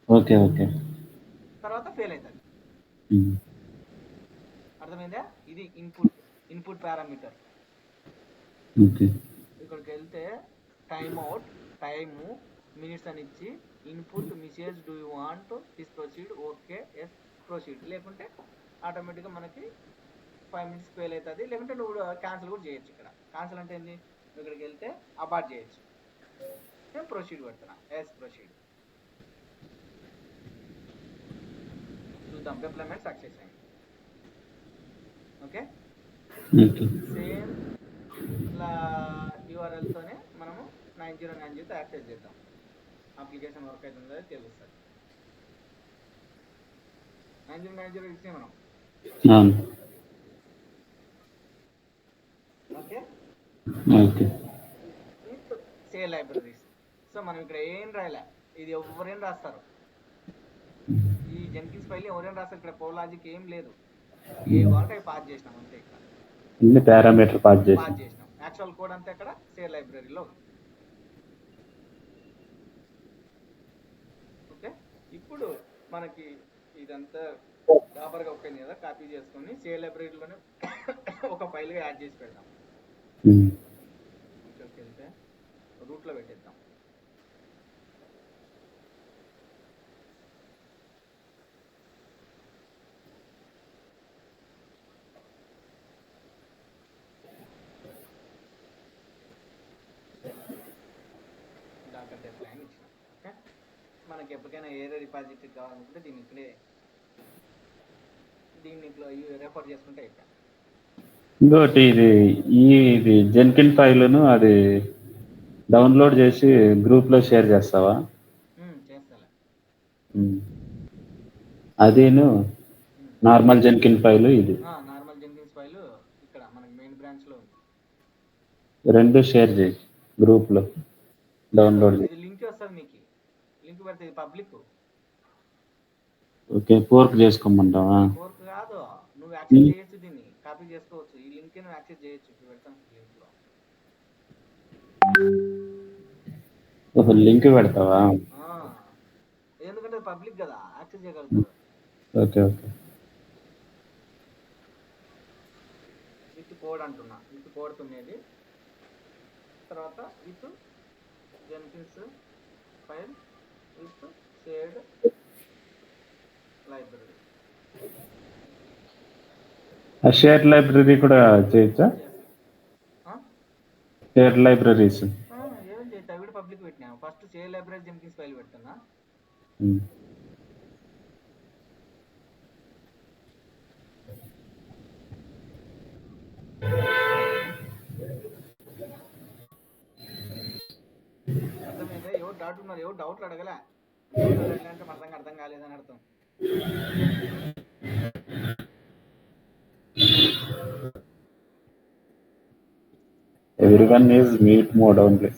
ఓకే ఓకే, తర్వాత ఫెయిల్ అవుతుంది. అర్థమైందా? ఇది ఇన్పుట్ పారామీటర్. ఇక్కడికి వెళ్తే టైమ్ అవుట్, టైము, మినిట్స్ అని ఇచ్చి input message do you want this proceed, okay yes proceed. లేకుంటే ఆటోమేటిక్గా మనకి 5 మినిట్స్ ఫెయిల్ అవుతుంది. లేకుంటే నువ్వు క్యాన్సిల్ కూడా చేయొచ్చు. ఇక్కడ క్యాన్సిల్ అంటే ఏంది, నువ్వు ఇక్కడికి వెళ్తే అబార్ట్ చేయొచ్చు. నేను ప్రొసీడ్ పెడుతున్నా, ఎస్ ప్రొసీడ్. చూద్దాం, డిప్లాయ్మెంట్ సక్సెస్ అయింది. ఓకే, సేమ్ ఇట్లా యూఆర్ఎల్తోనే మనము 9090తో యాక్సెస్ చేద్దాం. అప్లికేషన్ వర్క్ అవుతుందో తెలుస్తుంది. 9090 ఇచ్చే మనం. Okay okay, with say libraries. So మనం ఇక్కడ ఏం రాయలే, ఇది ఎవరేం రాస్తారు, ఈ జెన్కిన్స్ ఫైల్ ఎవరేం రాస్తారు. ఇక్కడ కోలాజిక్ ఏం లేదు, ఏ వాటి అవి పాస్ చేసినాం అంతే. ఇక్కడ అన్ని పారామీటర్ పాస్ చేసినాం. యాక్చువల్ కోడ్ అంతా ఇక్కడ సే లైబ్రరీలో ఉంది. ఓకే, ఇప్పుడు మనకి ఇదంతా ప్రాపర్గా ఒకే కదా కాపీ చేసుకొని సే లైబ్రరీలోనే ఒక ఫైల్గా యాడ్ చేసి పెడదాం. ఇక్కడికి వెళ్తే రూట్లో పెట్టేద్దాం. మనకి ఎప్పటికైనా ఏరే డిపాజిట్ కావాలనుకుంటే దీన్ని ఇట్లా రెఫర్ చేసుకుంటే అయిపోయింది. ఇంకోటి ఇది జెన్కిన్ ఫైల్ను అది డౌన్లోడ్ చేసి గ్రూప్లో షేర్ చేస్తావా? చేస్తాలే. అదేను నార్మల్ జెన్కిన్ ఫైల్, ఇది నార్మల్ జెన్కిన్స్ ఫైల్ ఇక్కడ మనకి మెయిన్ బ్రాంచ్లో ఉంది. 2 షేర్ చేయి గ్రూప్లో, డౌన్లోడ్ చేయి. లింక్ వస్తుంది మీకు, లింక్ పెడితే ఇది పబ్లిక్. ఓకే, ఫోర్క్ చేసుకోమంటావా? ఫోర్క్ కాదు, నువ్వు యాక్సెస్ చేయొచ్చు, దీన్ని కాపీ చేసుకోవచ్చు. ఈ లింక్ నువ్వు యాక్సెస్ చేయొచ్చు. ఇప్పుడు పెడతాను లింక్లో. లింక్ పెడతావా? ఎందుకంటే పబ్లిక్ కదా, యాక్సెస్ చేయగలుగుతారు. ఓకే ఓకే, విత్ కోడ్ అంటున్నా, విత్ కోడ్ ఉన్నది. తర్వాత with Jenkins file with shared library. Share library కూడా చేయొచ్చా? షేర్ లైబ్రరీస్ ఏం చేయొచ్చు, అవి కూడా పబ్లిక్ పెట్టినా. First share library Jenkins file పెడుతున్నా. అర్థమైందా? ఎవరు డౌట్ ఉన్నారు, ఎవరు డౌట్లు అడగలే అంటే మనకు అర్థం కాలేదని అర్థం. Everyone is mute mode only.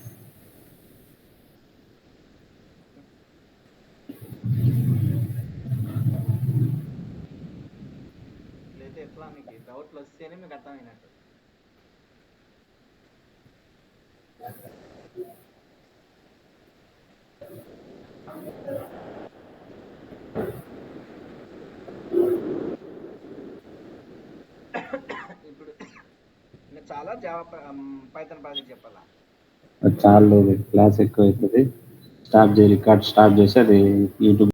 లేదా ఎట్లా మీకు డౌట్లు వస్తేనే మీకు అర్థమైనట్టు. ఇప్పుడు ఇంకా చాలా జావా పైథాన్ ప్రాజెక్ట్ చెప్పాలా? చాలా లేదు, క్లాస్ ఎక్కువ అవుతుంది. స్టాప్ చేసి రికార్డ్ స్టాప్ చేసి అది యూట్యూబ్